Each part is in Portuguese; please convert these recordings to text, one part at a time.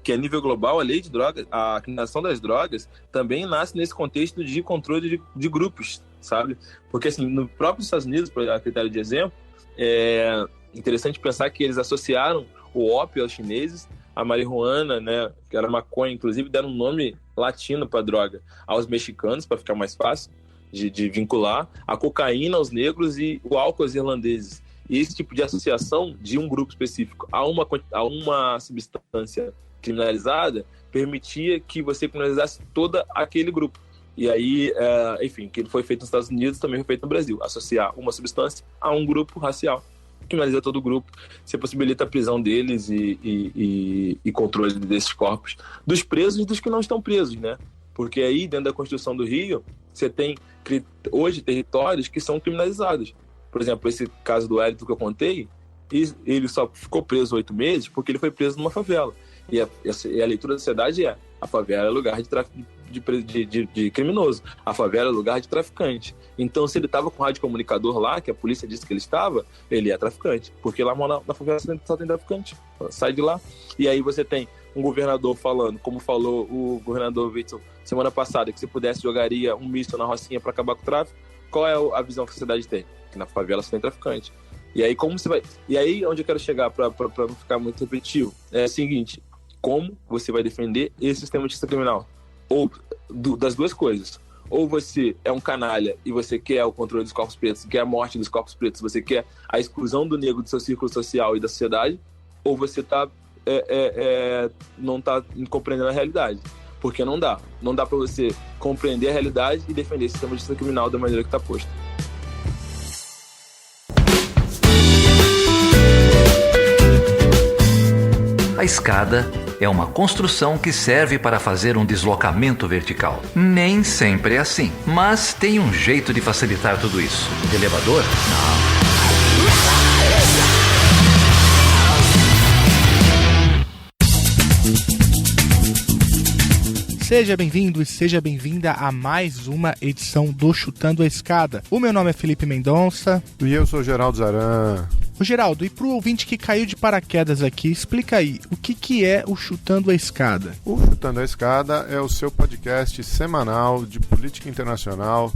que a nível global a lei de drogas, a criminalização das drogas também nasce nesse contexto de controle de grupos, sabe? Porque assim, no próprio Estados Unidos, a critério de exemplo, é interessante pensar que eles associaram o ópio aos chineses, a marihuana, né, que era maconha, inclusive deram um nome latino para droga, aos mexicanos, para ficar mais fácil de vincular, a cocaína aos negros e o álcool aos irlandeses. E esse tipo de associação de um grupo específico a uma substância criminalizada permitia que você criminalizasse todo aquele grupo. E aí, enfim, que foi feito nos Estados Unidos também foi feito no Brasil. Associar uma substância a um grupo racial. Criminaliza todo o grupo, você possibilita a prisão deles e controle desses corpos, dos presos e dos que não estão presos, né? Porque aí, dentro da Constituição do Rio, você tem hoje territórios que são criminalizados. Por exemplo, esse caso do Wellington que eu contei, ele só ficou preso 8 meses porque ele foi preso numa favela. E a leitura da sociedade a favela é lugar de tráfico de criminoso, a favela é lugar de traficante. Então, se ele estava com um radiocomunicador lá, que a polícia disse que ele estava, ele é traficante, porque lá na favela só tem traficante, sai de lá. E aí você tem um governador falando, como falou o governador Witzel semana passada, que se pudesse jogaria um míssil na Rocinha para acabar com o tráfico. Qual é a visão que a sociedade tem? Que na favela só tem traficante. E aí como você vai... E aí onde eu quero chegar para não ficar muito repetitivo é o seguinte: como você vai defender esse sistema de justiça criminal? Ou das duas coisas. Ou você é um canalha e você quer o controle dos corpos pretos, quer a morte dos corpos pretos, você quer a exclusão do negro do seu círculo social e da sociedade, ou você não está compreendendo a realidade. Porque não dá para você compreender a realidade e defender esse sistema de justiça criminal da maneira que está posto. A escada é uma construção que serve para fazer um deslocamento vertical. Nem sempre é assim, mas tem um jeito de facilitar tudo isso. Elevador? Não. Seja bem-vindo e seja bem-vinda a mais uma edição do Chutando a Escada. O meu nome é Felipe Mendonça. E eu sou o Geraldo Zaran. Ô Geraldo, e pro ouvinte que caiu de paraquedas aqui, explica aí, o que é o Chutando a Escada? O Chutando a Escada é o seu podcast semanal de política internacional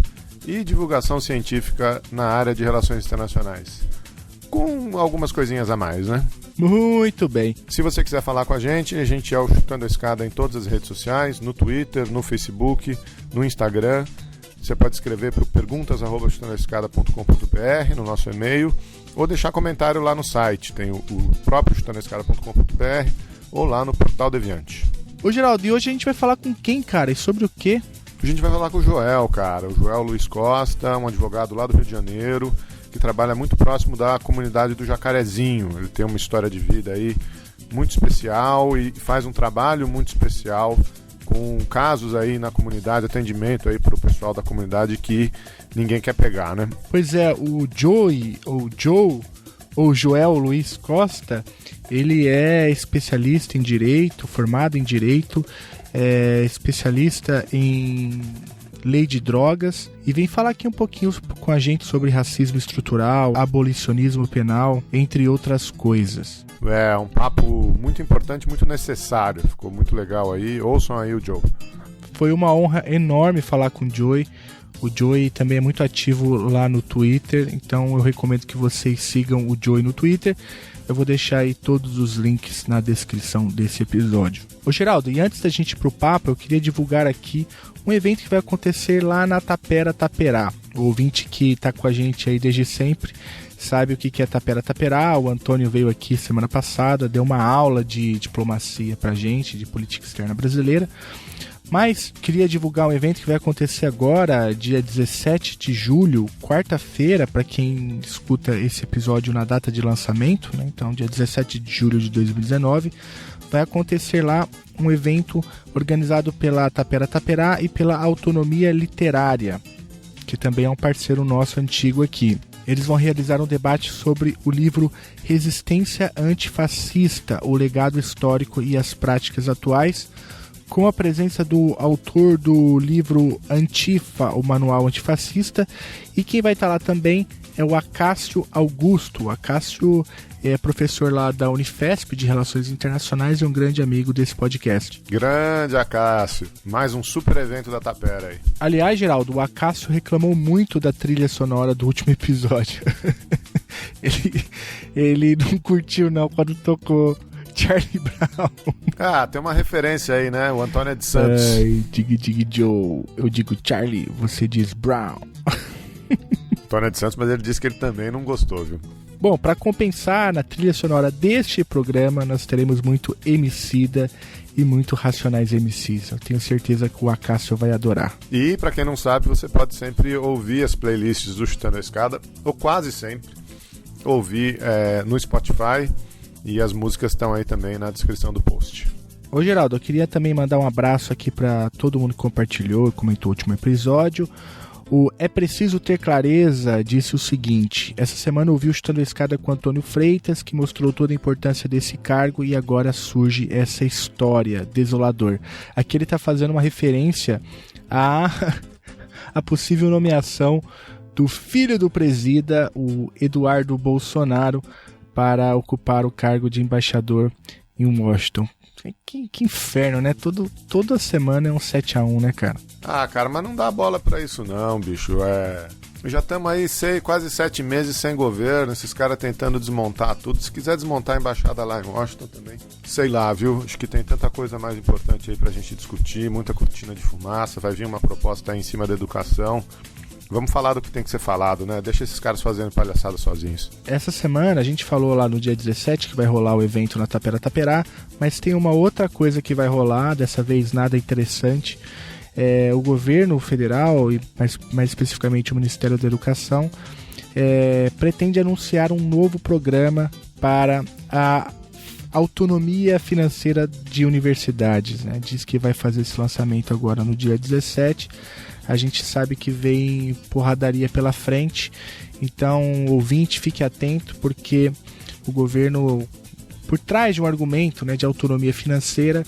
e divulgação científica na área de relações internacionais. Com algumas coisinhas a mais, né? Muito bem. Se você quiser falar com a gente é o Chutando a Escada em todas as redes sociais, no Twitter, no Facebook, no Instagram. Você pode escrever para o perguntas@chutandoaescada.com.br no nosso e-mail, ou deixar comentário lá no site. Tem o próprio chutandoaescada.com.br ou lá no Portal Deviante. Ô Geraldo, e hoje a gente vai falar com quem, cara? E sobre o quê? A gente vai falar com o Joel, cara. O Joel Luiz Costa, um advogado lá do Rio de Janeiro, que trabalha muito próximo da comunidade do Jacarezinho. Ele tem uma história de vida aí muito especial e faz um trabalho muito especial com casos aí na comunidade, atendimento aí pro pessoal da comunidade que ninguém quer pegar, né? Pois é, o Joel Luiz Costa, ele é especialista em direito, formado em direito, é especialista em lei de drogas e vem falar aqui um pouquinho com a gente sobre racismo estrutural, abolicionismo penal, entre outras coisas. É um papo muito importante, muito necessário, ficou muito legal aí, ouçam aí o Joe. Foi uma honra enorme falar com o Joey. O Joey também é muito ativo lá no Twitter, então eu recomendo que vocês sigam o Joey no Twitter. Eu vou deixar aí todos os links na descrição desse episódio. Ô Geraldo, e antes da gente ir pro papo, eu queria divulgar aqui um evento que vai acontecer lá na Tapera Taperá. O ouvinte que tá com a gente aí desde sempre sabe o que é Tapera Taperá. O Antônio veio aqui semana passada, deu uma aula de diplomacia pra gente, de política externa brasileira. Mas queria divulgar um evento que vai acontecer agora, dia 17 de julho, quarta-feira, para quem escuta esse episódio na data de lançamento, né? Então, dia 17 de julho de 2019, vai acontecer lá um evento organizado pela Tapera Taperá e pela Autonomia Literária, que também é um parceiro nosso antigo aqui. Eles vão realizar um debate sobre o livro Resistência Antifascista, o legado histórico e as práticas atuais, com a presença do autor do livro Antifa, o Manual Antifascista, e quem vai estar lá também é o Acácio Augusto. O Acácio é professor lá da Unifesp de Relações Internacionais e um grande amigo desse podcast. Grande Acácio, mais um super evento da Tapera aí. Aliás, Geraldo, o Acácio reclamou muito da trilha sonora do último episódio. ele não curtiu não quando tocou Charlie Brown. Ah, tem uma referência aí, né? O Antônio é de Santos. Ai, dig Joe. Eu digo Charlie, você diz Brown. Antônio é de Santos, mas ele disse que ele também não gostou, viu? Bom, para compensar, na trilha sonora deste programa, nós teremos muito Emicida e muito Racionais MCs. Eu tenho certeza que o Acácio vai adorar. E, para quem não sabe, você pode sempre ouvir as playlists do Chutando a Escada, ou quase sempre, ouvir no Spotify, e as músicas estão aí também na descrição do post. Ô Geraldo, eu queria também mandar um abraço aqui para todo mundo que compartilhou e comentou o último episódio. O É Preciso Ter Clareza disse o seguinte: essa semana eu ouvi o Chutando a Escada com Antônio Freitas, que mostrou toda a importância desse cargo, e agora surge essa história, desolador. Aqui ele está fazendo uma referência à possível nomeação do filho do presida, o Eduardo Bolsonaro, para ocupar o cargo de embaixador em Washington. Que inferno, né? Toda semana é um 7-1, né, cara? Ah, cara, mas não dá bola pra isso não, bicho. Já estamos aí quase 7 meses sem governo, esses caras tentando desmontar tudo. Se quiser desmontar a embaixada lá em Washington também, sei lá, viu? Acho que tem tanta coisa mais importante aí pra gente discutir, muita cortina de fumaça, vai vir uma proposta aí em cima da educação. Vamos falar do que tem que ser falado, né? Deixa esses caras fazendo palhaçada sozinhos. Essa semana a gente falou lá no dia 17 que vai rolar o evento na Tapera Taperá, mas tem uma outra coisa que vai rolar, dessa vez nada interessante. O governo federal, e mais especificamente o Ministério da Educação, pretende anunciar um novo programa para a autonomia financeira de universidades, né? Diz que vai fazer esse lançamento agora no dia 17. A gente sabe que vem porradaria pela frente, então ouvinte, fique atento, porque o governo, por trás de um argumento, né, de autonomia financeira,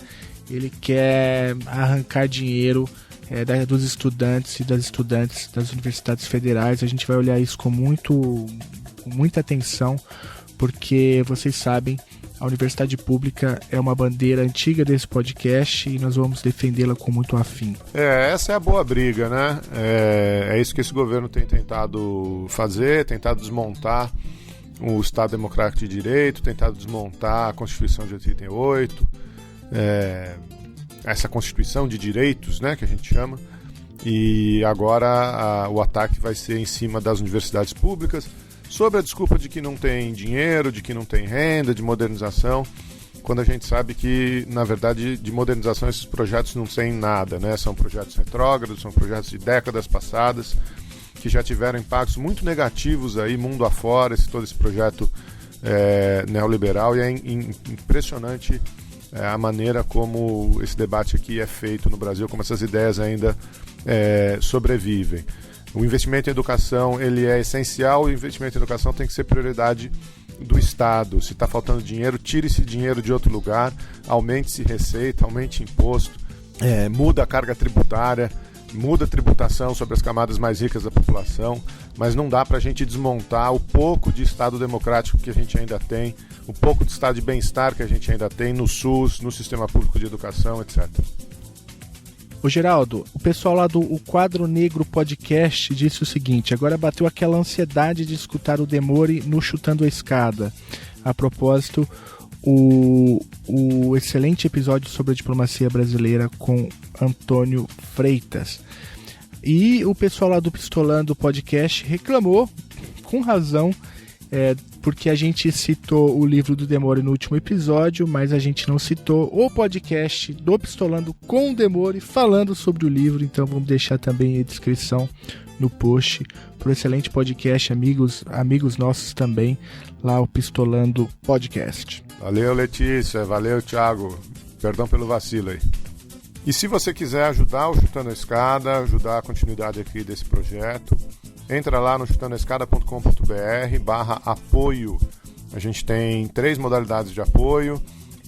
ele quer arrancar dinheiro dos estudantes e das estudantes das universidades federais. A gente vai olhar isso com muita atenção, porque vocês sabem, a universidade pública é uma bandeira antiga desse podcast e nós vamos defendê-la com muito afinco. Essa é a boa briga, né? É isso que esse governo tem tentado fazer, tentado desmontar o Estado Democrático de Direito, tentado desmontar a Constituição de 88, essa Constituição de Direitos, né, que a gente chama, e agora o ataque vai ser em cima das universidades públicas, sob a desculpa de que não tem dinheiro, de que não tem renda, de modernização, quando a gente sabe que, na verdade, de modernização esses projetos não têm nada, né? São projetos retrógrados, são projetos de décadas passadas, que já tiveram impactos muito negativos aí, mundo afora, todo esse projeto neoliberal, e é impressionante a maneira como esse debate aqui é feito no Brasil, como essas ideias ainda sobrevivem. O investimento em educação, ele é essencial, o investimento em educação tem que ser prioridade do Estado. Se está faltando dinheiro, tire esse dinheiro de outro lugar, aumente-se receita, aumente imposto, muda a carga tributária, muda a tributação sobre as camadas mais ricas da população, mas não dá para a gente desmontar o pouco de Estado democrático que a gente ainda tem, o pouco de Estado de bem-estar que a gente ainda tem no SUS, no Sistema Público de Educação, etc. Ô Geraldo, o pessoal lá do Quadro Negro Podcast disse o seguinte: agora bateu aquela ansiedade de escutar o Demore no Chutando a Escada. A propósito, o excelente episódio sobre a diplomacia brasileira com Antônio Freitas. E o pessoal lá do Pistolando Podcast reclamou, com razão, porque a gente citou o livro do Demore no último episódio, mas a gente não citou o podcast do Pistolando com o Demore falando sobre o livro. Então vamos deixar também a descrição no post para o excelente podcast, amigos nossos também, lá o Pistolando Podcast. Valeu, Letícia, valeu, Thiago, perdão pelo vacilo aí. E se você quiser ajudar o Chutando a Escada, ajudar a continuidade aqui desse projeto, entra lá no chutandoescada.com.br/apoio. A gente tem 3 modalidades de apoio: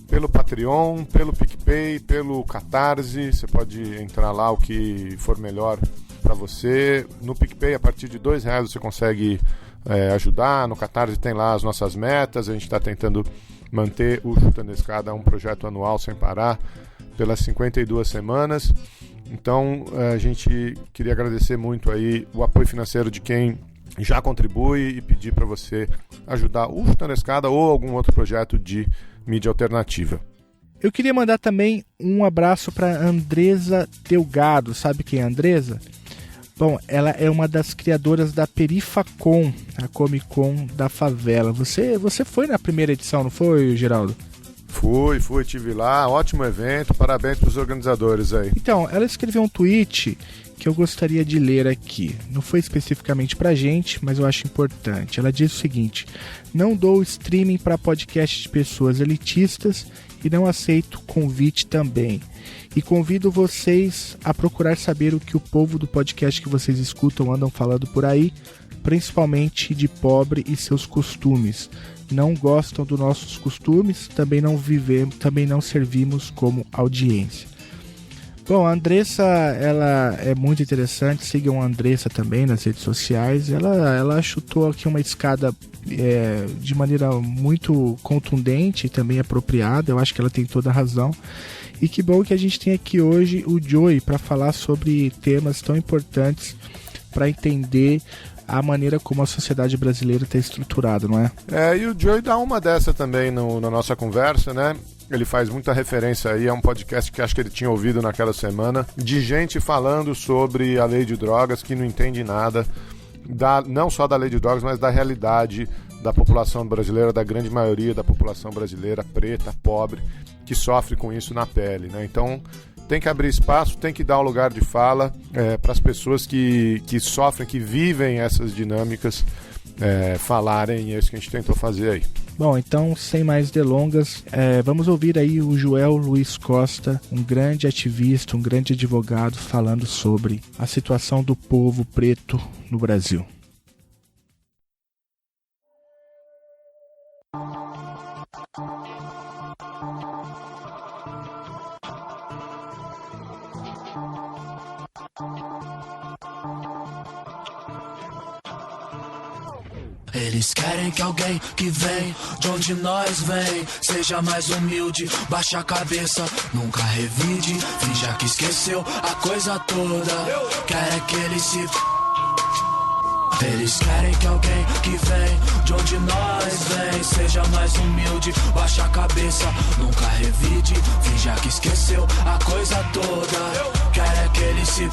pelo Patreon, pelo PicPay, pelo Catarse. Você pode entrar lá, o que for melhor para você. No PicPay, a partir de R$2 você consegue ajudar. No Catarse tem lá as nossas metas, a gente está tentando manter o Chutando a Escada um projeto anual sem parar pelas 52 semanas. Então a gente queria agradecer muito aí o apoio financeiro de quem já contribui e pedir para você ajudar o Chutando a Escada ou algum outro projeto de mídia alternativa. Eu queria mandar também um abraço para Andresa Delgado. Sabe quem é a Andresa? Bom, ela é uma das criadoras da Perifacon, a Comic Con da favela. Você foi na primeira edição, não foi, Geraldo? Fui, tive lá, ótimo evento, parabéns para os organizadores aí. Então, ela escreveu um tweet que eu gostaria de ler aqui. Não foi especificamente pra gente, mas eu acho importante. Ela diz o seguinte: não dou streaming para podcast de pessoas elitistas e não aceito convite também. E convido vocês a procurar saber o que o povo do podcast que vocês escutam andam falando por aí, principalmente de pobre e seus costumes. Não gostam dos nossos costumes, também não servimos como audiência. Bom, a Andressa, ela é muito interessante, sigam a Andressa também nas redes sociais. Ela chutou aqui uma escada de maneira muito contundente e também apropriada. Eu acho que ela tem toda a razão. E que bom que a gente tem aqui hoje o Joey para falar sobre temas tão importantes para entender a maneira como a sociedade brasileira está estruturada, não é? E o Joey dá uma dessa também na nossa conversa, né? Ele faz muita referência aí a um podcast que acho que ele tinha ouvido naquela semana, de gente falando sobre a lei de drogas que não entende nada, não só da lei de drogas, mas da realidade da população brasileira, da grande maioria da população brasileira preta, pobre, que sofre com isso na pele, né? Então tem que abrir espaço, tem que dar um lugar de fala para as pessoas que sofrem, que vivem essas dinâmicas falarem, e é isso que a gente tentou fazer aí. Bom, então, sem mais delongas, vamos ouvir aí o Joel Luiz Costa, um grande ativista, um grande advogado, falando sobre a situação do povo preto no Brasil. Eles querem que alguém que vem de onde nós vem seja mais humilde, baixa a cabeça, nunca revide, finja que esqueceu a coisa toda. Querem que ele se... Eles querem que alguém que vem de onde nós vem seja mais humilde, baixa a cabeça, nunca revide, finja que esqueceu a coisa toda. Querem que ele se...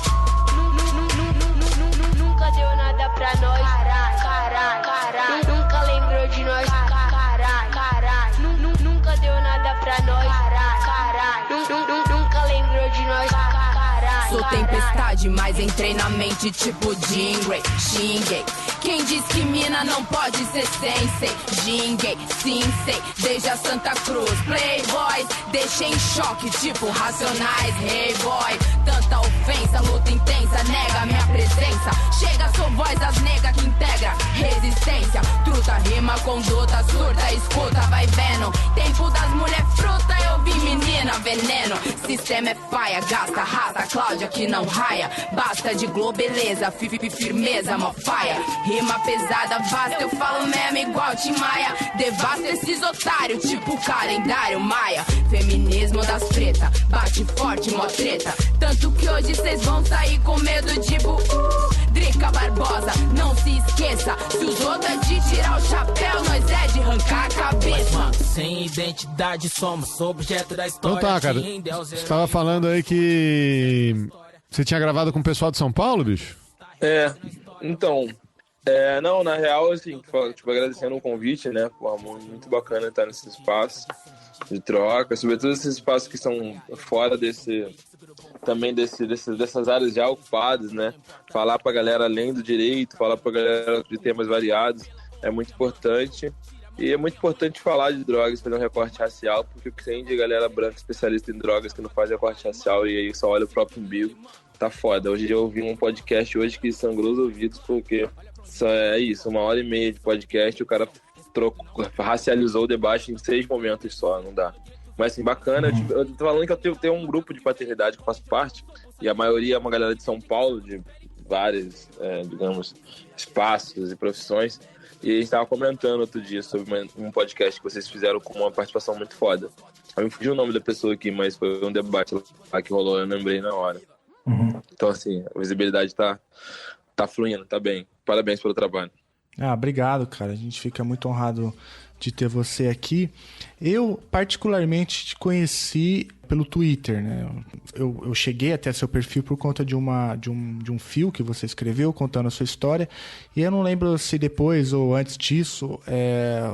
Nunca deu nada pra nós, caralho. Nunca lembrou de nós, caralho. Nunca deu nada pra nós, caralho. Nunca lembrou de nós, caralho. Sou tempestade, mas entrei na mente tipo Jingle, xinguei. Quem diz que mina não pode ser sensei? Jinguei, sim sei, desde a Santa Cruz. Playboys, deixei em choque tipo Racionais. Hey boy, tanta ofensa, luta intensa, nega minha presença. Chega, sou voz das negas que integra resistência. Truta, rima, conduta, surta, escuta, vai vendo. Tempo das mulher fruta, eu vi menina veneno. Sistema é paia, gasta, raça, Cláudia que não raia. Basta de globeleza, firmeza, mó faia. Rima pesada, basta, eu falo mesmo igual Tim Maia. Devasta esses otários, tipo calendário maia. Feminismo das preta, bate forte, mó treta. Tanto que hoje cês vão sair com medo de Drica Barbosa, não se esqueça. Se os outros é de tirar o chapéu, nós é de arrancar a cabeça. Mas, sem identidade somos objeto da história. Então tá, cara, você tava falando aí que você tinha gravado com o pessoal de São Paulo, bicho? Então... não, na real, assim, tipo, agradecendo o convite, né? Pô, muito bacana estar nesse espaço de troca, sobretudo esses espaços que são fora dessas áreas já ocupadas, né? Falar pra galera além do direito, falar pra galera de temas variados é muito importante. E é muito importante falar de drogas, fazer um recorte racial, porque o que tem de galera branca especialista em drogas que não faz recorte racial e aí só olha o próprio umbigo, tá foda. Hoje eu ouvi um podcast hoje que sangrou os ouvidos, porque só é isso, 1h30 de podcast, o cara racializou o debate em 6 momentos só, não dá. Mas assim, bacana, eu tô falando que eu tenho um grupo de paternidade que eu faço parte, e a maioria é uma galera de São Paulo, de vários, digamos, espaços e profissões. E a gente estava comentando outro dia sobre um podcast que vocês fizeram com uma participação muito foda. Eu me fugi o nome da pessoa aqui, mas foi um debate lá que rolou, eu lembrei na hora. Então, assim, a visibilidade tá fluindo, tá bem. Parabéns pelo trabalho. Obrigado, cara. A gente fica muito honrado de ter você aqui. Eu, particularmente, te conheci pelo Twitter, né? Eu cheguei até seu perfil por conta de um fio que você escreveu contando a sua história. E eu não lembro se depois ou antes disso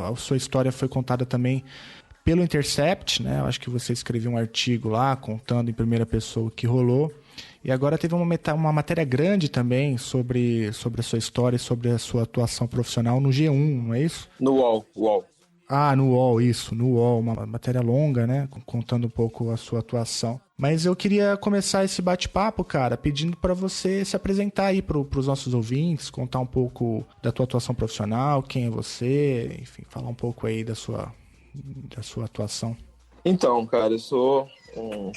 a sua história foi contada também pelo Intercept, né? Eu acho que você escreveu um artigo lá contando em primeira pessoa o que rolou. E agora teve uma matéria grande também sobre a sua história e sobre a sua atuação profissional no G1, não é isso? No UOL. No UOL, isso, no UOL, uma matéria longa, né, contando um pouco a sua atuação. Mas eu queria começar esse bate-papo, cara, pedindo para você se apresentar aí pros nossos ouvintes, contar um pouco da tua atuação profissional, quem é você, enfim, falar um pouco aí da sua atuação. Então, cara, eu sou um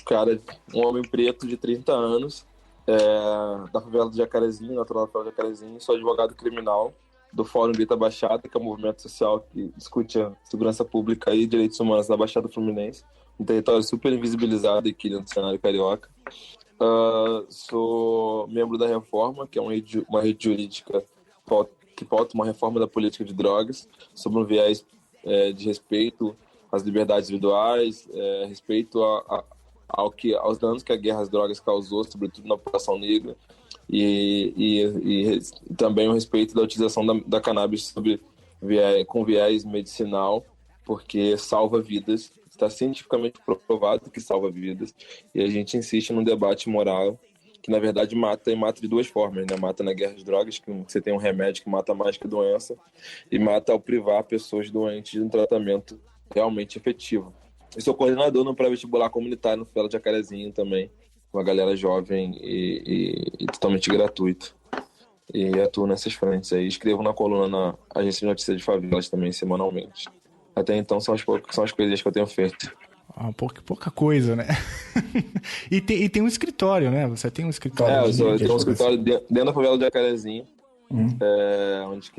homem preto de 30 anos, da favela do Jacarezinho, natural da favela do Jacarezinho, sou advogado criminal do Fórum Grita Baixada, que é um movimento social que discute a segurança pública e direitos humanos na Baixada Fluminense, um território super invisibilizado aqui dentro do cenário carioca. Sou membro da Reforma, que é uma rede jurídica que pauta uma reforma da política de drogas, sobre um viés de respeito às liberdades individuais, respeito aos danos que a guerra às drogas causou, sobretudo na população negra, e também o respeito da utilização da cannabis com viés medicinal, porque salva vidas, está cientificamente provado que salva vidas, e a gente insiste num debate moral que, na verdade, mata de duas formas, né? Mata na guerra às drogas, que você tem um remédio que mata mais que a doença, e mata ao privar pessoas doentes de um tratamento realmente efetivo. Eu sou coordenador no pré-vestibular comunitário no Favela de Jacarezinho também, com a galera jovem e totalmente gratuito. E atuo nessas frentes aí. Escrevo na coluna na Agência de Notícias de Favelas também, semanalmente. Até então são as coisas que eu tenho feito. Pouca coisa, né? e tem um escritório, né? Você tem um escritório. Eu tenho um escritório dentro da Favela de Jacarezinho, onde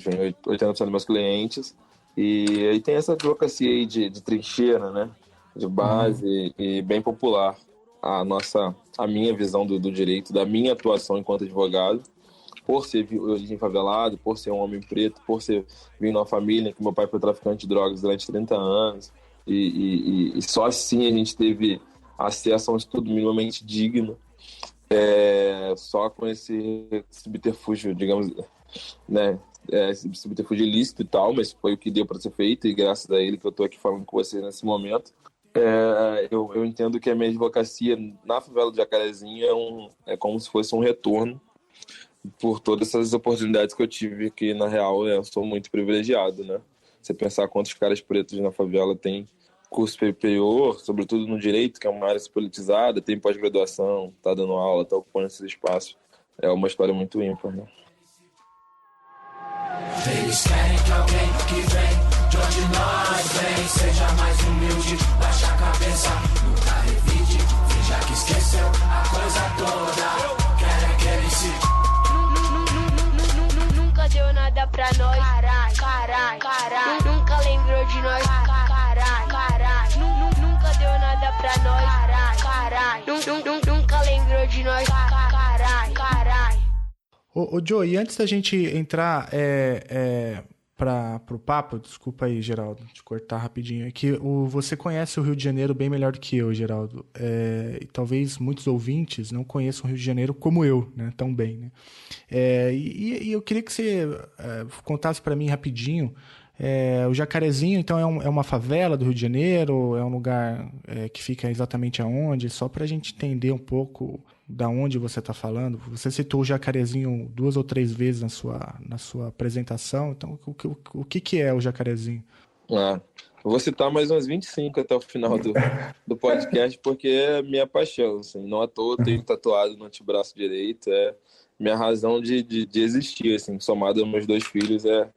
vem 80% dos meus clientes. E aí tem essa advocacia aí de trincheira, né? De base e bem popular. A minha visão do direito, da minha atuação enquanto advogado, por ser de origem favelado, por ser um homem preto, por ser vindo de uma família que meu pai foi traficante de drogas durante 30 anos, e só assim a gente teve acesso a um estudo minimamente digno, só com esse subterfúgio, digamos, né, esse subterfúgio ilícito e tal, mas foi o que deu para ser feito, e graças a ele que eu estou aqui falando com você nesse momento. Eu entendo que a minha advocacia na favela do Jacarezinho é como se fosse um retorno por todas essas oportunidades que eu tive, que na real eu sou muito privilegiado, né? Você pensar quantos caras pretos na favela têm curso superior, sobretudo no direito, que é uma área politizada, tem pós-graduação, tá dando aula, tá ocupando esse espaço. É uma história muito ímpar, né? Eles querem que alguém que vem de onde nós vem seja mais humilde, baixa a cabeça, nunca revide, finja que esqueceu a coisa toda. Querem que ele se... Nunca deu nada pra nós, carai. Nunca lembrou de nós, carai. Nunca deu nada pra nós, carai. Nunca lembrou de nós, carai. Ô Joe, e antes da gente entrar pro papo, desculpa aí, Geraldo, te cortar rapidinho, é que você conhece o Rio de Janeiro bem melhor do que eu, Geraldo, e talvez muitos ouvintes não conheçam o Rio de Janeiro como eu, né, tão bem, né? E eu queria que você contasse para mim rapidinho, o Jacarezinho, então, é uma favela do Rio de Janeiro, é um lugar que fica exatamente aonde, só para a gente entender um pouco da onde você está falando. Você citou o Jacarezinho 2 ou 3 vezes na sua apresentação, então o que é o Jacarezinho? Eu vou citar mais umas 25 até o final do podcast, porque é minha paixão, assim, não à toa eu tenho tatuado no antebraço direito, é minha razão de existir, assim, somado aos meus 2 filhos, é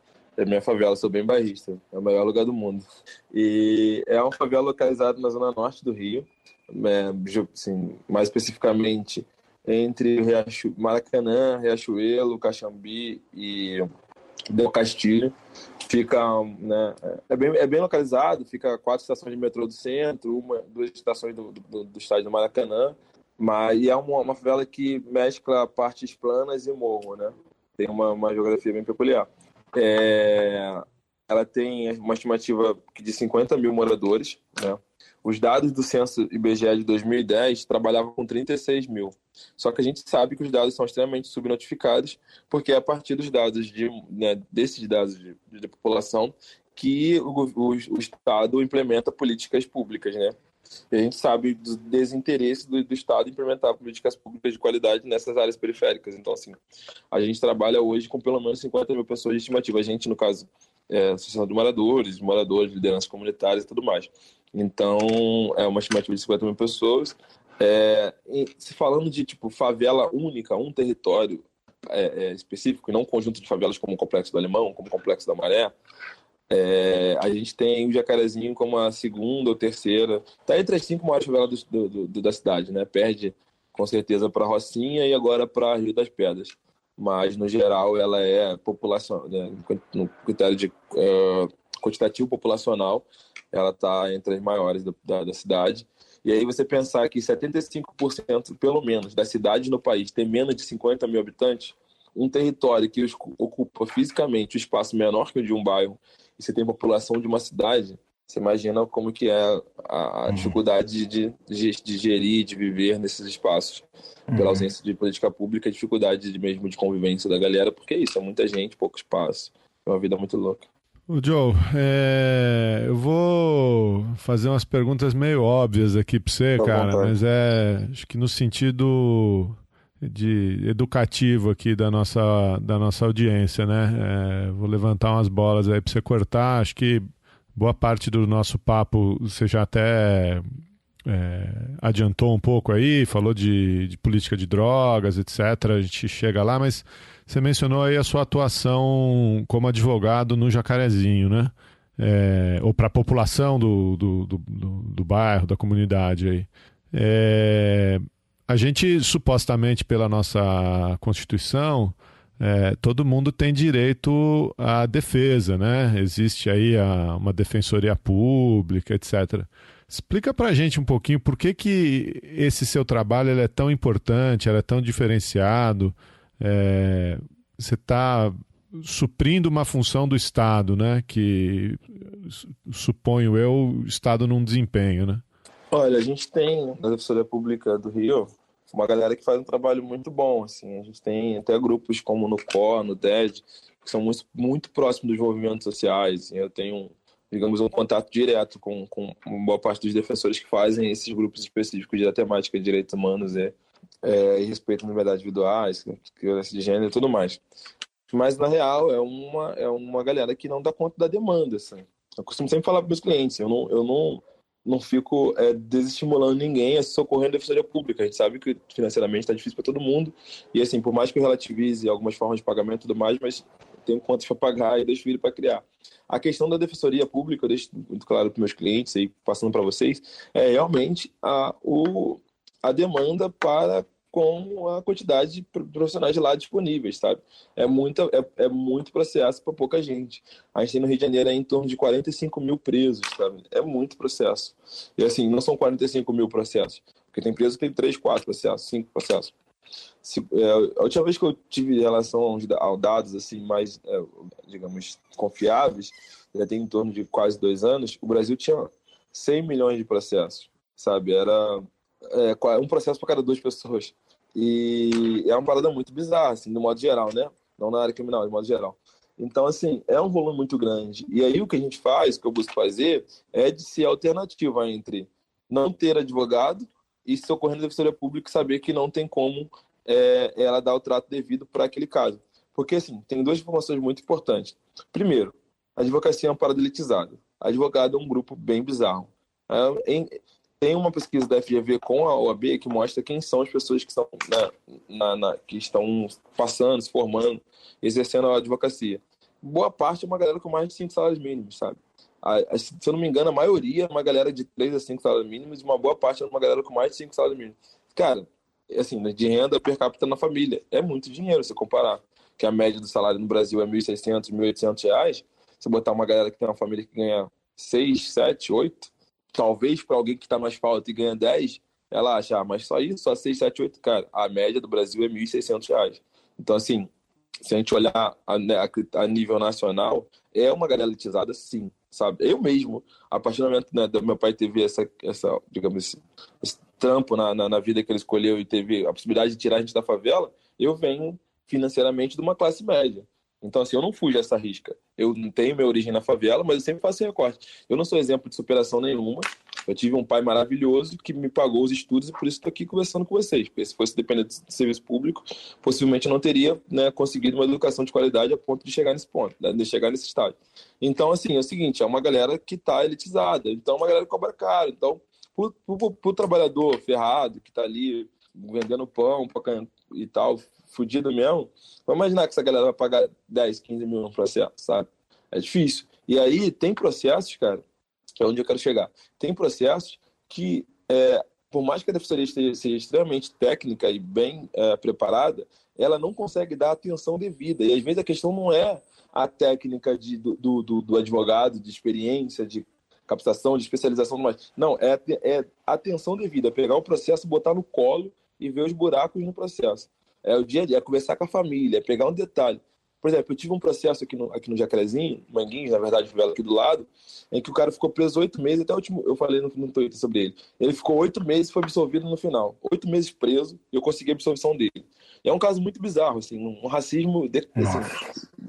minha favela. Sou bem bairrista, é o melhor lugar do mundo. E é uma favela localizada na zona norte do Rio, assim, mais especificamente entre Maracanã, Riachuelo, Caxambi e Del Castillo. Fica, né, é bem localizado, fica 4 estações de metrô do centro, 2 estações do estádio do Maracanã, e é uma favela que mescla partes planas e morro, né? Tem uma geografia bem peculiar. Ela tem uma estimativa de 50 mil moradores, né? Os dados do censo IBGE de 2010 trabalhavam com 36 mil. Só que a gente sabe que os dados são extremamente subnotificados, porque é a partir dos dados desses dados de população que o Estado implementa políticas públicas, né? E a gente sabe do desinteresse do Estado em implementar políticas públicas de qualidade nessas áreas periféricas. Então, assim, a gente trabalha hoje com pelo menos 50 mil pessoas de estimativa. A gente, no caso, associação de moradores, lideranças comunitárias e tudo mais. Então, é uma estimativa de 50 mil pessoas. Se falando de tipo favela única, um território específico, e não um conjunto de favelas como o Complexo do Alemão, como o Complexo da Maré, a gente tem o Jacarezinho como a segunda ou terceira. Está entre as 5 maiores favelas da cidade, né? Perde com certeza para Rocinha e agora para Rio das Pedras. Mas, no geral, ela é população, né? No critério de quantitativo populacional, ela está entre as maiores da cidade. E aí você pensar que 75%, pelo menos, das cidades no país tem menos de 50 mil habitantes, um território que ocupa fisicamente o espaço menor que o de um bairro, e você tem população de uma cidade, você imagina como que é a dificuldade de gerir, de viver nesses espaços, pela ausência de política pública, a dificuldade mesmo de convivência da galera, porque é isso, é muita gente, pouco espaço, é uma vida muito louca. O Joe, eu vou fazer umas perguntas meio óbvias aqui para você, cara, mas acho que no sentido educativo aqui da nossa audiência, né? Vou levantar umas bolas aí para você cortar. Acho que boa parte do nosso papo você já até adiantou um pouco aí, falou de política de drogas, etc. A gente chega lá, mas você mencionou aí a sua atuação como advogado no Jacarezinho, né? Ou para a população do bairro, da comunidade aí. A gente, supostamente, pela nossa Constituição, todo mundo tem direito à defesa, né? Existe aí uma defensoria pública, etc. Explica pra gente um pouquinho por que esse seu trabalho ele é tão importante, ele é tão diferenciado. Você está suprindo uma função do Estado, né? Que, suponho eu, o Estado não desempenha, né? Olha, a gente tem na Defensoria Pública do Rio uma galera que faz um trabalho muito bom, assim. A gente tem até grupos como no COR, no DED, que são muito, muito próximos dos movimentos sociais. Eu tenho, digamos, um contato direto com uma boa parte dos defensores que fazem esses grupos específicos da temática de direitos humanos e respeito às liberdades individuais, violência de gênero e tudo mais. Mas, na real, é uma galera que não dá conta da demanda, assim. Eu costumo sempre falar para meus clientes, eu não fico desestimulando ninguém a se socorrer na defensoria pública. A gente sabe que financeiramente está difícil para todo mundo. E, assim, por mais que eu relativize algumas formas de pagamento e tudo mais, mas tenho contas para pagar e deixo filho para criar. A questão da defensoria pública, eu deixo muito claro para meus clientes e passando para vocês, é realmente a demanda com a quantidade de profissionais de lá disponíveis, sabe? É muito processo para pouca gente. A gente tem no Rio de Janeiro em torno de 45 mil presos, sabe? É muito processo. E assim, não são 45 mil processos, porque tem preso que tem 3, 4 processos, 5 processos. A última vez que eu tive relação aos dados assim, mais, digamos, confiáveis, já tem em torno de quase 2 anos, o Brasil tinha 100 milhões de processos, sabe? Era um processo para cada 2 pessoas. E é uma parada muito bizarra, assim, no modo geral, né? Não na área criminal, de modo geral. Então, assim, é um volume muito grande. E aí o que a gente faz, o que eu busco fazer, é de ser alternativa entre não ter advogado e se socorrer na defensoria pública e saber que não tem como ela dar o trato devido para aquele caso. Porque, assim, tem 2 informações muito importantes. Primeiro, a advocacia é uma parada elitizada. Advogado é um grupo bem bizarro. Tem uma pesquisa da FGV com a OAB que mostra quem são as pessoas que estão, que estão passando, se formando, exercendo a advocacia. Boa parte é uma galera com mais de 5 salários mínimos, sabe? Se eu não me engano, a maioria é uma galera de 3 a 5 salários mínimos e uma boa parte é uma galera com mais de 5 salários mínimos. Cara, assim, né, de renda per capita na família. É muito dinheiro se comparar, que a média do salário no Brasil é R$ 1.600, R$ 1.800. Se botar uma galera que tem uma família que ganha 6, 7, 8, talvez para alguém que está mais falta e ganha 10, ela acha, mas só isso, só 6, 7, 8, cara. A média do Brasil é R$ 1.600. Então, assim, se a gente olhar a nível nacional, é uma galera elitizada, sim, sabe? Eu mesmo, a partir do momento, né, do meu pai teve essa digamos, esse trampo na vida que ele escolheu e teve a possibilidade de tirar a gente da favela, eu venho financeiramente de uma classe média. Então, assim, eu não fujo dessa risca. Eu não tenho minha origem na favela, mas eu sempre faço recorte. Eu não sou exemplo de superação nenhuma. Eu tive um pai maravilhoso que me pagou os estudos e por isso estou aqui conversando com vocês. Porque se fosse depender do serviço público, possivelmente eu não teria, né, conseguido uma educação de qualidade a ponto de chegar nesse ponto, né, de chegar nesse estágio. Então, assim, é o seguinte, é uma galera que está elitizada. Então, é uma galera que cobra caro. Então, pro trabalhador ferrado, que está ali vendendo pão e tal, fudido mesmo, vamos imaginar que essa galera vai pagar 10, 15 mil no processo, sabe? É difícil. E aí tem processos, cara, que é onde eu quero chegar. Tem processos que, por mais que a defensoria seja extremamente técnica e bem preparada, ela não consegue dar atenção devida. E às vezes a questão não é a técnica do advogado, de experiência, de captação, de especialização, mas não, é atenção devida, pegar o processo, botar no colo e ver os buracos no processo. É o dia a dia, é conversar com a família, é pegar um detalhe. Por exemplo, eu tive um processo aqui no Jacarezinho, Manguinhos, na verdade, favela aqui do lado, em que o cara ficou preso 8 meses, até o último, eu falei no Twitter sobre ele. Ele ficou 8 meses e foi absolvido no final. 8 meses preso e eu consegui a absolvição dele. E é um caso muito bizarro, assim, um racismo, assim,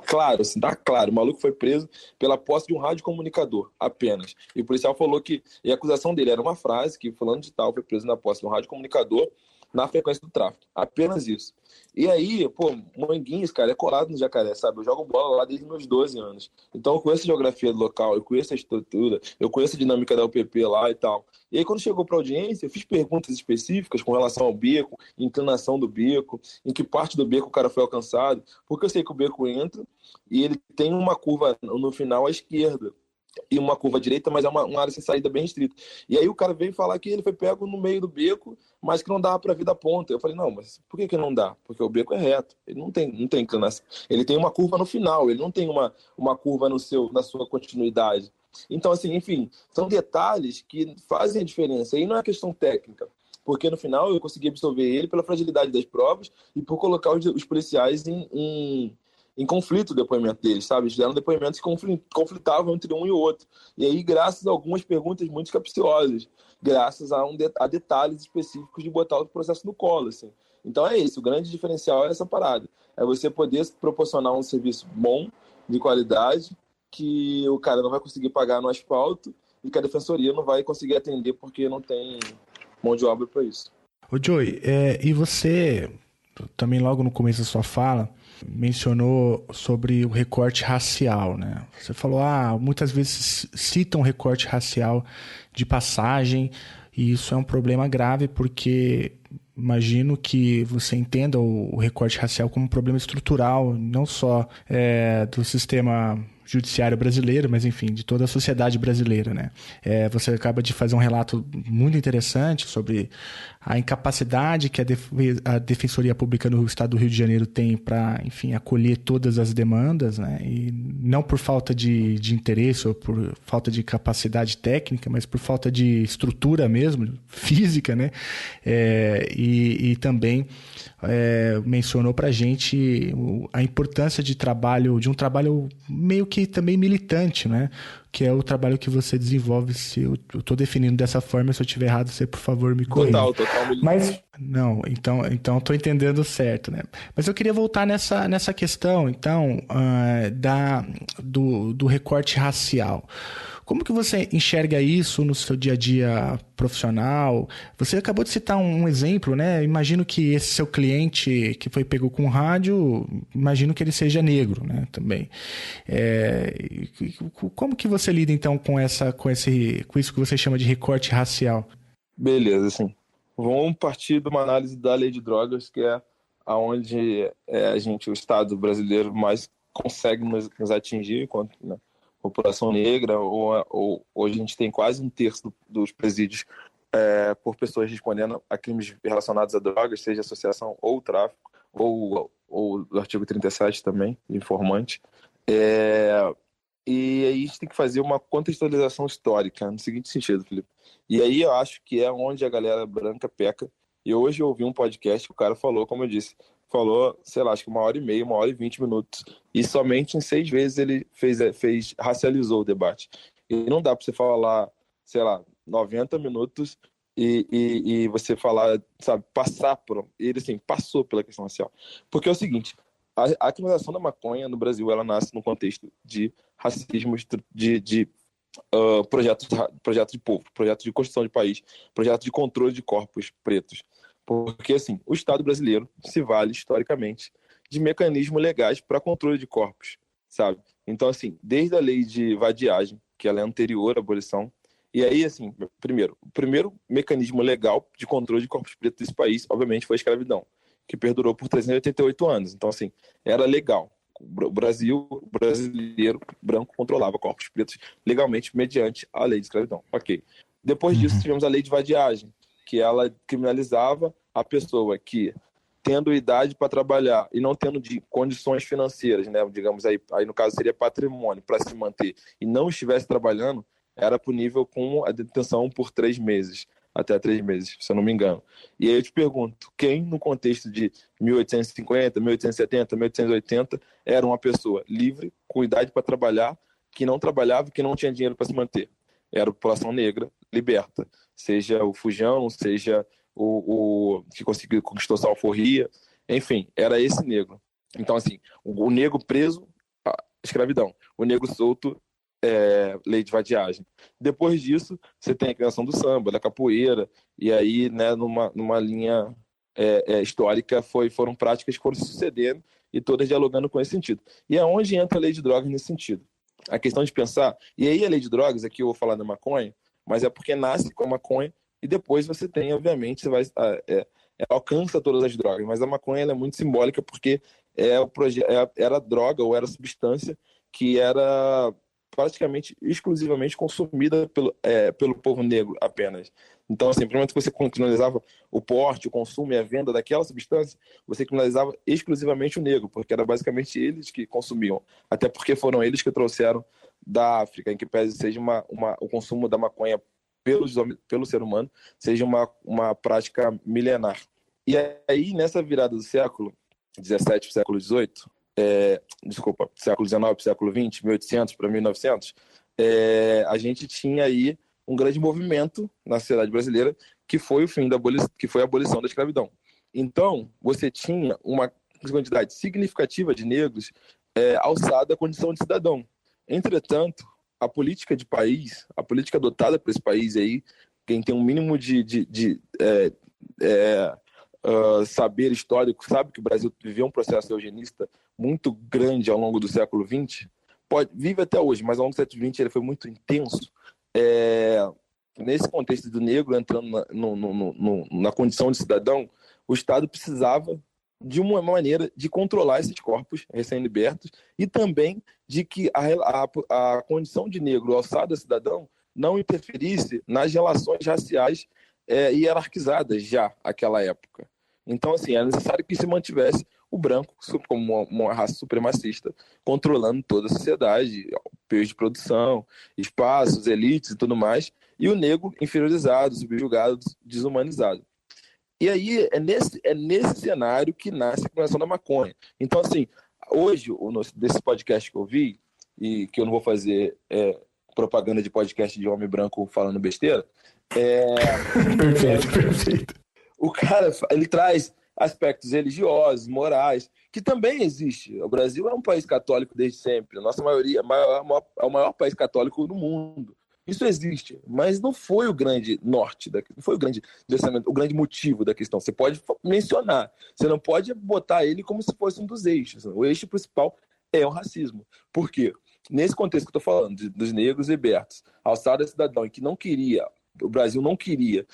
claro, assim, tá claro. O maluco foi preso pela posse de um radiocomunicador, apenas. E o policial falou que, e a acusação dele era uma frase, que fulano de tal foi preso na posse de um radiocomunicador na frequência do tráfico. Apenas isso. E aí, Manguinhos, cara, é colado no Jacaré, sabe? Eu jogo bola lá desde meus 12 anos. Então eu conheço a geografia do local, eu conheço a estrutura, eu conheço a dinâmica da UPP lá e tal. E aí quando chegou pra audiência, eu fiz perguntas específicas com relação ao beco, inclinação do beco, em que parte do beco o cara foi alcançado, porque eu sei que o beco entra e ele tem uma curva no final à esquerda e uma curva à direita, mas é uma área sem saída bem restrita. E aí o cara veio falar que ele foi pego no meio do beco, mas que não dava para vir da ponta. Eu falei, não, mas por que não dá? Porque o beco é reto, ele não tem inclinação. Ele tem uma curva no final, ele não tem uma curva na sua continuidade. Então, assim, enfim, são detalhes que fazem a diferença. E não é questão técnica, porque no final eu consegui absolver ele pela fragilidade das provas e por colocar os policiais em conflito o depoimento deles, sabe? Eles deram depoimentos que conflitavam entre um e outro. E aí, graças a algumas perguntas muito capciosas, graças a detalhes específicos de botar o processo no colo, assim. Então é isso, o grande diferencial é essa parada. É você poder proporcionar um serviço bom, de qualidade, que o cara não vai conseguir pagar no asfalto e que a defensoria não vai conseguir atender porque não tem mão de obra para isso. Ô Joey, e você também logo no começo da sua fala mencionou sobre o recorte racial, né? Você falou, muitas vezes citam recorte racial de passagem e isso é um problema grave porque imagino que você entenda o recorte racial como um problema estrutural, não só do sistema judiciário brasileiro, mas enfim, de toda a sociedade brasileira, né? Você acaba de fazer um relato muito interessante sobre a incapacidade que a Defensoria Pública no Estado do Rio de Janeiro tem para, enfim, acolher todas as demandas, né? E não por falta de interesse ou por falta de capacidade técnica, mas por falta de estrutura mesmo, física, né? E também mencionou para a gente a importância de um trabalho meio que também militante, né? Que é o trabalho que você desenvolve. Se eu estou definindo dessa forma, se eu estiver errado, você, por favor, me corrija. Total militante. Mas, não, então estou entendendo certo, né? Mas eu queria voltar nessa questão, então, do recorte racial. Como que você enxerga isso no seu dia a dia profissional? Você acabou de citar um exemplo, né? Imagino que esse seu cliente que foi pego com rádio, imagino que ele seja negro, né? Também. Como que você lida, então, com isso que você chama de recorte racial? Beleza, assim. Vamos partir de uma análise da lei de drogas, que é aonde o Estado brasileiro mais consegue nos atingir enquanto, né, população negra, ou hoje a gente tem quase um terço dos presídios por pessoas respondendo a crimes relacionados a drogas, seja associação ou tráfico, ou o artigo 37 também, informante. E aí a gente tem que fazer uma contextualização histórica, no seguinte sentido, Felipe. E aí eu acho que é onde a galera branca peca. E hoje eu ouvi um podcast que o cara falou, como eu disse, sei lá, acho que 1h30, 1h20 minutos. E somente em 6 vezes ele racializou o debate. E não dá para você falar, sei lá, 90 minutos e você falar, sabe, passar por... Ele, assim, passou pela questão racial. Porque é o seguinte, a criminalização da maconha no Brasil, ela nasce no contexto de racismo, de projetos de povo, projetos de construção de país, projetos de controle de corpos pretos. Porque, assim, o Estado brasileiro se vale, historicamente, de mecanismos legais para controle de corpos, sabe? Então, assim, desde a lei de vadiagem, que ela é anterior à abolição, e aí, assim, o primeiro mecanismo legal de controle de corpos pretos desse país, obviamente, foi a escravidão, que perdurou por 388 anos. Então, assim, era legal. O brasileiro branco controlava corpos pretos legalmente mediante a lei de escravidão. Ok. Depois disso, tivemos a lei de vadiagem, que ela criminalizava a pessoa que, tendo idade para trabalhar e não tendo condições financeiras, né, digamos aí no caso seria patrimônio para se manter, e não estivesse trabalhando, era punível com a detenção por 3 meses, até 3 meses, se eu não me engano. E aí eu te pergunto, quem no contexto de 1850, 1870, 1880 era uma pessoa livre, com idade para trabalhar, que não trabalhava e que não tinha dinheiro para se manter? Era a população negra liberta, seja o fujão, seja o que conseguiu conquistou a alforria, enfim, era esse negro. Então, assim, o negro preso, escravidão. O negro solto, lei de vadiagem. Depois disso, você tem a criação do samba, da capoeira, e aí, né, numa linha histórica, foram práticas que foram se sucedendo e todas dialogando com esse sentido. E é onde entra a lei de drogas nesse sentido. A questão de pensar, e aí a lei de drogas, aqui eu vou falar da maconha, mas é porque nasce com a maconha e depois você tem, obviamente, você vai alcança todas as drogas, mas a maconha ela é muito simbólica porque era droga ou era substância que era praticamente exclusivamente consumida pelo povo negro apenas. Então, assim, no momento que você criminalizava o porte, o consumo e a venda daquela substância, você criminalizava exclusivamente o negro, porque era basicamente eles que consumiam. Até porque foram eles que trouxeram da África, em que pese seja o consumo da maconha pelo ser humano, seja uma prática milenar. E aí, nessa virada do século XVII para o século XVIII, século XIX para o século XX, 1800 para 1900, a gente tinha aí um grande movimento na sociedade brasileira que foi a abolição da escravidão. Então, você tinha uma quantidade significativa de negros alçada à condição de cidadão. Entretanto, a política de país, a política adotada por esse país aí, quem tem um mínimo de saber histórico, sabe que o Brasil viveu um processo eugenista muito grande ao longo do século XX, vive até hoje, mas ao longo do século XX ele foi muito intenso. Nesse contexto do negro entrando na condição de cidadão, o Estado precisava de uma maneira de controlar esses corpos recém-libertos e também de que a condição de negro alçado a cidadão não interferisse nas relações raciais hierarquizadas já naquela época. Então, assim, é necessário que se mantivesse o branco como uma raça supremacista, controlando toda a sociedade, meios de produção, espaços, elites e tudo mais, e o negro inferiorizado, subjugado, desumanizado. E aí é nesse cenário que nasce a criminalização da maconha. Então, assim, hoje, desse podcast que eu vi, e que eu não vou fazer propaganda de podcast de homem branco falando besteira, Perfeito. O cara, ele traz aspectos religiosos, morais, que também existe. O Brasil é um país católico desde sempre. A nossa maioria é o maior país católico do mundo. Isso existe, mas não foi o grande norte, não foi o grande direcionamento, o grande motivo da questão. Você pode mencionar, você não pode botar ele como se fosse um dos eixos. O eixo principal é o racismo. Por quê? Nesse contexto que eu estou falando, dos negros libertos, alçada a cidadão, e que não queria, o Brasil não queria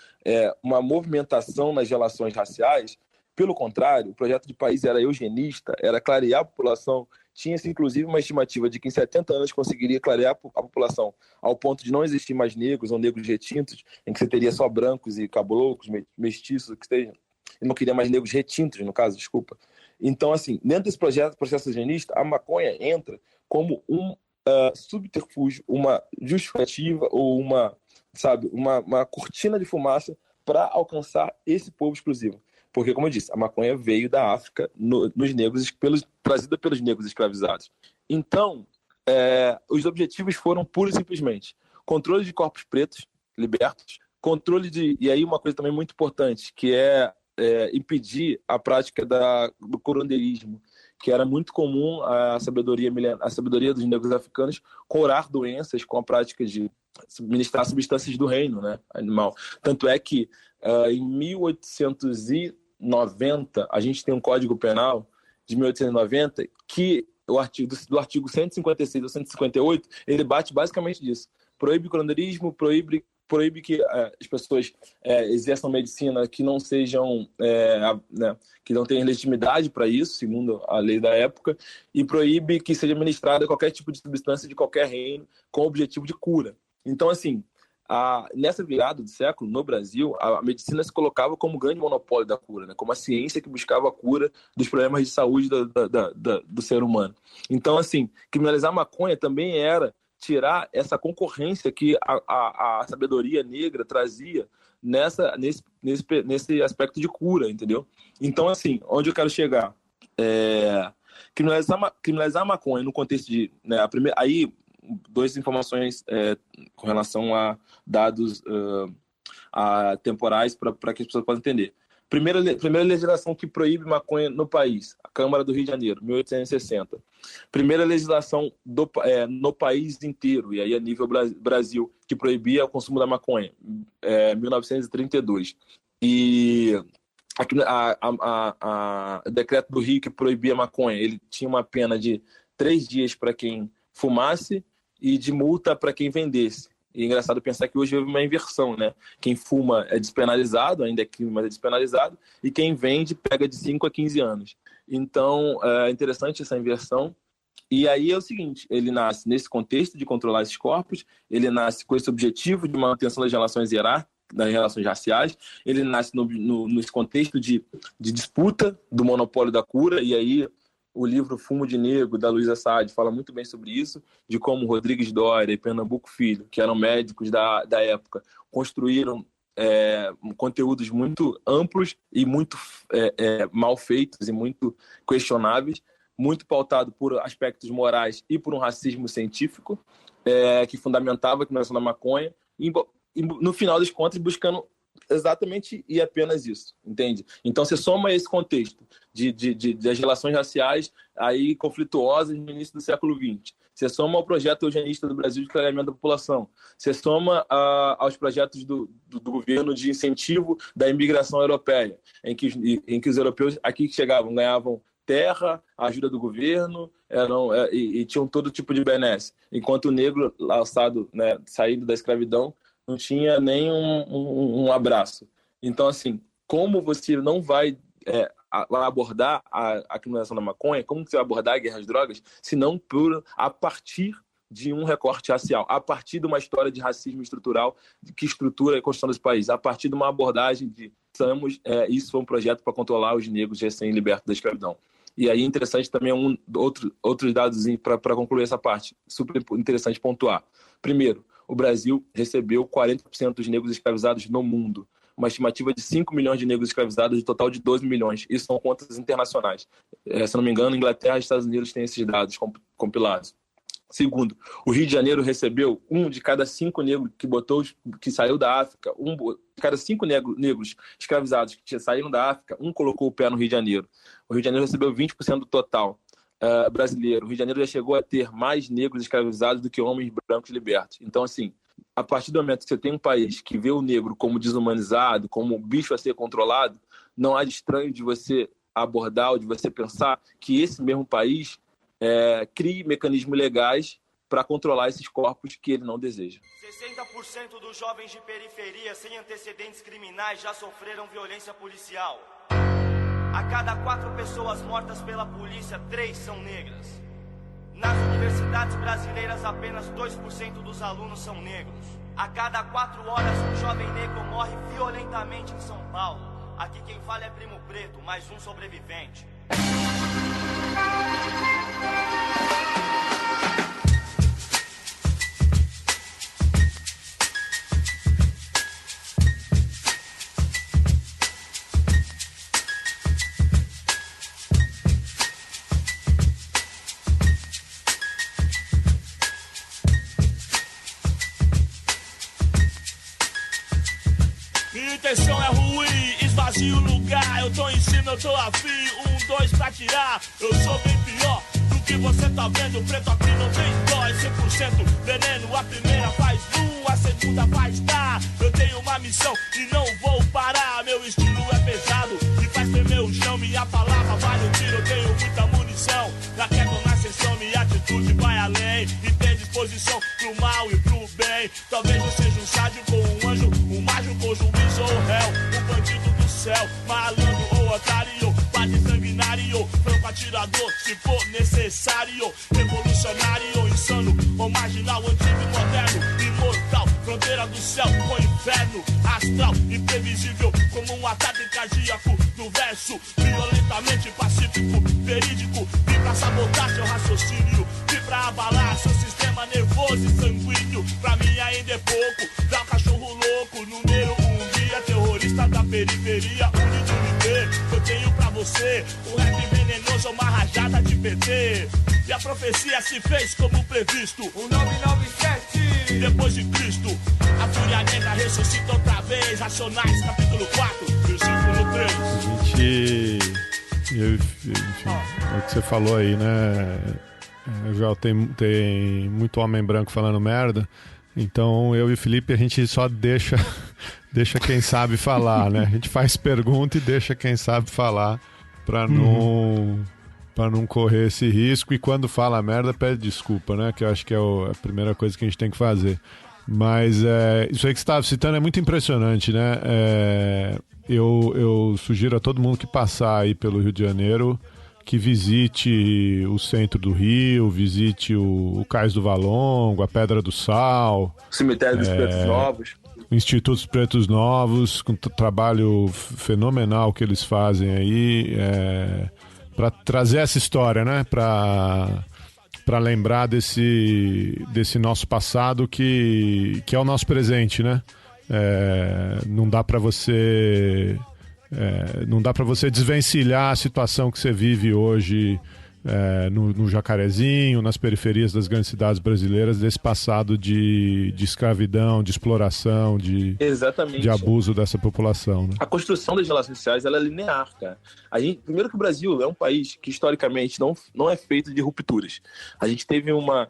uma movimentação nas relações raciais, Pelo contrário, o projeto de país era eugenista, era clarear a população. Tinha-se, inclusive, uma estimativa de que em 70 anos conseguiria clarear a população ao ponto de não existir mais negros ou negros retintos, em que você teria só brancos e caboclos, mestiços, que esteja. Ele não queria mais negros retintos, no caso, desculpa. Então, assim, dentro desse processo eugenista, a maconha entra como um subterfúgio, uma justificativa ou uma cortina de fumaça para alcançar esse povo exclusivo. Porque, como eu disse, a maconha veio da África nos negros, trazida pelos negros escravizados. Então, os objetivos foram pura e simplesmente controle de corpos pretos libertos, e aí uma coisa também muito importante, que é impedir a prática do curandeirismo, que era muito comum a sabedoria dos negros africanos curar doenças com a prática de ministrar substâncias do reino, né, animal. Tanto é que em 1890 a gente tem um Código Penal de 1890 que do artigo 156 ao 158 ele bate basicamente disso. Proíbe o curandeirismo, proíbe que as pessoas exerçam medicina que não sejam, que não tenham legitimidade para isso, segundo a lei da época, e proíbe que seja administrada qualquer tipo de substância de qualquer reino com o objetivo de cura. Então, assim, nessa virada do século, no Brasil, a medicina se colocava como grande monopólio da cura, né? Como a ciência que buscava a cura dos problemas de saúde do ser humano. Então, assim, criminalizar a maconha também era tirar essa concorrência que a sabedoria negra trazia nesse aspecto de cura, entendeu? Então, assim, onde eu quero chegar? Criminalizar a maconha no contexto de... Né, aí, duas informações com relação a dados temporais para que as pessoas possam entender. Primeira legislação que proíbe maconha no país, a Câmara do Rio de Janeiro, 1860. Primeira legislação no país inteiro, e aí a nível Brasil, que proibia o consumo da maconha, 1932. E o decreto do Rio que proibia a maconha, ele tinha uma pena de 3 dias para quem fumasse e de multa para quem vendesse. E é engraçado pensar que hoje houve uma inversão, né? Quem fuma é despenalizado, ainda é crime, mas é despenalizado, e quem vende pega de 5 a 15 anos. Então, é interessante essa inversão. E aí é o seguinte, ele nasce nesse contexto de controlar esses corpos, ele nasce com esse objetivo de manutenção das relações hierárquicas, das relações raciais, ele nasce nesse contexto de disputa do monopólio da cura, e aí o livro Fumo de Negro, da Luísa Sade, fala muito bem sobre isso, de como Rodrigues Doria e Pernambuco Filho, que eram médicos da época, construíram conteúdos muito amplos e muito mal feitos e muito questionáveis, muito pautado por aspectos morais e por um racismo científico, que fundamentava a criminalização da maconha, e no final das contas buscando exatamente e apenas isso, entende? Então você soma esse contexto das relações raciais aí conflituosas no início do século XX, você soma ao projeto eugenista do Brasil de clareamento da população, você soma aos projetos do governo de incentivo da imigração europeia, em que os europeus aqui que chegavam ganhavam terra, ajuda do governo, e tinham todo tipo de benesse, enquanto o negro alçado, né, saído da escravidão, não tinha nem um abraço. Então, assim, como você não vai abordar a criminalização da maconha, como você vai abordar a guerra às drogas, se não a partir de um recorte racial, a partir de uma história de racismo estrutural que estrutura a construção desse país, a partir de uma abordagem de isso foi um projeto para controlar os negros recém-libertos da escravidão. E aí é interessante também outros dados para concluir essa parte, super interessante pontuar. Primeiro, o Brasil recebeu 40% dos negros escravizados no mundo, uma estimativa de 5 milhões de negros escravizados, de total de 12 milhões. Isso são contas internacionais. Se não me engano, Inglaterra e Estados Unidos têm esses dados compilados. Segundo, o Rio de Janeiro recebeu 1 de cada 5 negros que saiu da África, de cada 5 negros escravizados que saíram da África, 1 colocou o pé no Rio de Janeiro. O Rio de Janeiro recebeu 20% do total brasileiro. O Rio de Janeiro já chegou a ter mais negros escravizados do que homens brancos libertos. Então, assim, a partir do momento que você tem um país que vê o negro como desumanizado, como um bicho a ser controlado, não há de estranho de você abordar ou de você pensar que esse mesmo país crie mecanismos legais para controlar esses corpos que ele não deseja. 60% dos jovens de periferia sem antecedentes criminais já sofreram violência policial. A cada 4 pessoas mortas pela polícia, 3 são negras. Nas universidades brasileiras, apenas 2% dos alunos são negros. A cada 4 horas, um jovem negro morre violentamente em São Paulo. Aqui quem fala é Primo Preto, mais um sobrevivente. Minha intenção é ruim, esvazio o lugar. Eu tô em cima, eu tô afim, 1, 2 pra tirar. Eu sou bem pior do que você tá vendo. Preto aqui não tem dó, é 100% veneno. A primeira faz a segunda faz tá. Eu tenho uma missão e não vou parar. Meu estilo é pesado e faz tremer o chão. Minha palavra vale um tiro, eu tenho muita munição. Na queda na sessão, minha atitude vai além. E tem disposição pro mal e pro bem. Talvez eu seja um sádio com um anjo, um mágico ou juiz ou réu, um bandido do céu, malandro ou otário, bate sanguinário, franco atirador, se for necessário, revolucionário, insano ou marginal, antigo e moderno, imortal, fronteira do céu com inferno, astral, imprevisível, como um ataque cardíaco do verso, violentamente pacífico, verídico, vim pra sabotar seu raciocínio, vim pra abalar seu sistema nervoso e sanguíneo, pra mim ainda é pouco, dá um cachorro louco, número 1, guia terrorista da periferia, unidade, eu tenho pra você, o rap venenoso é uma rajada de PT, e a profecia se fez como previsto, o 997, depois de Cristo, a fúria negra ressuscita outra vez, Racionais, capítulo 4, versículo 3. Enfim, é o que você falou aí, né? Já tem muito homem branco falando merda, então eu e o Felipe a gente só deixa quem sabe falar, né? A gente faz pergunta e deixa quem sabe falar pra não correr esse risco, e quando fala merda pede desculpa, né? Que eu acho que é a primeira coisa que a gente tem que fazer. Mas isso aí que você estava citando é muito impressionante, né? Eu sugiro a todo mundo que passar aí pelo Rio de Janeiro que visite o centro do Rio, visite o Cais do Valongo, a Pedra do Sal, Cemitério dos Pretos Novos, Institutos Pretos Novos, com trabalho fenomenal que eles fazem aí, para trazer essa história, né? Para lembrar desse nosso passado que é o nosso presente, né? Não dá para você desvencilhar a situação que você vive hoje no Jacarezinho, nas periferias das grandes cidades brasileiras, desse passado de escravidão, de exploração, de abuso dessa população, né? A construção das relações sociais ela é linear, cara. Primeiro que o Brasil é um país que historicamente não é feito de rupturas. A gente teve uma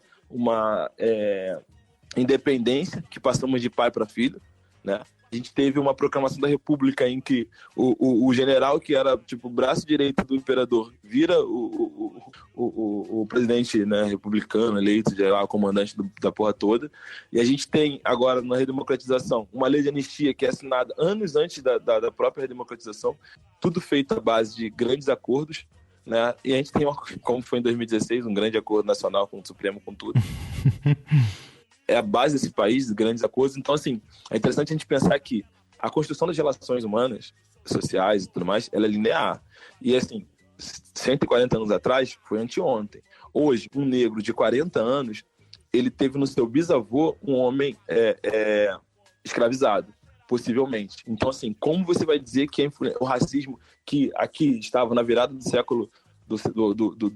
independência que passamos de pai para filho, né? A gente teve uma proclamação da República em que o general, que era tipo o braço direito do imperador, vira o presidente, né, republicano, eleito, o comandante da porra toda. E a gente tem agora, na redemocratização, uma lei de anistia que é assinada anos antes da própria redemocratização, tudo feito à base de grandes acordos, né? E a gente tem, como foi em 2016, um grande acordo nacional com o Supremo, com tudo. É a base desse país, de grandes acordos. Então, assim, é interessante a gente pensar que a construção das relações humanas, sociais e tudo mais, ela é linear. E, assim, 140 anos atrás, foi anteontem. Hoje, um negro de 40 anos, ele teve no seu bisavô um homem escravizado, possivelmente. Então, assim, como você vai dizer que o racismo que aqui estava na virada do século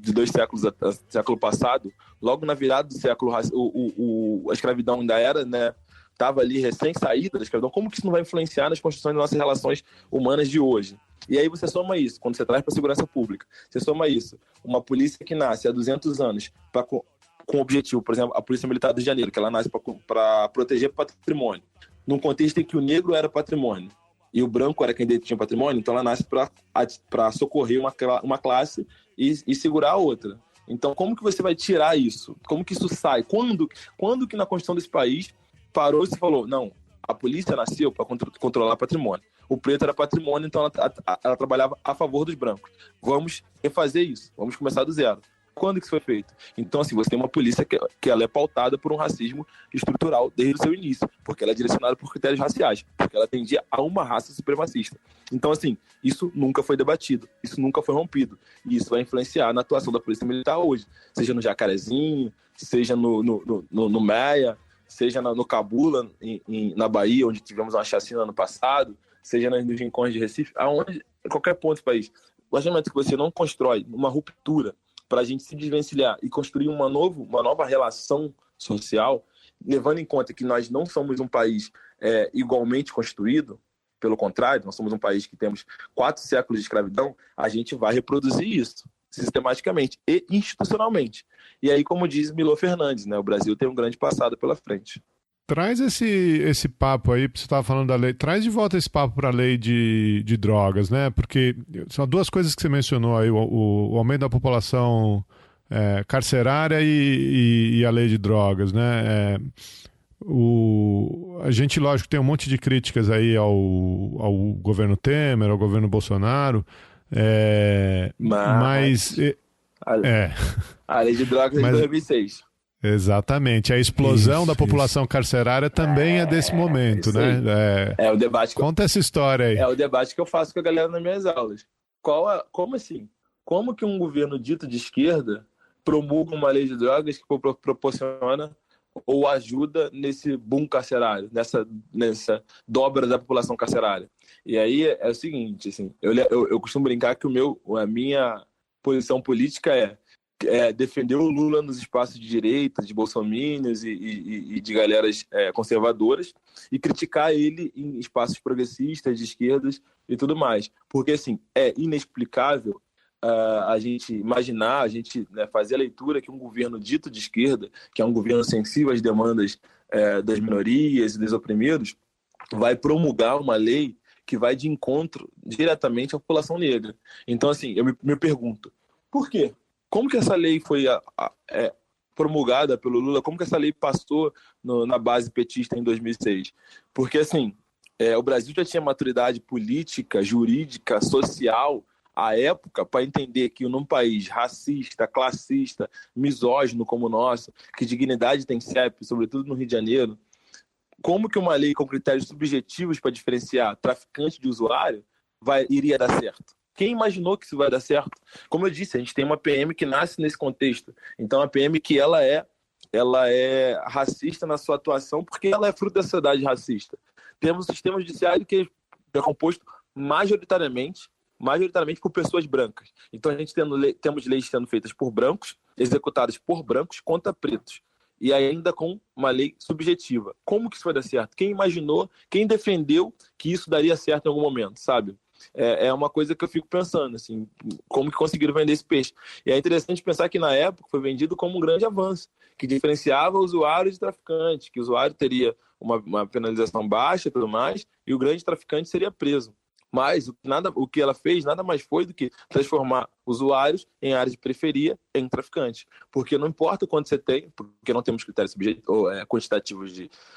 de 2 séculos, século passado, logo na virada do século, a escravidão ainda era, né, estava ali recém-saída da escravidão, como que isso não vai influenciar nas construções das nossas relações humanas de hoje? E aí você soma isso, quando você traz para a segurança pública, você soma isso, uma polícia que nasce há 200 anos com objetivo, por exemplo, a Polícia Militar do Rio de Janeiro, que ela nasce para proteger patrimônio, num contexto em que o negro era patrimônio, e o branco era quem detinha patrimônio, então ela nasce para socorrer uma classe e segurar a outra. Então, como que você vai tirar isso? Como que isso sai? Quando que na construção desse país parou e se falou, não, A polícia nasceu para controlar patrimônio. O preto era patrimônio, então ela trabalhava a favor dos brancos. Vamos refazer isso, vamos começar do zero. Quando que isso foi feito? Então, assim, você tem uma polícia que ela é pautada por um racismo estrutural desde o seu início, porque ela é direcionada por critérios raciais, porque ela atendia a uma raça supremacista. Então, assim, isso nunca foi debatido, isso nunca foi rompido, e isso vai influenciar na atuação da Polícia Militar hoje, seja no Jacarezinho, seja no Meia, seja no Cabula, na Bahia, onde tivemos uma chacina ano passado, seja nos rincões de Recife, qualquer ponto do país. O momento que você não constrói uma ruptura para a gente se desvencilhar e construir uma nova relação social, levando em conta que nós não somos um país igualmente construído, pelo contrário, nós somos um país que temos 4 séculos de escravidão, a gente vai reproduzir isso sistematicamente e institucionalmente. E aí, como diz Milor Fernandes, né, o Brasil tem um grande passado pela frente. Traz esse papo aí, você estava falando da lei, traz de volta esse papo para a lei de drogas, né? Porque são 2 coisas que você mencionou aí, o aumento da população carcerária e a lei de drogas, né? A gente, lógico, tem um monte de críticas aí ao governo Temer, ao governo Bolsonaro, mas a lei de drogas é de 2006. Exatamente. A explosão da população carcerária também é desse momento, né? O debate. Conta essa história aí. É o debate que eu faço com a galera nas minhas aulas. Como assim? Como que um governo dito de esquerda promulga uma lei de drogas que proporciona ou ajuda nesse boom carcerário, nessa dobra da população carcerária? E aí é o seguinte, assim, eu costumo brincar que a minha posição política é defender o Lula nos espaços de direita, de bolsominions e de galeras conservadoras, e criticar ele em espaços progressistas, de esquerdas e tudo mais. Porque, assim, é inexplicável a gente imaginar, fazer a leitura que um governo dito de esquerda, que é um governo sensível às demandas das minorias e dos oprimidos, vai promulgar uma lei que vai de encontro diretamente à população negra. Então, assim, eu me pergunto, por quê? Como que essa lei foi promulgada pelo Lula? Como que essa lei passou na base petista em 2006? Porque, assim, o Brasil já tinha maturidade política, jurídica, social, à época, para entender que num país racista, classista, misógino como o nosso, que dignidade tem CEP, sobretudo no Rio de Janeiro, como que uma lei com critérios subjetivos para diferenciar traficante de usuário iria dar certo? Quem imaginou que isso vai dar certo? Como eu disse, a gente tem uma PM que nasce nesse contexto. Então, a PM que ela é racista na sua atuação porque ela é fruto da sociedade racista. Temos um sistema judiciário que é composto majoritariamente por pessoas brancas. Então, a gente temos leis sendo feitas por brancos, executadas por brancos contra pretos. E ainda com uma lei subjetiva. Como que isso vai dar certo? Quem imaginou, quem defendeu que isso daria certo em algum momento, sabe? É uma coisa que eu fico pensando, assim, como que conseguiram vender esse peixe. E é interessante pensar que na época foi vendido como um grande avanço, que diferenciava o usuário de traficante, que o usuário teria uma penalização baixa e tudo mais, e o grande traficante seria preso. Mas o que ela fez nada mais foi do que transformar usuários em áreas de periferia em traficantes. Porque não importa quanto você tem, porque não temos critérios quantitativos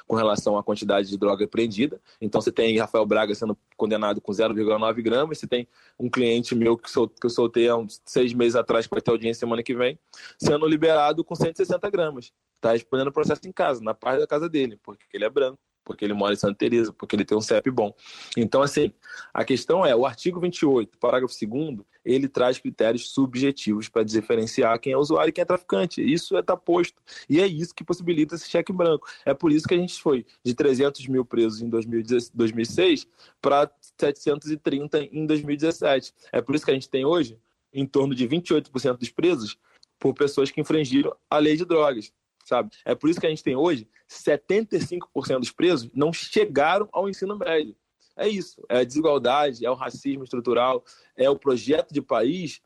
com relação à quantidade de droga apreendida. Então você tem Rafael Braga sendo condenado com 0,9 gramas, você tem um cliente meu que eu soltei há uns 6 meses atrás, que vai ter audiência semana que vem, sendo liberado com 160 gramas. Está respondendo o processo em casa, na parte da casa dele, porque ele é branco, porque ele mora em Santa Teresa, porque ele tem um CEP bom. Então, assim, a questão o artigo 28, parágrafo 2º, ele traz critérios subjetivos para diferenciar quem é usuário e quem é traficante. Isso está posto. E é isso que possibilita esse cheque branco. É por isso que a gente foi de 300 mil presos em 2006 para 730 em 2017. É por isso que a gente tem hoje em torno de 28% dos presos por pessoas que infringiram a lei de drogas. Sabe? É por isso que a gente tem hoje 75% dos presos não chegaram ao ensino médio. É isso, é a desigualdade, é o racismo estrutural, é o projeto de país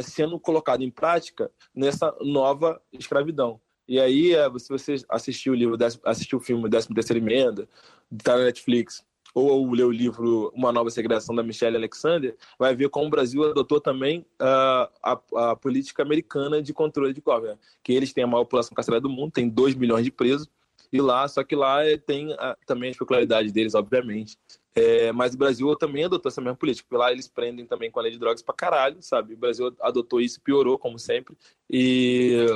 sendo colocado em prática nessa nova escravidão. E aí, se você assistiu o filme 13ª Emenda, tá na Netflix, ou ler o livro Uma Nova Segregação, da Michelle Alexander, vai ver como o Brasil adotou também a política americana de controle de covers, que eles têm a maior população carcerária do mundo, tem 2 milhões de presos, E lá, só que lá tem também as peculiaridades deles, obviamente. Mas o Brasil também adotou essa mesma política, porque lá eles prendem também com a lei de drogas pra caralho, sabe? O Brasil adotou isso, piorou, como sempre. E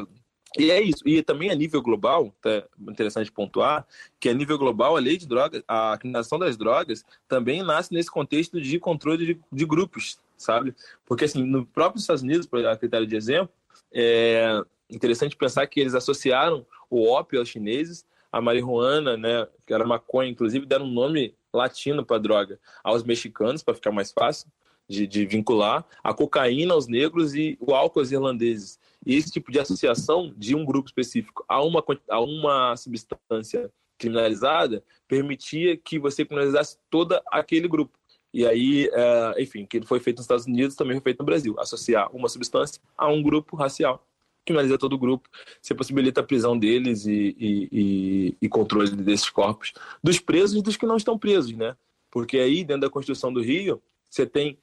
é isso. E também a nível global, é interessante pontuar, que a nível global a lei de drogas, a criminalização das drogas também nasce nesse contexto de controle de grupos, sabe? Porque assim, no próprio Estados Unidos, a critério de exemplo, é interessante pensar que eles associaram o ópio aos chineses, a marihuana, né, que era maconha, inclusive deram um nome latino para droga, aos mexicanos, para ficar mais fácil de vincular, a cocaína aos negros e o álcool aos irlandeses. E esse tipo de associação de um grupo específico a uma substância criminalizada permitia que você criminalizasse todo aquele grupo. E aí, enfim, que foi feito nos Estados Unidos também foi feito no Brasil. Associar uma substância a um grupo racial. Criminaliza todo o grupo, você possibilita a prisão deles e controle desses corpos, dos presos e dos que não estão presos, né? Porque aí, dentro da Constituição do Rio, você tem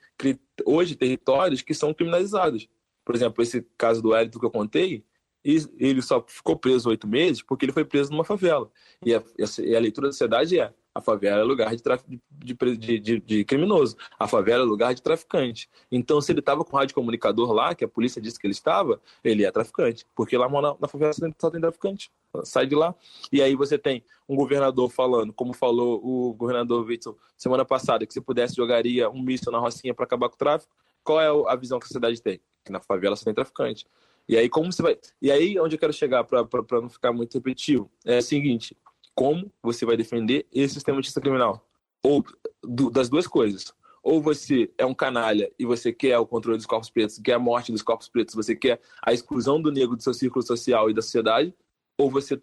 hoje territórios que são criminalizados. Por exemplo, esse caso do Hélito que eu contei, ele só ficou preso 8 meses porque ele foi preso numa favela. E a leitura da sociedade a favela é lugar de criminoso. A favela é lugar de traficante. Então, se ele estava com o radiocomunicador lá, que a polícia disse que ele estava, ele é traficante. Porque lá na favela só tem traficante. Sai de lá. E aí você tem um governador falando, como falou o governador Witzel semana passada, que se pudesse jogaria um míssil na Rocinha para acabar com o tráfico. Qual é a visão que a sociedade tem? Que na favela só tem traficante. E aí, como você vai... E aí, onde eu quero chegar para não ficar muito repetitivo, é o seguinte: como você vai defender esse sistema de justiça criminal? Ou das duas coisas. Ou você é um canalha e você quer o controle dos corpos pretos, quer a morte dos corpos pretos, você quer a exclusão do negro do seu círculo social e da sociedade, ou você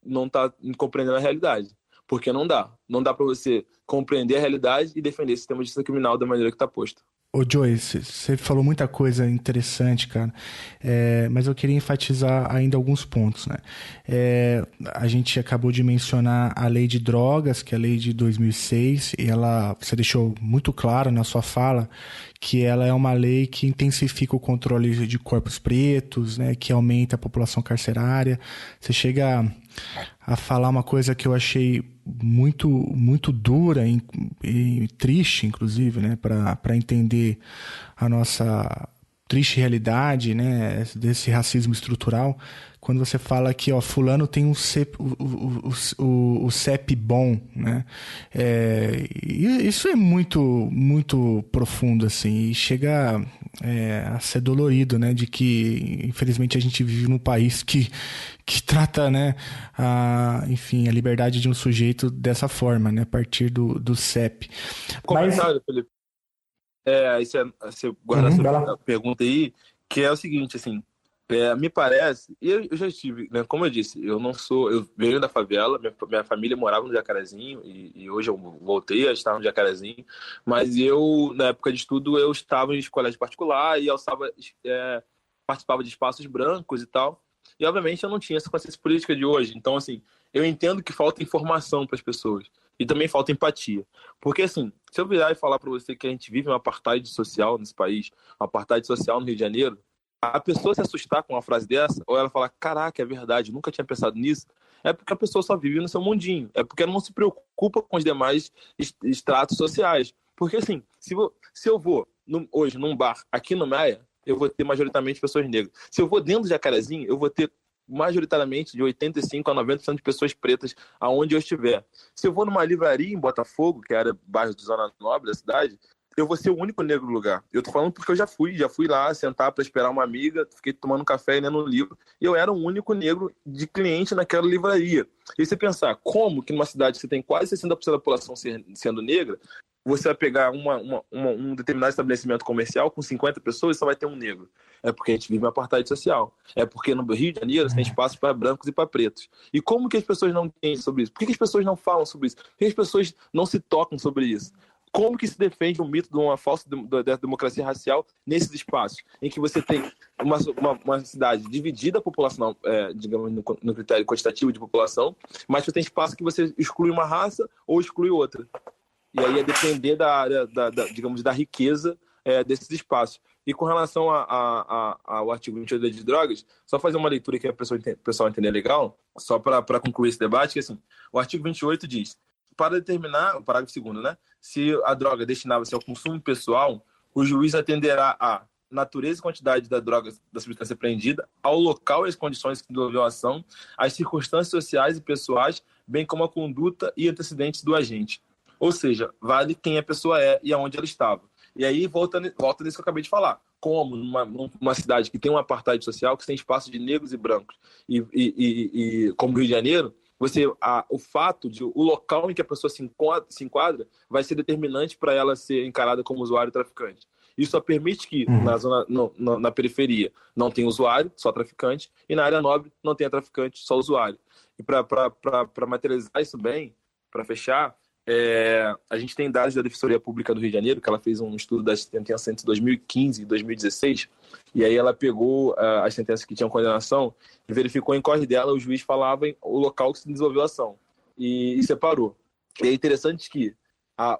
não está compreendendo a realidade. Porque não dá. Não dá para você compreender a realidade e defender esse sistema de justiça criminal da maneira que está posto. Ô Joey, você falou muita coisa interessante, cara, mas eu queria enfatizar ainda alguns pontos, né? A gente acabou de mencionar a lei de drogas, que é a lei de 2006, e você deixou muito claro na sua fala que ela é uma lei que intensifica o controle de corpos pretos, né? Que aumenta a população carcerária. Você chega a falar uma coisa que eu achei muito, muito dura e triste, inclusive, né, para entender a nossa triste realidade, né, desse racismo estrutural, quando você fala que, ó, fulano tem o CEP bom, né? Isso é muito, muito profundo, assim, e chega a ser dolorido, né, de que, infelizmente, a gente vive num país que trata, né, enfim, a liberdade de um sujeito dessa forma, né, a partir do CEP. Comentário, Felipe. Você guarda essa pergunta aí, que é o seguinte, assim, me parece, eu já estive, né, como eu disse, eu venho da favela, minha família morava no Jacarezinho, e hoje eu voltei a estar no Jacarezinho, mas eu, na época de estudo, eu estava em colégio particular e eu participava de espaços brancos e tal, e obviamente eu não tinha essa consciência política de hoje, então assim, eu entendo que falta informação para as pessoas, e também falta empatia, porque assim, se eu virar e falar para você que a gente vive um apartheid social nesse país, um apartheid social no Rio de Janeiro, a pessoa se assustar com uma frase dessa, ou ela falar, caraca, é verdade, nunca tinha pensado nisso, é porque a pessoa só vive no seu mundinho, é porque ela não se preocupa com os demais estratos sociais. Porque assim, se eu vou hoje num bar aqui no Maia, eu vou ter majoritariamente pessoas negras. Se eu vou dentro do Jacarezinho, eu vou ter majoritariamente de 85% a 90% de pessoas pretas aonde eu estiver. Se eu vou numa livraria em Botafogo, que era bairro de Zona Nobre da cidade, eu vou ser o único negro no lugar. Eu tô falando porque eu já fui lá sentar para esperar uma amiga, fiquei tomando café e lendo um livro, e eu era o único negro de cliente naquela livraria. E você pensar, como que numa cidade que você tem quase 60% da população sendo negra, você vai pegar um determinado estabelecimento comercial com 50 pessoas e só vai ter um negro. É porque a gente vive uma apartheid social. É porque no Rio de Janeiro você tem espaço para brancos e para pretos. E como que as pessoas não têm sobre isso? Por que as pessoas não falam sobre isso? Por que as pessoas não se tocam sobre isso? Como que se defende o mito de uma falsa democracia racial nesses espaços, em que você tem uma cidade dividida a população, digamos, no critério quantitativo de população, mas você tem espaço que você exclui uma raça ou exclui outra. E aí é depender da área, digamos, da riqueza desses espaços. E com relação ao artigo 28 da Lei de Drogas, só fazer uma leitura que o pessoal entender legal, só para concluir esse debate, que assim, o artigo 28 diz, para determinar, o parágrafo 2º, né, se a droga destinava-se ao consumo pessoal, o juiz atenderá à natureza e quantidade da droga, da substância apreendida, ao local e as condições que envolveu a ação, às circunstâncias sociais e pessoais, bem como a conduta e antecedentes do agente. Ou seja, vale quem a pessoa é e aonde ela estava. E aí volta nisso que eu acabei de falar. Como numa cidade que tem um apartheid social, que tem espaço de negros e brancos, e como o Rio de Janeiro, o fato de o local em que a pessoa se enquadra vai ser determinante para ela ser encarada como usuário e traficante. Isso só permite que na periferia não tenha usuário, só traficante, e na área nobre não tenha traficante, só usuário. E para materializar isso bem, para fechar, a gente tem dados da Defensoria Pública do Rio de Janeiro, que ela fez um estudo das sentenças entre 2015 e 2016, e aí ela pegou as sentenças que tinham condenação e verificou em corre dela, o juiz falava o local que se desenvolveu a ação e separou. E é interessante que a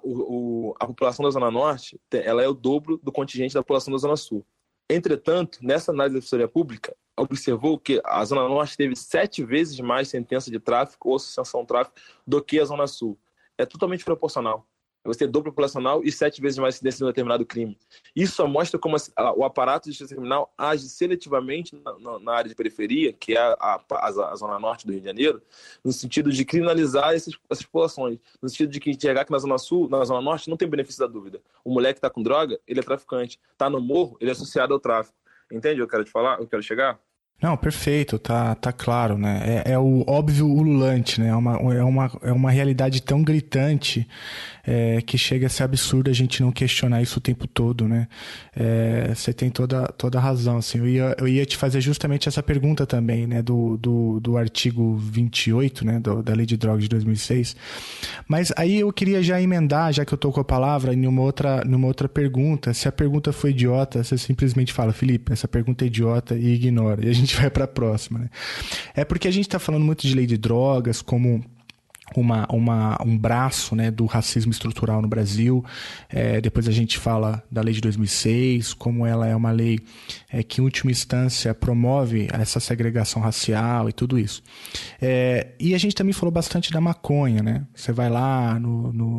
população da Zona Norte ela é o dobro do contingente da população da Zona Sul. Entretanto, nessa análise da Defensoria Pública, observou que a Zona Norte teve 7 vezes mais sentença de tráfico ou associação ao tráfico do que a Zona Sul. É totalmente proporcional. Você ter dobro proporcional e 7 vezes mais incidência de um determinado crime. Isso só mostra como o aparato de justiça criminal age seletivamente na área de periferia, que é a Zona Norte do Rio de Janeiro, no sentido de criminalizar essas populações. No sentido de que enxergar que na Zona Sul, na Zona Norte, não tem benefício da dúvida. O moleque que está com droga, ele é traficante. Está no morro, ele é associado ao tráfico. Entende o que eu quero chegar? Não, perfeito, tá claro, né? É o óbvio ululante, né? É uma realidade tão gritante que chega a ser absurdo a gente não questionar isso o tempo todo, né? Você tem toda a razão, assim. Eu ia te fazer justamente essa pergunta também, né? Do artigo 28, né? Da Lei de Drogas de 2006. Mas aí eu queria já emendar, já que eu tô com a palavra, em uma outra pergunta. Se a pergunta foi idiota, você simplesmente fala, Felipe, essa pergunta é idiota e ignora. E a gente vai para a próxima, né? É porque a gente está falando muito de lei de drogas como um braço, né, do racismo estrutural no Brasil. Depois a gente fala da lei de 2006, como ela é uma lei que em última instância promove essa segregação racial e tudo isso. E a gente também falou bastante da maconha, né? Você vai lá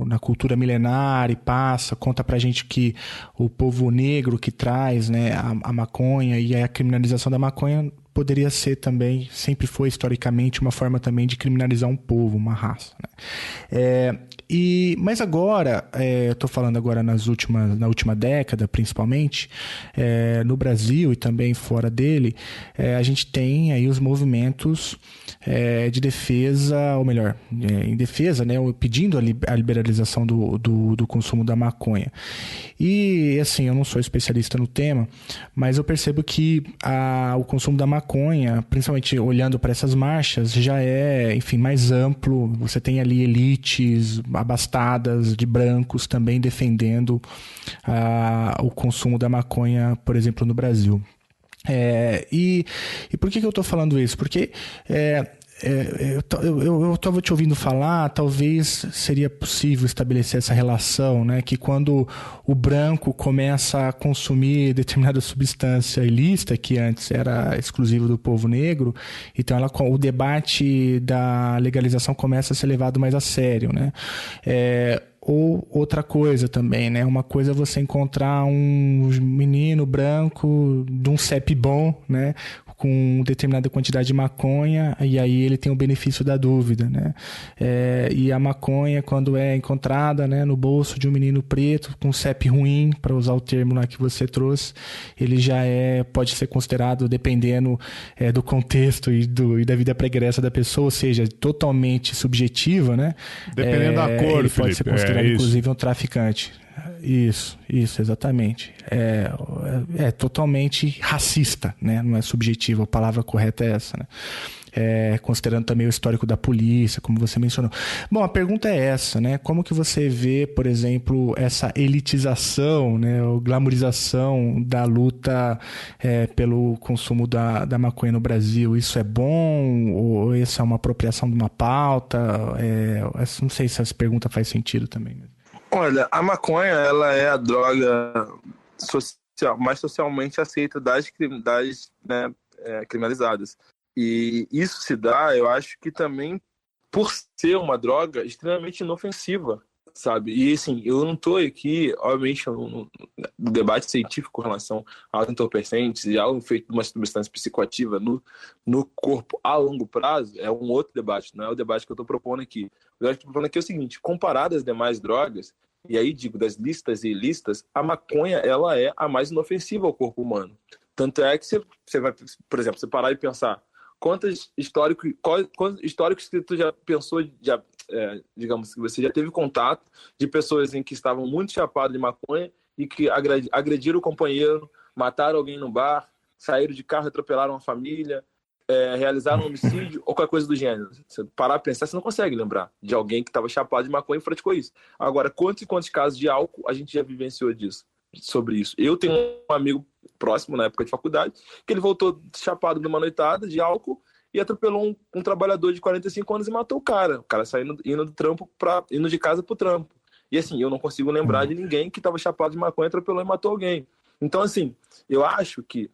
na cultura milenar e conta pra gente que o povo negro que traz, né, a maconha e a criminalização da maconha poderia ser também, sempre foi historicamente, uma forma também de criminalizar um povo, uma raça, né? Mas agora, eu estou falando agora na última década, principalmente, no Brasil e também fora dele, a gente tem aí os movimentos de defesa, ou melhor, em defesa, né, pedindo a liberalização do consumo da maconha. E, assim, eu não sou especialista no tema, mas eu percebo que o consumo da maconha, principalmente olhando para essas marchas, já é, enfim, mais amplo. Você tem ali elites abastadas de brancos também defendendo o consumo da maconha, por exemplo, no Brasil. E por que eu estou falando isso? Porque eu estava te ouvindo falar, talvez seria possível estabelecer essa relação, né? Que quando o branco começa a consumir determinada substância ilícita, que antes era exclusivo do povo negro, então o debate da legalização começa a ser levado mais a sério, né? Ou outra coisa também, né? Uma coisa é você encontrar um menino branco de um CEP bom, né? Com determinada quantidade de maconha, e aí ele tem o benefício da dúvida, né? E a maconha, quando é encontrada, né, no bolso de um menino preto com CEP ruim, para usar o termo lá que você trouxe, ele já pode ser considerado, dependendo do contexto e da vida pregressa da pessoa, ou seja, totalmente subjetiva, né? Dependendo da cor, ele Felipe, pode ser considerado, inclusive, um traficante. Isso, exatamente. É totalmente racista, né? Não é subjetivo, a palavra correta é essa, né? Considerando também o histórico da polícia, como você mencionou. Bom, a pergunta é essa, né? Como que você vê, por exemplo, essa elitização, né, ou glamorização da luta pelo consumo da maconha no Brasil? Isso é bom? Ou isso é uma apropriação de uma pauta? Não sei se essa pergunta faz sentido também. Olha, a maconha, ela é a droga mais socialmente aceita das né, criminalizadas. E isso se dá, eu acho que também por ser uma droga extremamente inofensiva, sabe? E assim, eu não estou aqui, obviamente, no debate científico com relação aos entorpecentes e ao efeito de uma substância psicoativa no corpo a longo prazo, é um outro debate, não é o debate que eu estou propondo aqui. O debate que eu estou propondo aqui é o seguinte: comparado às demais drogas, e aí digo das lícitas e ilícitas, a maconha ela é a mais inofensiva ao corpo humano. Tanto é que você vai, por exemplo, você parar e pensar quantos históricos que tu já pensou, digamos que você já teve contato de pessoas em que estavam muito chapadas de maconha e que agrediram o companheiro, mataram alguém no bar, saíram de carro, atropelaram uma família, realizaram um homicídio ou qualquer coisa do gênero. Você parar a pensar, você não consegue lembrar de alguém que estava chapado de maconha e praticou isso. Agora, quantos casos de álcool a gente já vivenciou sobre isso? Eu tenho um amigo próximo, na época de faculdade, que ele voltou chapado de uma noitada de álcool e atropelou um trabalhador de 45 anos e matou o cara. O cara indo do trampo indo de casa pro trampo. E assim, eu não consigo lembrar de ninguém que estava chapado de maconha, atropelou e matou alguém. Então, assim, eu acho que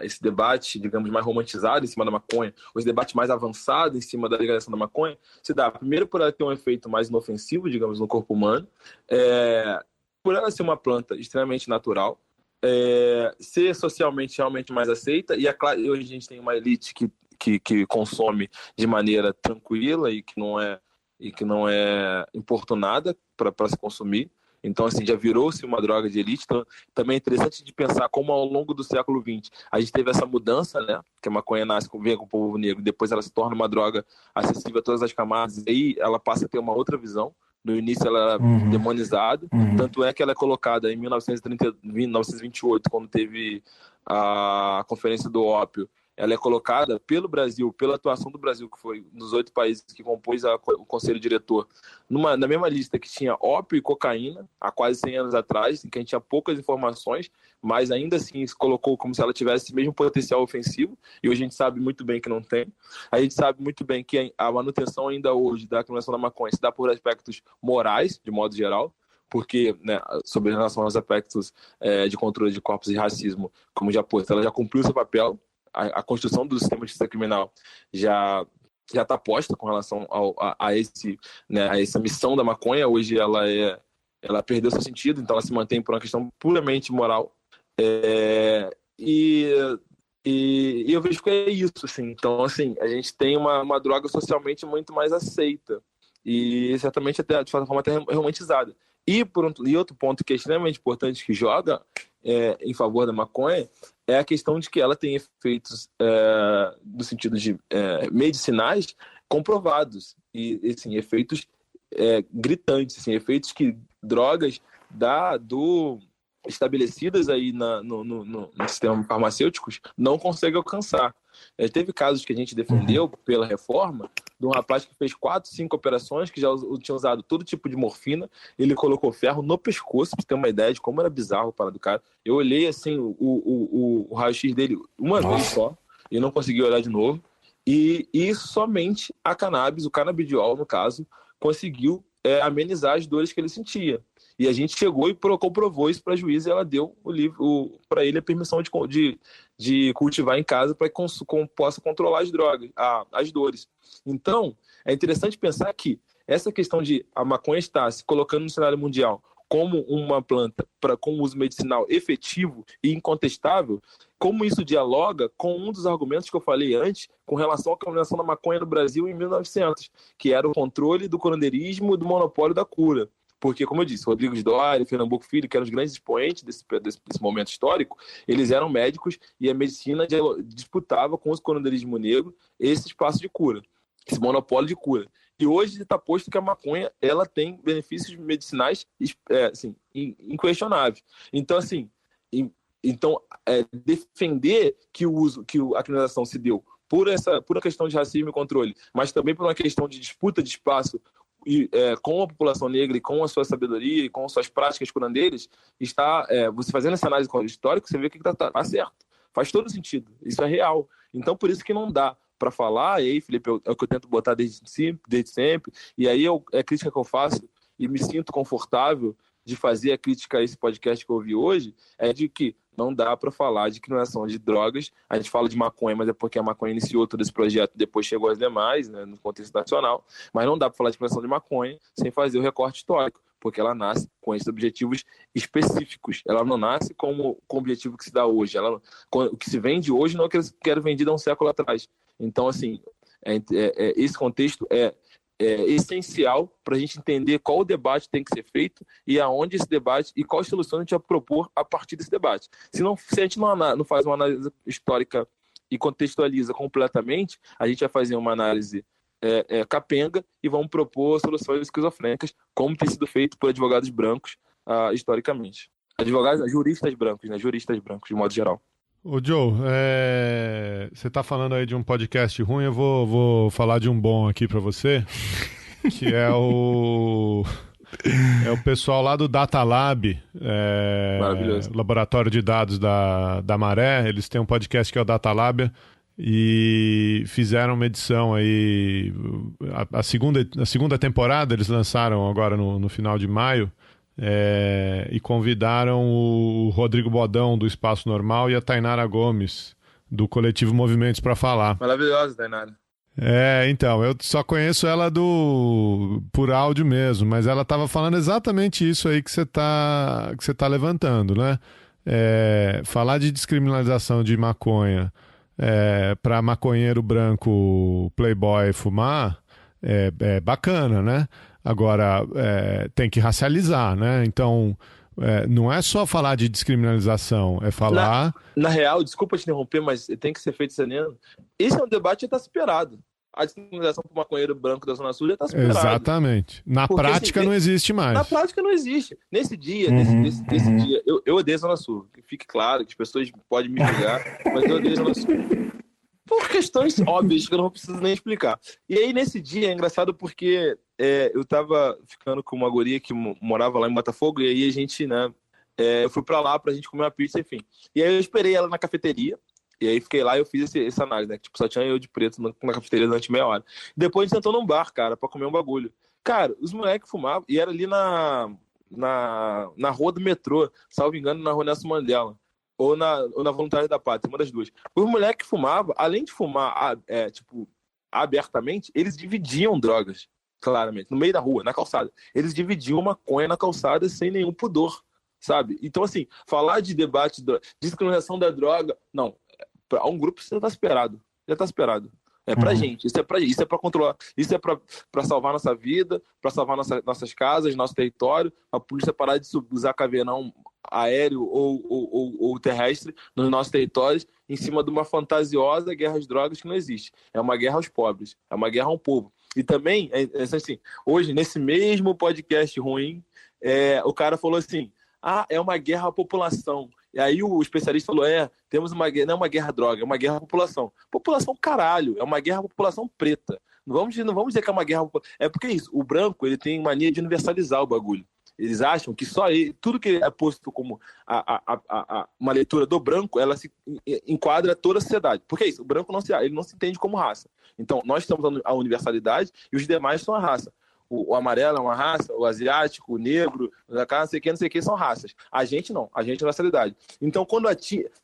esse debate, digamos, mais romantizado em cima da maconha, ou esse debate mais avançado em cima da legalização da maconha, se dá, primeiro, por ela ter um efeito mais inofensivo, digamos, no corpo humano, por ela ser uma planta extremamente natural, ser socialmente realmente mais aceita, e hoje a gente tem uma elite que consome de maneira tranquila e que não é importunada para se consumir. Então, assim, já virou-se uma droga de elite. Então, também é interessante de pensar como ao longo do século XX a gente teve essa mudança, né? Que a maconha vem com o povo negro, depois ela se torna uma droga acessível a todas as camadas, e aí ela passa a ter uma outra visão. No início ela era demonizada, tanto é que ela é colocada em 1928, quando teve a Conferência do Ópio. Ela é colocada pelo Brasil, pela atuação do Brasil, que foi um dos 8 países que compôs o Conselho Diretor, na mesma lista que tinha ópio e cocaína, há quase 100 anos atrás, em que a gente tinha poucas informações, mas ainda assim se colocou como se ela tivesse o mesmo potencial ofensivo, e hoje a gente sabe muito bem que não tem. A gente sabe muito bem que a manutenção ainda hoje da criminalização da maconha se dá por aspectos morais, de modo geral, porque, né, sobre relação aos aspectos de controle de corpos e racismo, como já pôs, ela já cumpriu seu papel. A construção do sistema de justiça criminal já está posta com relação a essa missão da maconha. Hoje ela perdeu seu sentido, então ela se mantém por uma questão puramente moral. E eu vejo que é isso, assim. Então, assim, a gente tem uma droga socialmente muito mais aceita e certamente até de forma até romantizada. E outro ponto que é extremamente importante que joga em favor da maconha é a questão de que ela tem efeitos no sentido de medicinais comprovados e assim, efeitos gritantes, assim, efeitos que drogas estabelecidas aí no sistema farmacêuticos não conseguem alcançar. Teve casos que a gente defendeu pela reforma de um rapaz que fez 4, 5 operações, que já tinha usado todo tipo de morfina. Ele colocou ferro no pescoço, pra você ter uma ideia de como era bizarro o parado do cara. Eu olhei assim o raio-x dele uma vez só e não consegui olhar de novo. E somente a cannabis, o canabidiol no caso, conseguiu amenizar as dores que ele sentia. E a gente chegou e comprovou isso para a juíza, e ela deu para ele a permissão de cultivar em casa para que possa controlar as dores. Então, é interessante pensar que essa questão de a maconha estar se colocando no cenário mundial como uma planta com uso medicinal efetivo e incontestável, como isso dialoga com um dos argumentos que eu falei antes com relação à criminalização da maconha no Brasil em 1900, que era o controle do curandeirismo e do monopólio da cura. Porque, como eu disse, Rodrigo de Doria, Fernambuco Filho, que eram os grandes expoentes desse momento histórico, eles eram médicos e a medicina disputava com o curandeirismo negro esse espaço de cura, esse monopólio de cura. E hoje está posto que a maconha ela tem benefícios medicinais assim, inquestionáveis. Então, assim, defender que a criminalização se deu por uma questão de racismo e controle, mas também por uma questão de disputa de espaço com a população negra e com a sua sabedoria e com suas práticas curandeiras, você fazendo essa análise histórica, você vê que está certo. Faz todo sentido. Isso é real. Então, por isso que não dá para falar, e aí, Felipe, é o que eu tento botar desde sempre, e aí é a crítica que eu faço, e me sinto confortável de fazer a crítica a esse podcast que eu ouvi hoje é de que não dá para falar de criminalização de drogas. A gente fala de maconha, mas é porque a maconha iniciou todo esse projeto, depois chegou às demais, né, no contexto nacional. Mas não dá para falar de criminalização de maconha sem fazer o recorte histórico, porque ela nasce com esses objetivos específicos. Ela não nasce com o objetivo que se dá hoje. O que se vende hoje não é o que era vendido há um século atrás. Então, assim, esse contexto é essencial para a gente entender qual o debate tem que ser feito e aonde esse debate e quais soluções a gente vai propor a partir desse debate. Se a gente não faz uma análise histórica e contextualiza completamente, a gente vai fazer uma análise capenga e vamos propor soluções esquizofrênicas, como tem sido feito por advogados brancos historicamente. Juristas brancos, né? Juristas brancos, de modo geral. Ô Joe, você tá falando aí de um podcast ruim, eu vou falar de um bom aqui pra você, que é o pessoal lá do Data Lab, maravilhoso. Laboratório de Dados da Maré. Eles têm um podcast que é o Data Lab e fizeram uma edição aí, a segunda temporada eles lançaram agora no final de maio. E convidaram o Rodrigo Bodão, do Espaço Normal, e a Tainara Gomes, do Coletivo Movimentos, para falar. Maravilhosa, Tainara. Então, eu só conheço ela por áudio mesmo, mas ela estava falando exatamente isso aí que você tá levantando, né? Falar de descriminalização de maconha para maconheiro branco playboy fumar é bacana, né? Agora, tem que racializar, né? Então, não é só falar de descriminalização, é falar... Na real, desculpa te interromper, mas tem que ser feito sereno. Esse é um debate que está superado. A descriminalização para o maconheiro branco da Zona Sul já está superado. Exatamente. Na prática não existe mais. Na prática não existe. Nesse dia, nesse dia, eu odeio a Zona Sul. Fique claro que as pessoas podem me julgar, mas eu odeio a Zona Sul. Por questões óbvias que eu não preciso nem explicar. E aí, nesse dia, é engraçado porque eu tava ficando com uma guria que morava lá em Botafogo, e aí a gente, né, eu fui pra lá pra gente comer uma pizza, enfim. E aí eu esperei ela na cafeteria, e aí fiquei lá e eu fiz essa análise, né, tipo, só tinha eu de preto na cafeteria durante meia hora. Depois a gente sentou num bar, cara, pra comer um bagulho. Cara, os moleques fumavam, e era ali na rua do metrô, salvo engano, na rua Nelson Mandela. Ou na Voluntária da Pátria, uma das duas. Os moleques que fumavam, além de fumar abertamente, eles dividiam drogas, claramente, no meio da rua, na calçada. Eles dividiam maconha na calçada sem nenhum pudor, sabe? Então, assim, falar de debate, de descriminalização da droga, não, para um grupo isso já está esperado. É pra gente, isso é pra controlar, isso é pra salvar nossa vida, pra salvar nossas casas, nosso território, a polícia parar de usar caveirão aéreo ou terrestre nos nossos territórios em cima de uma fantasiosa guerra às drogas que não existe. É uma guerra aos pobres, é uma guerra ao povo. E também, assim, hoje, nesse mesmo podcast ruim, o cara falou assim, é uma guerra à população. E aí o especialista falou, temos uma guerra, não é uma guerra à droga, é uma guerra à população. População caralho, é uma guerra à população preta. Não vamos dizer que é uma guerra... É porque isso, o branco ele tem mania de universalizar o bagulho. Eles acham que só ele, tudo que é posto como uma leitura do branco, ela se enquadra toda a sociedade. Porque é isso, o branco ele não se entende como raça. Então, nós estamos a universalidade e os demais são a raça. O amarelo é uma raça, o asiático, o negro, não sei o que, são raças. A gente não, a gente é universalidade. Então, quando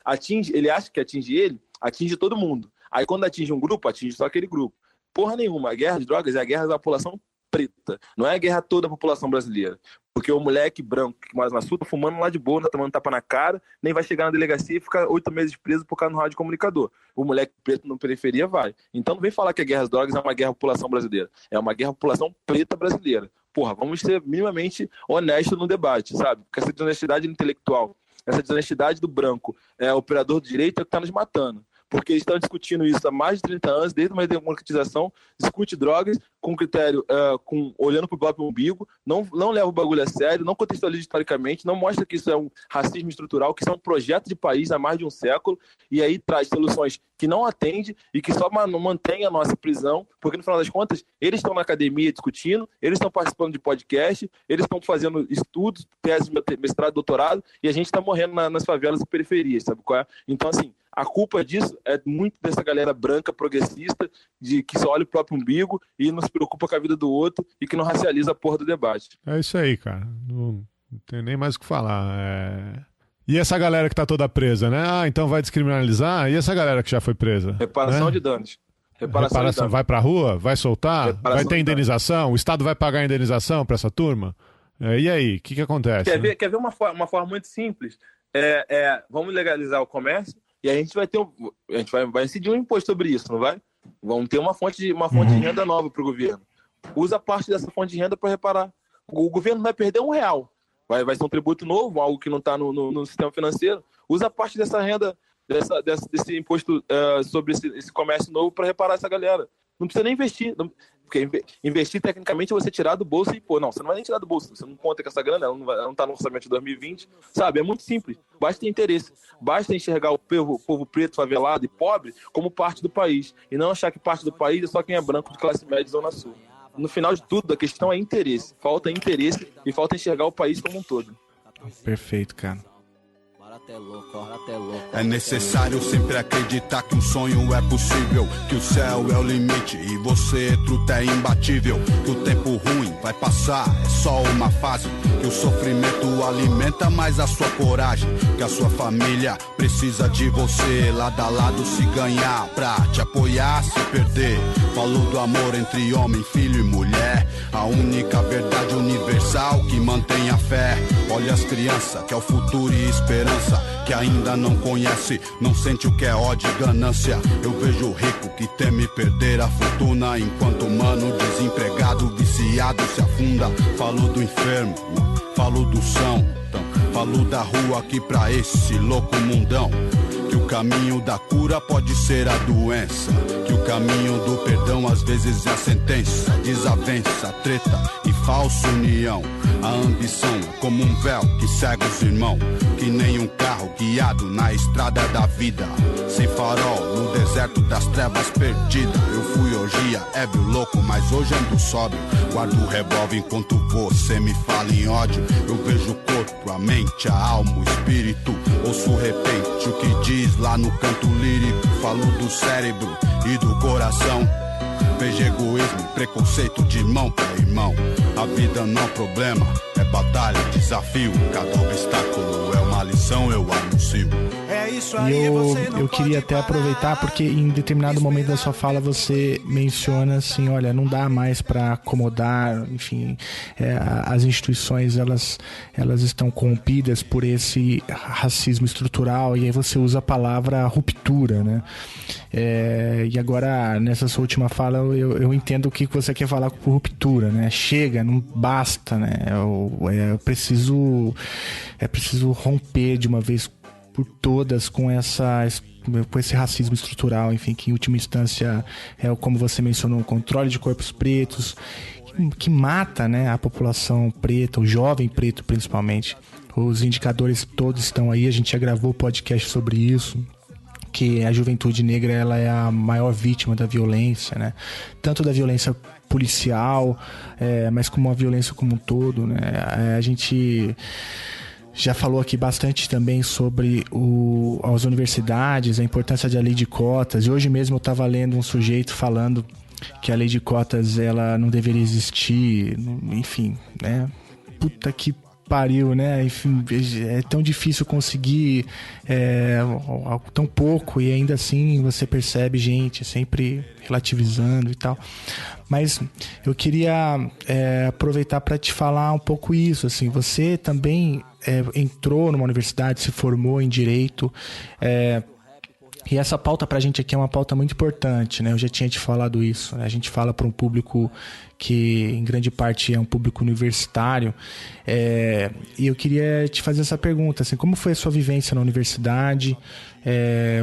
atinge, ele acha que atinge ele, atinge todo mundo. Aí, quando atinge um grupo, atinge só aquele grupo. Porra nenhuma, a guerra de drogas é a guerra da população preta, não é a guerra toda da população brasileira. Porque o moleque branco que mora na Sul tá fumando lá de boa, tá tomando tapa na cara, nem vai chegar na delegacia e ficar 8 meses preso por causa do rádio comunicador. O moleque preto na periferia vai. Então não vem falar que a guerra às drogas é uma guerra à população brasileira. É uma guerra à população preta brasileira. Porra, vamos ser minimamente honestos no debate, sabe? Porque essa desonestidade intelectual, essa desonestidade do branco, operador do direito, é o que tá nos matando. Porque eles estão discutindo isso há mais de 30 anos, desde uma democratização, discute drogas com critério, olhando para o próprio umbigo, não leva o bagulho a sério, não contextualiza historicamente, não mostra que isso é um racismo estrutural, que isso é um projeto de país há mais de um século, e aí traz soluções que não atende e que só mantém a nossa prisão, porque no final das contas, eles estão na academia discutindo, eles estão participando de podcast, eles estão fazendo estudos, tese, mestrado, doutorado, e a gente está morrendo nas favelas e periferias, sabe qual é? Então, assim, a culpa disso é muito dessa galera branca, progressista, que só olha o próprio umbigo e não se preocupa com a vida do outro e que não racializa a porra do debate. É isso aí, cara. Não tem nem mais o que falar. E essa galera que tá toda presa, né? Então vai descriminalizar? E essa galera que já foi presa? Reparação, né? De danos. Reparação. Vai pra rua? Vai soltar? Vai ter indenização? O Estado vai pagar a indenização pra essa turma? E aí? O que acontece? Quer ver uma forma muito simples? Vamos legalizar o comércio e a gente vai incidir um imposto sobre isso, não vai? Vamos ter uma fonte de renda nova para o governo. Usa parte dessa fonte de renda para reparar. O governo vai perder R$1. Vai ser um tributo novo, algo que não está no sistema financeiro. Usa parte dessa renda, desse imposto sobre esse comércio novo para reparar essa galera. Não precisa nem investir. Porque investir, tecnicamente, é você tirar do bolso e, não, você não vai nem tirar do bolso. Você não conta com essa grana, ela não está no orçamento de 2020. Sabe, é muito simples. Basta ter interesse. Basta enxergar o povo preto, favelado e pobre como parte do país. E não achar que parte do país é só quem é branco de classe média e zona sul. No final de tudo, a questão é interesse. Falta interesse e falta enxergar o país como um todo. Perfeito, cara. É necessário sempre acreditar que um sonho é possível, que o céu é o limite e você, truta, é imbatível, que o tempo ruim vai passar, é só uma fase, que o sofrimento alimenta mais a sua coragem, que a sua família precisa de você, lado a lado se ganhar, pra te apoiar, se perder. Falou do amor entre homem, filho e mulher, a única verdade universal que mantém a fé. Olha as crianças, que é o futuro e esperança, que ainda não conhece, não sente o que é ódio e ganância. Eu vejo o rico que teme perder a fortuna, enquanto o mano desempregado, viciado se afunda. Falou do enfermo, falou do são, falou da rua aqui pra esse louco mundão. Que o caminho da cura pode ser a doença, que o caminho do perdão às vezes é a sentença. Desavença, treta e falsa união. A ambição é como um véu que cega os irmãos, que nem um carro guiado na estrada da vida, sem farol no deserto das trevas perdida. Eu fui orgia, ébrio louco, mas hoje ando sóbrio. Guardo o revólver enquanto você me fala em ódio. Eu vejo o corpo, a mente, a alma, o espírito. Ouço repente o que diz lá no canto lírico. Falo do cérebro e do coração. Vejo egoísmo e preconceito de irmão pra irmão. A vida não é problema, é batalha, desafio. Cada obstáculo é uma lição, eu anuncio. E eu queria até aproveitar, porque em determinado momento da sua fala você menciona assim, olha, não dá mais para acomodar, enfim, as instituições elas estão corrompidas por esse racismo estrutural, e aí você usa a palavra ruptura, né? E agora, nessa sua última fala, eu entendo o que você quer falar com ruptura, né? Chega, não basta, né? É preciso romper de uma vez por todas com esse racismo estrutural, enfim, que em última instância é, como você mencionou, o controle de corpos pretos, que mata, né, a população preta, o jovem preto principalmente. Os indicadores todos estão aí, a gente já gravou podcast sobre isso, que a juventude negra ela é a maior vítima da violência, né? Tanto da violência policial, mas como a violência como um todo, né? A gente já falou aqui bastante também sobre as universidades, a importância da lei de cotas. E hoje mesmo eu estava lendo um sujeito falando que a lei de cotas ela não deveria existir, enfim, né? Puta que pariu, né? Enfim, é tão difícil conseguir tão pouco, e ainda assim você percebe gente sempre relativizando e tal. Mas eu queria aproveitar para te falar um pouco isso, assim, você também entrou numa universidade, se formou em Direito, e essa pauta pra gente aqui é uma pauta muito importante, né? Eu já tinha te falado isso, né? A gente fala para um público que em grande parte é um público universitário, e eu queria te fazer essa pergunta, assim, como foi a sua vivência na universidade?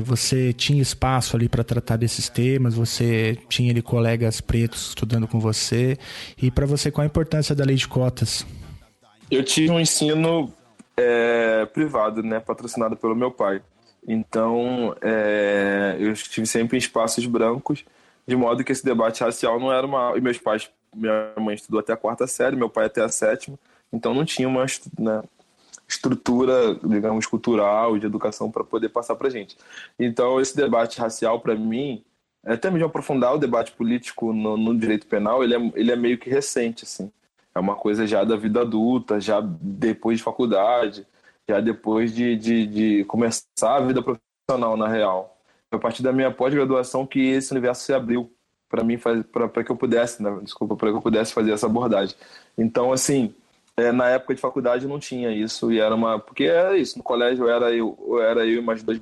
Você tinha espaço ali para tratar desses temas? Você tinha ali colegas pretos estudando com você? E para você, qual a importância da lei de cotas? Eu tive um ensino privado, né, patrocinado pelo meu pai. Então, eu estive sempre em espaços brancos, de modo que esse debate racial não era uma... E minha mãe estudou até a 4ª série, meu pai até a 7ª, então não tinha uma estrutura, digamos, cultural, de educação para poder passar para gente. Então, esse debate racial, para mim, até mesmo aprofundar o debate político no direito penal, ele é meio que recente, assim. É uma coisa já da vida adulta, já depois de faculdade, já depois de começar a vida profissional, na real. Foi a partir da minha pós-graduação que esse universo se abriu para mim, para que eu pudesse, né? Desculpa, para que eu pudesse fazer essa abordagem. Então, assim, na época de faculdade não tinha isso, e era porque era isso, no colégio era eu e mais 2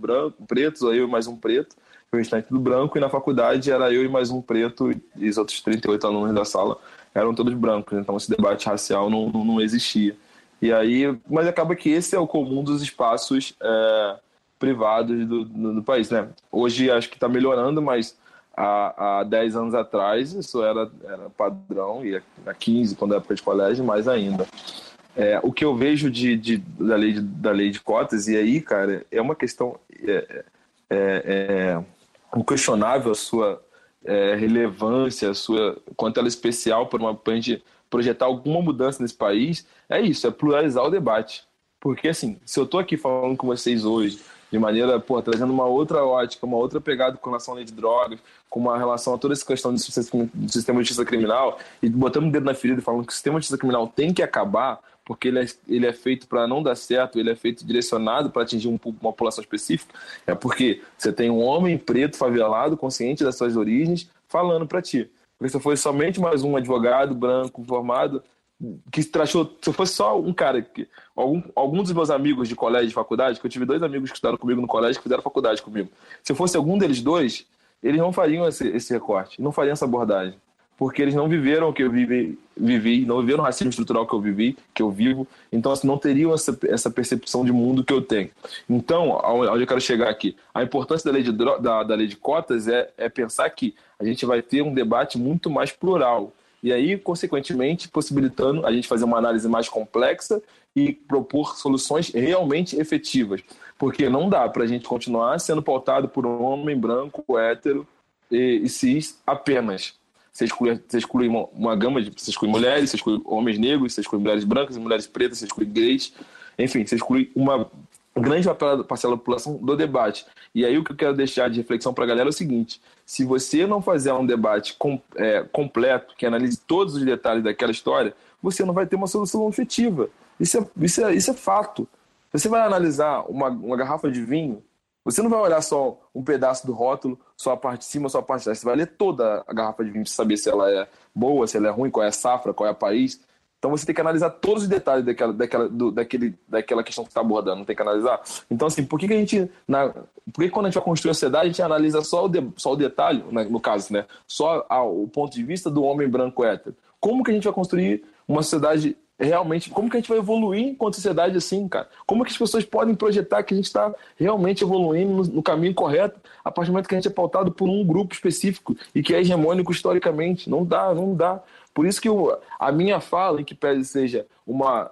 pretos, ou eu e mais um preto, o restante tudo branco, e na faculdade era eu e mais um preto, e os outros 38 alunos da sala eram todos brancos, então esse debate racial não existia. E aí, mas acaba que esse é o comum dos espaços privados do país, né? Hoje acho que está melhorando, mas há 10 anos atrás isso era padrão, e há 15, quando era época de colégio, mais ainda. O que eu vejo da lei de cotas, e aí, cara, é uma questão inquestionável a sua relevância, quanto ela é especial para a gente projetar alguma mudança nesse país, é isso, é pluralizar o debate. Porque, assim, se eu estou aqui falando com vocês hoje, de maneira, trazendo uma outra ótica, uma outra pegada com relação à lei de drogas, com uma relação a toda essa questão do sistema de justiça criminal, e botando o dedo na ferida e falando que o sistema de justiça criminal tem que acabar, porque ele é feito para não dar certo, ele é feito direcionado para atingir uma população específica, é porque você tem um homem preto favelado, consciente das suas origens, falando para ti. Porque se fosse somente mais um advogado branco formado, se fosse só um cara, algum dos meus amigos de colégio, de faculdade, que eu tive 2 amigos que estudaram comigo no colégio, que fizeram faculdade comigo, se fosse algum deles 2, eles não fariam esse recorte, não fariam essa abordagem, porque eles não viveram o que eu vivi, não viveram o racismo estrutural que eu vivo, então assim, não teriam essa percepção de mundo que eu tenho. Então, onde eu quero chegar aqui, a importância da lei de cotas é pensar que a gente vai ter um debate muito mais plural, e aí, consequentemente, possibilitando a gente fazer uma análise mais complexa e propor soluções realmente efetivas. Porque não dá para a gente continuar sendo pautado por um homem branco, hétero e cis apenas. Você exclui uma gama você exclui mulheres, você exclui homens negros, você exclui mulheres brancas e mulheres pretas, você exclui gays. Enfim, você exclui uma grande parcela da população do debate. E aí o que eu quero deixar de reflexão para a galera é o seguinte: se você não fazer um debate completo, que analise todos os detalhes daquela história, você não vai ter uma solução efetiva. Isso é fato. Você vai analisar uma garrafa de vinho, você não vai olhar só um pedaço do rótulo, só a parte de cima, só a parte de trás. Você vai ler toda a garrafa de vinho para saber se ela é boa, se ela é ruim, qual é a safra, qual é o país. Então você tem que analisar todos os detalhes daquela questão que você está abordando, não tem que analisar? Então, assim, por que quando a gente vai construir a sociedade, a gente analisa só o detalhe, no caso, né? Só o ponto de vista do homem branco hétero? Como que a gente vai construir uma sociedade realmente? Como que a gente vai evoluir enquanto sociedade assim, cara? Como que as pessoas podem projetar que a gente está realmente evoluindo no caminho correto a partir do momento que a gente é pautado por um grupo específico e que é hegemônico historicamente? Não dá. Por isso que a minha fala, em que pese seja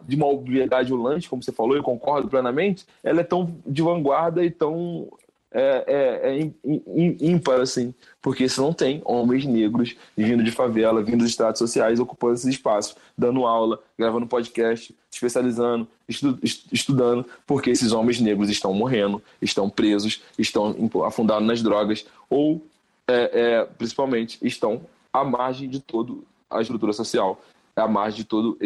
de uma obviedade ulante, como você falou, eu concordo plenamente, ela é tão de vanguarda e tão ímpar, assim, porque você não tem homens negros vindo de favela, vindo dos estratos sociais, ocupando esses espaços, dando aula, gravando podcast, especializando, estudando, porque esses homens negros estão morrendo, estão presos, estão afundados nas drogas, ou, principalmente, estão à margem de todo a estrutura social, à margem de todo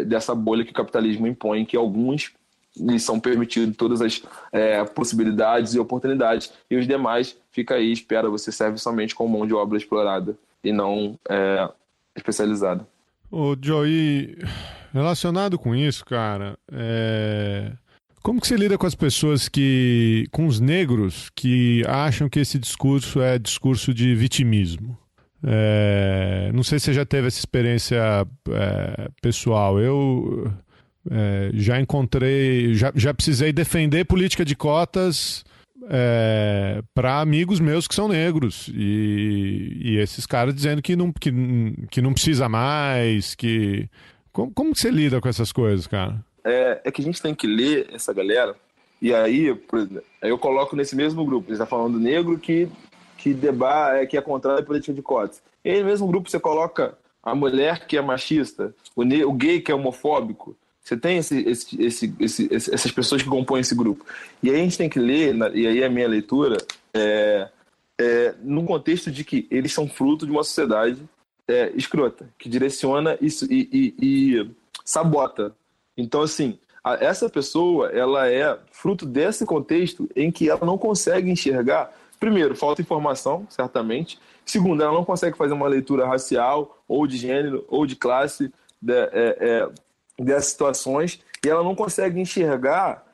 dessa bolha que o capitalismo impõe, que alguns lhes são permitidos todas as possibilidades e oportunidades, e os demais fica aí, espera, você serve somente como mão de obra explorada e não especializada. Ô, Joey, relacionado com isso, cara, como que você lida com as pessoas com os negros que acham que esse discurso é discurso de vitimismo? Não sei se você já teve essa experiência pessoal. Eu já encontrei, já precisei defender política de cotas para amigos meus que são negros e esses caras dizendo que não precisa mais, como que você lida com essas coisas, cara? É que a gente tem que ler essa galera, e aí, por exemplo, eu coloco nesse mesmo grupo, ele está falando negro que é contrário à política de cotas. E aí, no mesmo grupo, você coloca a mulher que é machista, o gay que é homofóbico. Você tem essas pessoas que compõem esse grupo. E aí a gente tem que ler, e aí a minha leitura, num contexto de que eles são fruto de uma sociedade escrota, que direciona isso e sabota. Então, assim, essa pessoa, ela é fruto desse contexto em que ela não consegue enxergar. Primeiro, falta informação, certamente. Segundo, ela não consegue fazer uma leitura racial, ou de gênero, ou de classe dessas situações, e ela não consegue enxergar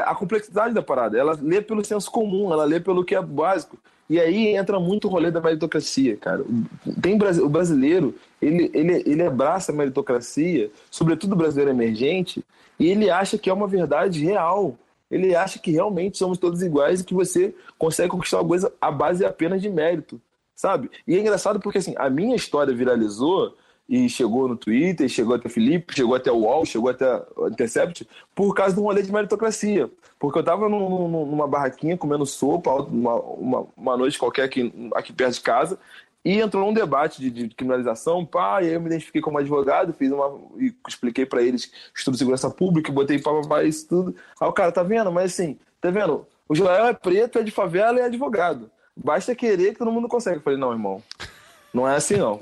a complexidade da parada. Ela lê pelo senso comum, ela lê pelo que é básico. E aí entra muito o rolê da meritocracia, cara. O brasileiro, ele abraça a meritocracia, sobretudo o brasileiro emergente, e ele acha que é uma verdade real. Ele acha que realmente somos todos iguais e que você consegue conquistar uma coisa à base apenas de mérito, sabe? E é engraçado porque, assim, a minha história viralizou e chegou no Twitter, chegou até Felipe, chegou até o UOL, chegou até o Intercept, por causa de um rolê de meritocracia. Porque eu tava numa barraquinha comendo sopa, uma noite qualquer aqui perto de casa, e entrou um debate de criminalização, e aí eu me identifiquei como advogado, e expliquei pra eles estudo de segurança pública, botei isso tudo. Aí o cara, tá vendo? Mas assim, tá vendo? O Joel é preto, é de favela e é advogado. Basta querer que todo mundo consegue. Eu falei, não, irmão, não é assim não.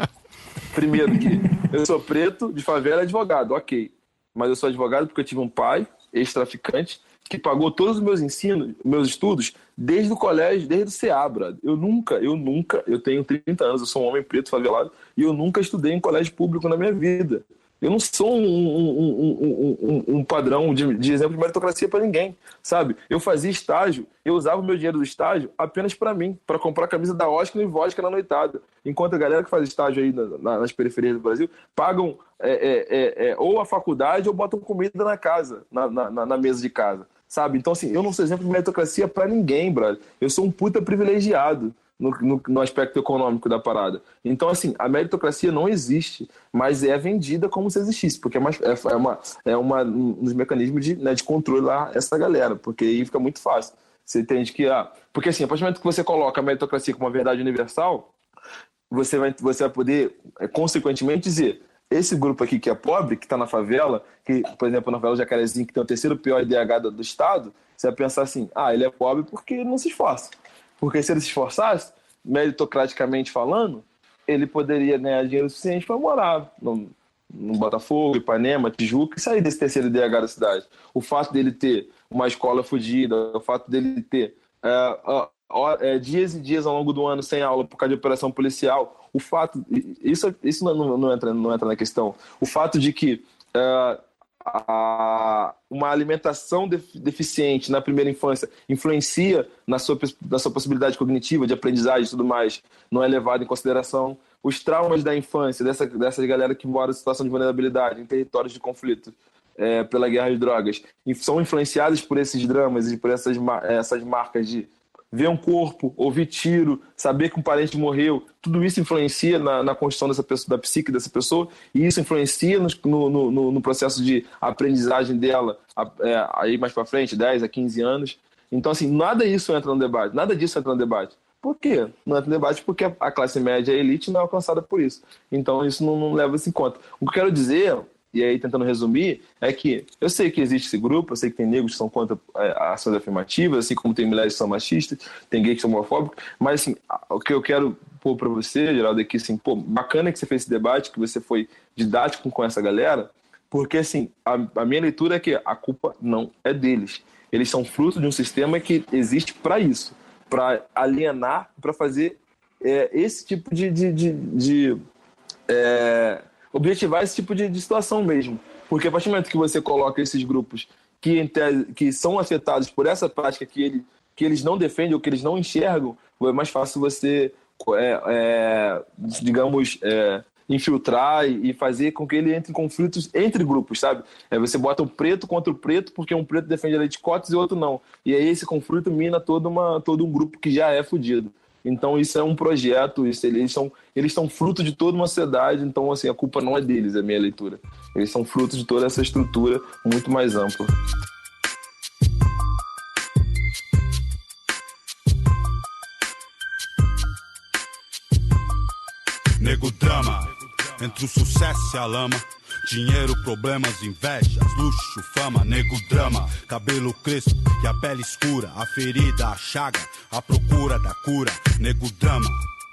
Primeiro que eu sou preto, de favela e advogado, ok. Mas eu sou advogado porque eu tive um pai, ex-traficante, que pagou todos os meus ensinos, meus estudos, desde o colégio, desde o CA, brother. Eu tenho 30 anos, eu sou um homem preto, favelado, e eu nunca estudei em colégio público na minha vida. Eu não sou um padrão de exemplo de meritocracia para ninguém, sabe? Eu fazia estágio, eu usava o meu dinheiro do estágio apenas para mim, para comprar a camisa da Oscar e vodka na noitada. Enquanto a galera que faz estágio aí nas periferias do Brasil pagam ou a faculdade ou botam comida na casa, na mesa de casa, sabe? Então, assim, eu não sou exemplo de meritocracia para ninguém, brother. Eu sou um puta privilegiado no aspecto econômico da parada. Então, assim, a meritocracia não existe, mas é vendida como se existisse, porque é um dos mecanismos de controlar essa galera, porque aí fica muito fácil. Você entende que... porque, assim, a partir do momento que você coloca a meritocracia como uma verdade universal, você vai poder, consequentemente, dizer esse grupo aqui que é pobre, que está na favela, que, por exemplo, na favela do Jacarezinho, que tem o terceiro pior IDH do estado, você vai pensar assim, ele é pobre porque ele não se esforça. Porque se ele se esforçasse, meritocraticamente falando, ele poderia ganhar dinheiro suficiente para morar no Botafogo, Ipanema, Tijuca e sair desse terceiro IDH da cidade. O fato dele ter uma escola fodida, o fato dele ter dias e dias ao longo do ano sem aula por causa de operação policial, o fato... Isso não entra na questão. O fato de que uma alimentação deficiente na primeira infância influencia na sua possibilidade cognitiva, de aprendizagem e tudo mais, não é levado em consideração. Os traumas da infância, dessa galera que mora em situação de vulnerabilidade, em territórios de conflito, pela guerra de drogas, são influenciados por esses dramas e por essas marcas de ver um corpo, ouvir tiro, saber que um parente morreu, tudo isso influencia na construção da psique dessa pessoa, e isso influencia no processo de aprendizagem dela aí mais para frente, 10 a 15 anos. Então, assim, nada disso entra no debate. Por quê? Não entra no debate porque a classe média, a elite, não é alcançada por isso. Então, isso não leva-se em conta. O que eu quero dizer, e aí tentando resumir, é que eu sei que existe esse grupo, eu sei que tem negros que são contra ações afirmativas, assim como tem mulheres que são machistas, tem gays que são homofóbicos, mas assim, o que eu quero pôr para você, Geraldo, é que assim, bacana que você fez esse debate, que você foi didático com essa galera, porque assim, a minha leitura é que a culpa não é deles. Eles são fruto de um sistema que existe para isso, para alienar, para fazer esse tipo objetivar esse tipo de situação mesmo. Porque a partir do momento que você coloca esses grupos que são afetados por essa prática que eles não defendem ou que eles não enxergam, é mais fácil você, infiltrar e fazer com que ele entre em conflitos entre grupos, sabe? Você bota um preto contra o preto porque um preto defende a lei de cotas e o outro não. E aí esse conflito mina todo um grupo que já é fudido. Então isso é um projeto, eles são fruto de toda uma sociedade, então assim, a culpa não é deles, é a minha leitura. Eles são fruto de toda essa estrutura muito mais ampla. Nego drama, entre o sucesso e a lama. Dinheiro, problemas, invejas, luxo, fama, nego drama. Cabelo crespo e a pele escura, a ferida, a chaga, a procura da cura. Nego drama,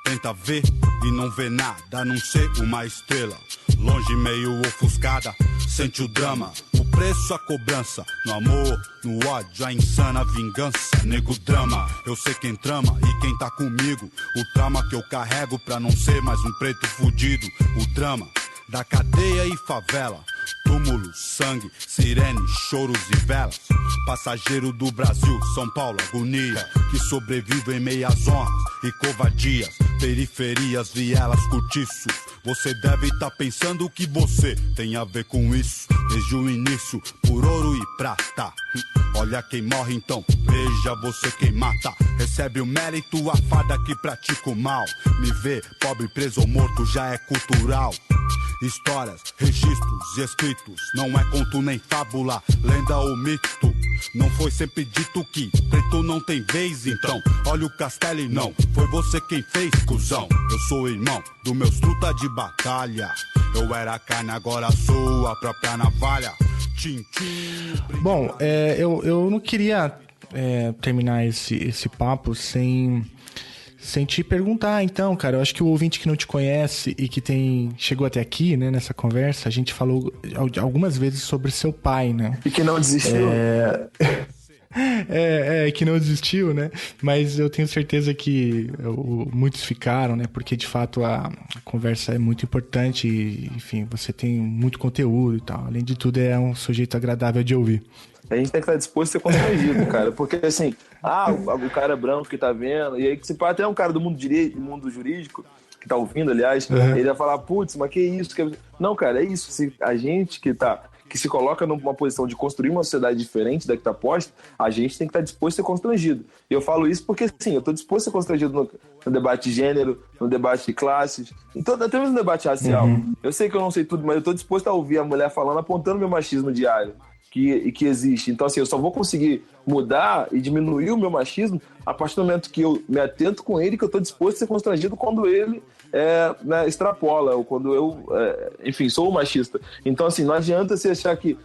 tenta ver e não vê nada, a não ser uma estrela. Longe, meio ofuscada, sente o drama, o preço, a cobrança. No amor, no ódio, a insana vingança. Nego drama, eu sei quem trama e quem tá comigo. O trauma que eu carrego pra não ser mais um preto fudido. O drama da cadeia e favela. Túmulo, sangue, sirene, choros e velas. Passageiro do Brasil, São Paulo, agonia. Que sobrevive em meias honras e covardias. Periferias, vielas, cortiços. Você deve estar pensando que você tem a ver com isso. Desde o início, por ouro e prata. Olha quem morre então, veja você quem mata. Recebe o mérito, a farda que pratica o mal. Me ver pobre, preso ou morto já é cultural. Histórias, registros e escritos, não é conto nem fábula, lenda ou mito. Não foi sempre dito que preto não tem vez, então olha o castelo e não foi você quem fez, cuzão. Eu sou irmão do meus truta de batalha. Eu era carne, agora sou a própria navalha. Tchim, tchim. Bom, eu não queria terminar esse papo sem te perguntar, então, cara. Eu acho que o ouvinte que não te conhece e que chegou até aqui, né, nessa conversa, a gente falou algumas vezes sobre seu pai, né? E que não desistiu. Que não desistiu, né? Mas eu tenho certeza que muitos ficaram, né? Porque, de fato, a conversa é muito importante e, enfim, você tem muito conteúdo e tal. Além de tudo, é um sujeito agradável de ouvir. A gente tem que estar disposto a ser constrangido, cara. Porque, assim, o cara branco que tá vendo, e aí se pá, até um cara do mundo jurídico, que tá ouvindo, aliás, ele vai falar, putz, mas que isso? Não, cara, é isso. Se a gente que se coloca numa posição de construir uma sociedade diferente da que tá posta, a gente tem que estar disposto a ser constrangido. E eu falo isso porque, sim, eu tô disposto a ser constrangido no debate de gênero, no debate de classes, até mesmo no debate racial. Eu sei que eu não sei tudo, mas eu tô disposto a ouvir a mulher falando, apontando meu machismo diário. Que existe. Então, assim, eu só vou conseguir mudar e diminuir o meu machismo a partir do momento que eu me atento com ele, que eu estou disposto a ser constrangido quando ele extrapola, ou quando eu, enfim, sou machista. Então, assim, não adianta você achar que,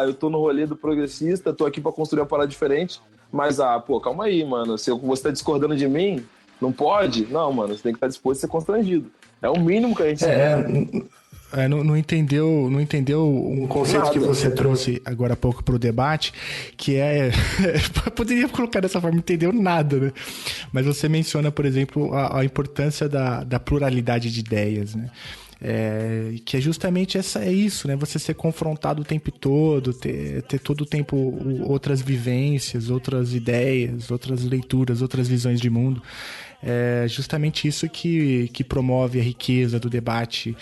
eu tô no rolê do progressista, tô aqui para construir uma parada diferente, mas, calma aí, mano, se você tá discordando de mim, não pode? Não, mano, você tem que estar disposto a ser constrangido. É o mínimo que a gente não entendeu um conceito que você trouxe agora há pouco para o debate, que poderia colocar dessa forma, não entendeu nada, né? Mas você menciona, por exemplo, a importância da pluralidade de ideias, né? Que é justamente isso, né? Você ser confrontado o tempo todo, ter todo o tempo outras vivências, outras ideias, outras leituras, outras visões de mundo. É justamente isso que promove a riqueza do debate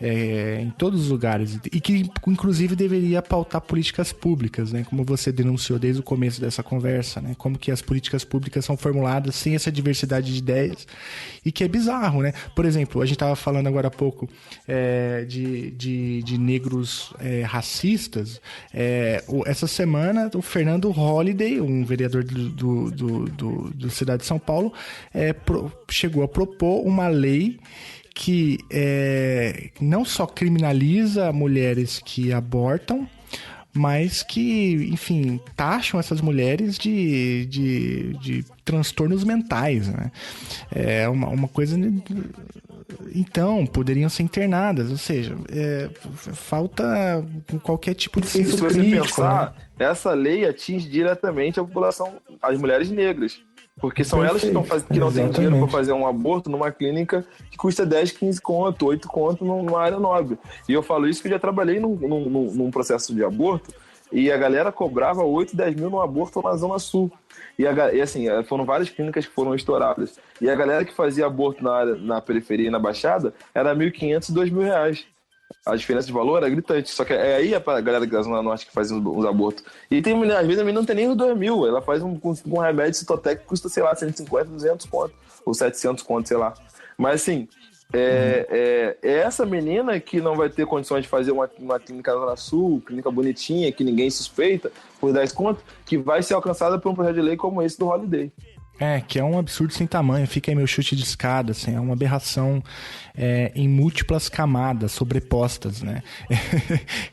em todos os lugares e que, inclusive, deveria pautar políticas públicas, né? Como você denunciou desde o começo dessa conversa, né? Como que as políticas públicas são formuladas sem essa diversidade de ideias e que é bizarro, né? Por exemplo, a gente estava falando agora há pouco de negros racistas. Essa semana, o Fernando Holliday, um vereador do Cidade de São Paulo, chegou a propor uma lei que não só criminaliza mulheres que abortam, mas que, enfim, taxam essas mulheres de transtornos mentais, né? É uma coisa... Então, poderiam ser internadas, ou seja, falta qualquer tipo de senso crítico. Se você pensar, né? Essa lei atinge diretamente a população, as mulheres negras. Porque são elas que não têm dinheiro para fazer um aborto numa clínica que custa 10, 15 conto, 8 conto numa área nobre. E eu falo isso que eu já trabalhei num processo de aborto e a galera cobrava 8, 10 mil num aborto na Zona Sul. E assim, foram várias clínicas que foram estouradas. E a galera que fazia aborto na periferia e na Baixada era R$1.500 e R$2.000. A diferença de valor é gritante. Só que aí a galera da Zona Norte que faz uns abortos. E tem mulher, às vezes a menina não tem nem os 2.000. Ela faz um remédio Citotec que custa, sei lá, 150, 200 conto. Ou 700 conto, sei lá. Mas assim, é essa menina que não vai ter condições de fazer uma clínica na Zona Sul, clínica bonitinha, que ninguém suspeita, por 10 conto, que vai ser alcançada por um projeto de lei como esse do Holliday. Que é um absurdo sem tamanho, fica aí meu chute de escada, assim, é uma aberração em múltiplas camadas sobrepostas, né?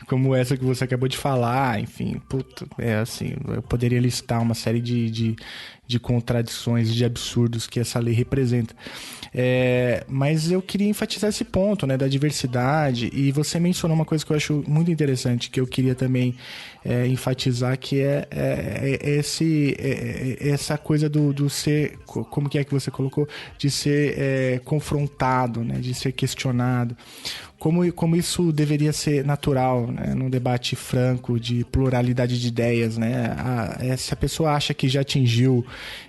Como essa que você acabou de falar, enfim, puto, assim, eu poderia listar uma série de contradições, de absurdos que essa lei representa. Mas eu queria enfatizar esse ponto, né, da diversidade, e você mencionou uma coisa que eu acho muito interessante, que eu queria também enfatizar, que essa coisa do ser, como que você colocou, de ser confrontado, né, de ser questionado, como isso deveria ser natural, né, num debate franco de pluralidade de ideias, né? Se a pessoa acha que já atingiu,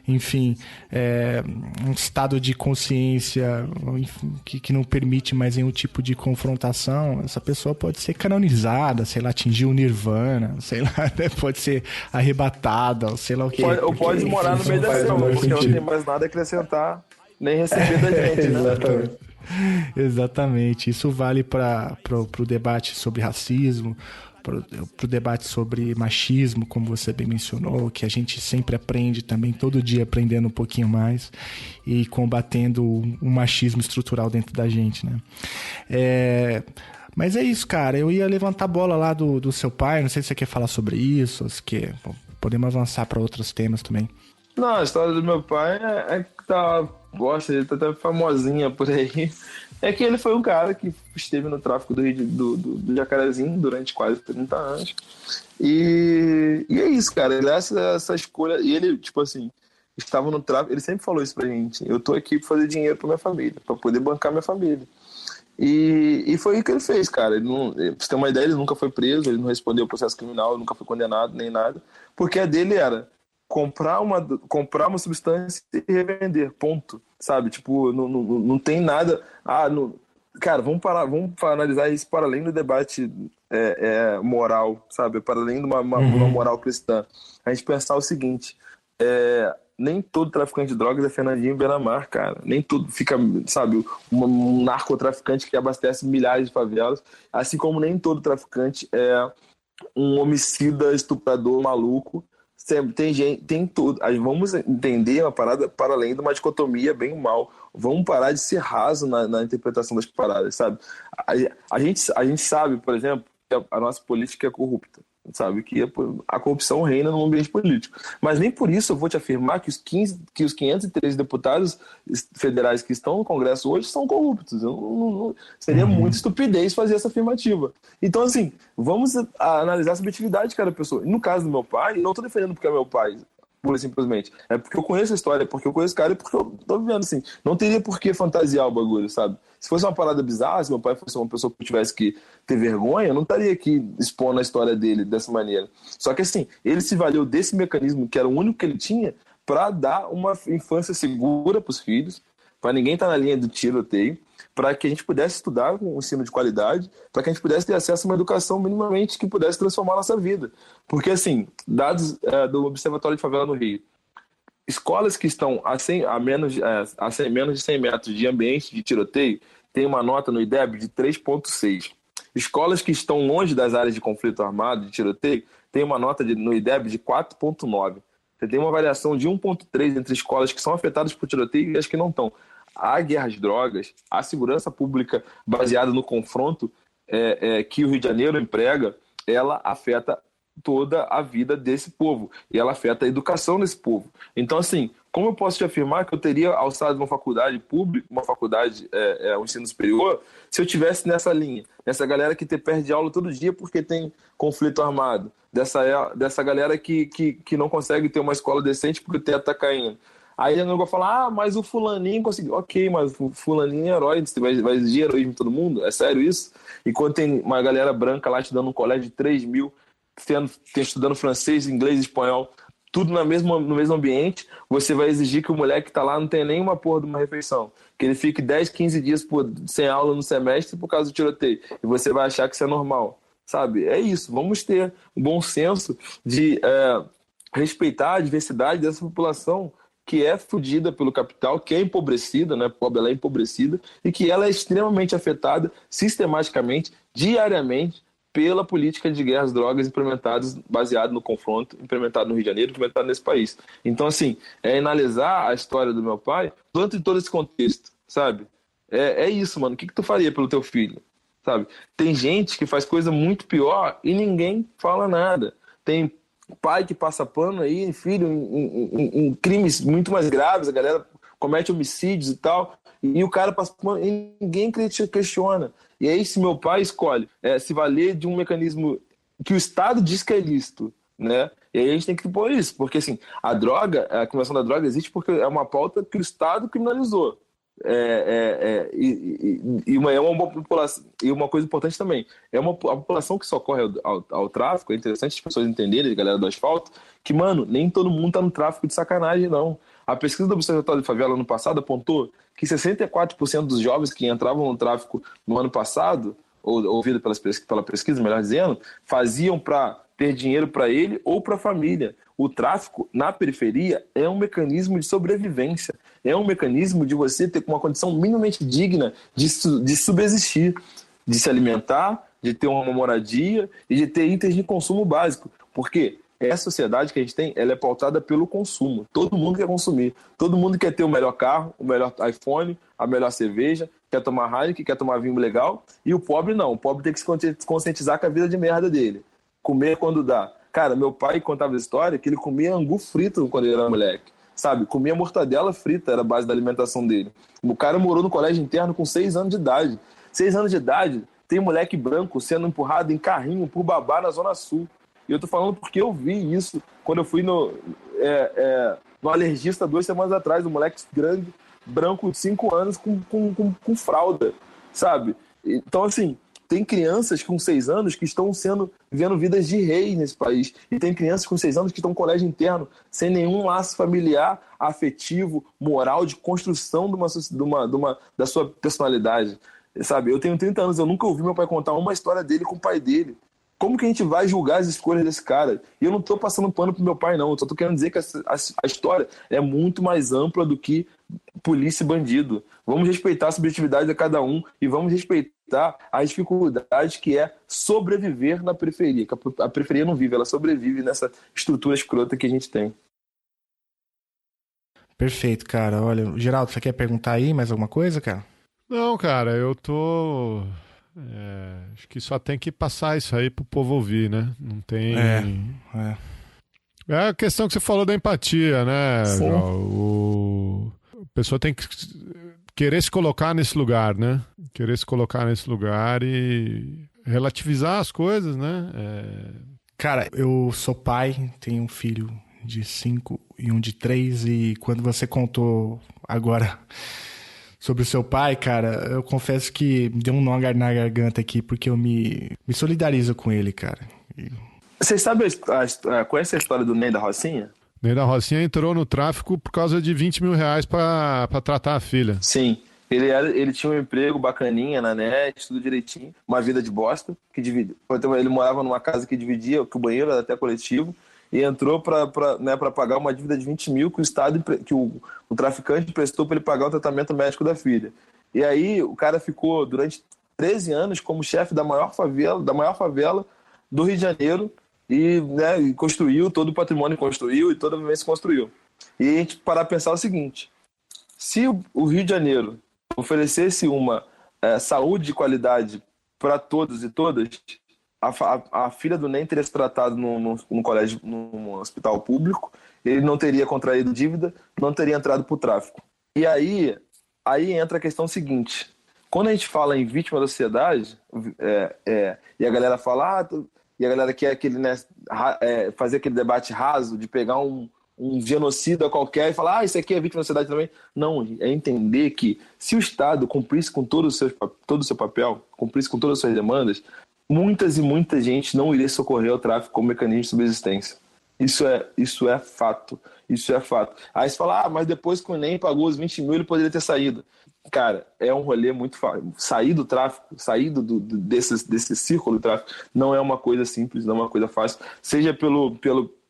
enfim, um estado de consciência, enfim, que não permite mais nenhum tipo de confrontação, essa pessoa pode ser canonizada, sei lá, atingir o nirvana, sei lá, né? Pode ser arrebatada, sei lá o que. Ou pode morar no meio da selva, porque não tem mais nada a acrescentar, nem receber da gente, né? Exatamente. Exatamente, isso vale para o debate sobre racismo, para o debate sobre machismo, como você bem mencionou, que a gente sempre aprende também, todo dia aprendendo um pouquinho mais e combatendo o machismo estrutural dentro da gente, né? Mas é isso, cara, eu ia levantar a bola lá do seu pai, não sei se você quer falar sobre isso, podemos avançar para outros temas também. Não, a história do meu pai ele tá até famosinha por aí. É que ele foi um cara que esteve no tráfico do Jacarezinho durante quase 30 anos. E é isso, cara. Ele essa escolha. E ele, tipo assim, estava no tráfico. Ele sempre falou isso pra gente. Eu tô aqui pra fazer dinheiro pra minha família, pra poder bancar minha família. E foi o que ele fez, cara. Pra você ter uma ideia, ele nunca foi preso, ele não respondeu o processo criminal, ele nunca foi condenado, nem nada. Porque a dele era comprar uma substância e revender, ponto, sabe? Tipo, não tem nada... Cara, vamos analisar isso para além do debate moral, sabe? Para além de uma moral cristã. A gente pensar o seguinte, nem todo traficante de drogas é Fernandinho Beiramar, cara. Nem tudo fica, sabe, um narcotraficante que abastece milhares de favelas, assim como nem todo traficante é um homicida, estuprador, maluco. Tem tudo. Aí vamos entender uma parada para além de uma dicotomia bem ou mal. Vamos parar de ser raso na interpretação das paradas, sabe? A gente sabe, por exemplo, que a nossa política é corrupta. Sabe que a corrupção reina no ambiente político. Mas nem por isso eu vou te afirmar que os 513 deputados federais que estão no Congresso hoje são corruptos. Seria muita estupidez fazer essa afirmativa. Então, assim, vamos analisar a subjetividade de cada pessoa. No caso do meu pai, não estou defendendo porque é meu pai, pura e simplesmente. É porque eu conheço a história, porque eu conheço o cara e porque eu tô vivendo, assim. Não teria por que fantasiar o bagulho, sabe? Se fosse uma parada bizarra, se meu pai fosse uma pessoa que tivesse que ter vergonha, eu não estaria aqui expondo a história dele dessa maneira. Só que, assim, ele se valeu desse mecanismo, que era o único que ele tinha, para dar uma infância segura para os filhos, para ninguém estar na linha do tiroteio, para que a gente pudesse estudar com um ensino de qualidade, para que a gente pudesse ter acesso a uma educação minimamente que pudesse transformar a nossa vida. Porque, assim, dados do Observatório de Favela no Rio, escolas que estão a menos de 100 metros de ambiente de tiroteio têm uma nota no IDEB de 3,6. Escolas que estão longe das áreas de conflito armado, de tiroteio, têm uma nota no IDEB de 4,9. Você tem uma variação de 1,3 entre escolas que são afetadas por tiroteio e as que não estão. A guerra às drogas, a segurança pública baseada no confronto que o Rio de Janeiro emprega, ela afeta toda a vida desse povo e ela afeta a educação desse povo. Então, assim, como eu posso te afirmar que eu teria alçado uma faculdade pública, um ensino superior, se eu tivesse nessa linha, nessa galera que perde aula todo dia porque tem conflito armado, dessa galera que não consegue ter uma escola decente porque o teto está caindo. Aí eu não vou falar, mas o fulaninho conseguiu. Ok, mas o fulaninho é herói, você vai exigir heroísmo de todo mundo? É sério isso? E quando tem uma galera branca lá estudando num colégio de 3 mil, estudando francês, inglês, espanhol, tudo no mesmo ambiente, você vai exigir que o moleque que está lá não tenha nenhuma porra de uma refeição, que ele fique 10, 15 dias sem aula no semestre por causa do tiroteio, e você vai achar que isso é normal, sabe? É isso, vamos ter um bom senso de respeitar a diversidade dessa população que é fodida pelo capital, que é empobrecida, né? Pobre, ela é empobrecida, e que ela é extremamente afetada sistematicamente, diariamente, pela política de guerra às drogas implementadas, baseado no confronto, implementado no Rio de Janeiro, implementado nesse país. Então, assim, analisar a história do meu pai dentro de todo esse contexto, sabe? É isso, mano. O que tu faria pelo teu filho, sabe? Tem gente que faz coisa muito pior e ninguém fala nada. Tem pai que passa pano aí, filho, em crimes muito mais graves, a galera comete homicídios e tal, e o cara passa pano e ninguém questiona. E aí, se meu pai escolhe se valer de um mecanismo que o Estado diz que é lícito, né? E aí a gente tem que pôr isso, porque assim, a criminalização da droga existe porque é uma pauta que o Estado criminalizou. E uma coisa importante também, a população que socorre ao tráfico, é interessante as pessoas entenderem, a galera do asfalto, que, mano, nem todo mundo tá no tráfico de sacanagem, não. A pesquisa do Observatório de Favela ano passado apontou que 64% dos jovens que entravam no tráfico no ano passado, ouvido pela pesquisa, melhor dizendo, faziam para ter dinheiro para ele ou para a família. O tráfico na periferia é um mecanismo de sobrevivência, é um mecanismo de você ter uma condição minimamente digna de subsistir, de se alimentar, de ter uma moradia e de ter itens de consumo básico. Porque essa sociedade que a gente tem, ela é pautada pelo consumo. Todo mundo quer consumir. Todo mundo quer ter o melhor carro, o melhor iPhone, a melhor cerveja, quer tomar Heineken, quer tomar vinho legal. E o pobre não. O pobre tem que se conscientizar com a vida de merda dele. Comer quando dá. Cara, meu pai contava a história que ele comia angu frito quando ele era moleque. Sabe? Comia mortadela frita, era a base da alimentação dele. O cara morou no colégio interno com 6 anos de idade. 6 anos de idade, tem moleque branco sendo empurrado em carrinho por babá na Zona Sul. E eu tô falando porque eu vi isso quando eu fui no alergista 2 semanas atrás, um moleque grande, branco de 5 anos com fralda, sabe? Então, assim, tem crianças com 6 anos que estão vivendo vidas de rei nesse país. E tem crianças com 6 anos que estão no colégio interno, sem nenhum laço familiar, afetivo, moral, de construção da sua personalidade. Sabe? Eu tenho 30 anos, eu nunca ouvi meu pai contar uma história dele com o pai dele. Como que a gente vai julgar as escolhas desse cara? E eu não tô passando pano pro meu pai, não. Eu só tô querendo dizer que a história é muito mais ampla do que polícia e bandido. Vamos respeitar a subjetividade de cada um e vamos respeitar as dificuldades que é sobreviver na periferia. Que a periferia não vive, ela sobrevive nessa estrutura escrota que a gente tem. Perfeito, cara. Olha, Geraldo, você quer perguntar aí mais alguma coisa, cara? Não, cara, eu tô... acho que só tem que passar isso aí pro povo ouvir, né? Não tem... É a questão que você falou da empatia, né? A pessoa tem que querer se colocar nesse lugar, né? Querer se colocar nesse lugar e relativizar as coisas, né? Cara, eu sou pai, tenho um filho de 5 e um de 3, e quando você contou agora sobre o seu pai, cara, eu confesso que deu um nó na garganta aqui, porque eu me solidarizo com ele, cara. Você sabe, conhece a história do Ney da Rocinha? Ney da Rocinha entrou no tráfico por causa de 20 mil reais pra tratar a filha. Sim. Ele tinha um emprego bacaninha na net, tudo direitinho, uma vida de bosta, que dividia. Ele morava numa casa que dividia, que o banheiro era até coletivo, e entrou para pagar uma dívida de 20 mil que o Estado, que o traficante prestou para ele pagar o tratamento médico da filha. E aí o cara ficou durante 13 anos como chefe da maior favela do Rio de Janeiro e construiu todo o patrimônio, construiu e toda a vivência construiu. E a gente parar a pensar o seguinte: se o Rio de Janeiro oferecesse uma saúde de qualidade para todos e todas, a filha do Ney teria se tratado num colégio, num hospital público, ele não teria contraído dívida, não teria entrado para o tráfico. E aí entra a questão seguinte: quando a gente fala em vítima da sociedade, e a galera fala, e a galera quer fazer aquele debate raso de pegar um genocida qualquer e falar, isso aqui é vítima da sociedade também. Não, é entender que se o Estado cumprisse com todo o seu papel, cumprisse com todas as suas demandas, muita gente não iria socorrer ao tráfico como mecanismo de subsistência. Isso é fato. Isso é fato. Aí você fala, mas depois que o Enem pagou os 20 mil, ele poderia ter saído. Cara, é um rolê muito fácil. Sair do tráfico, sair desse círculo do tráfico, não é uma coisa simples, não é uma coisa fácil. Seja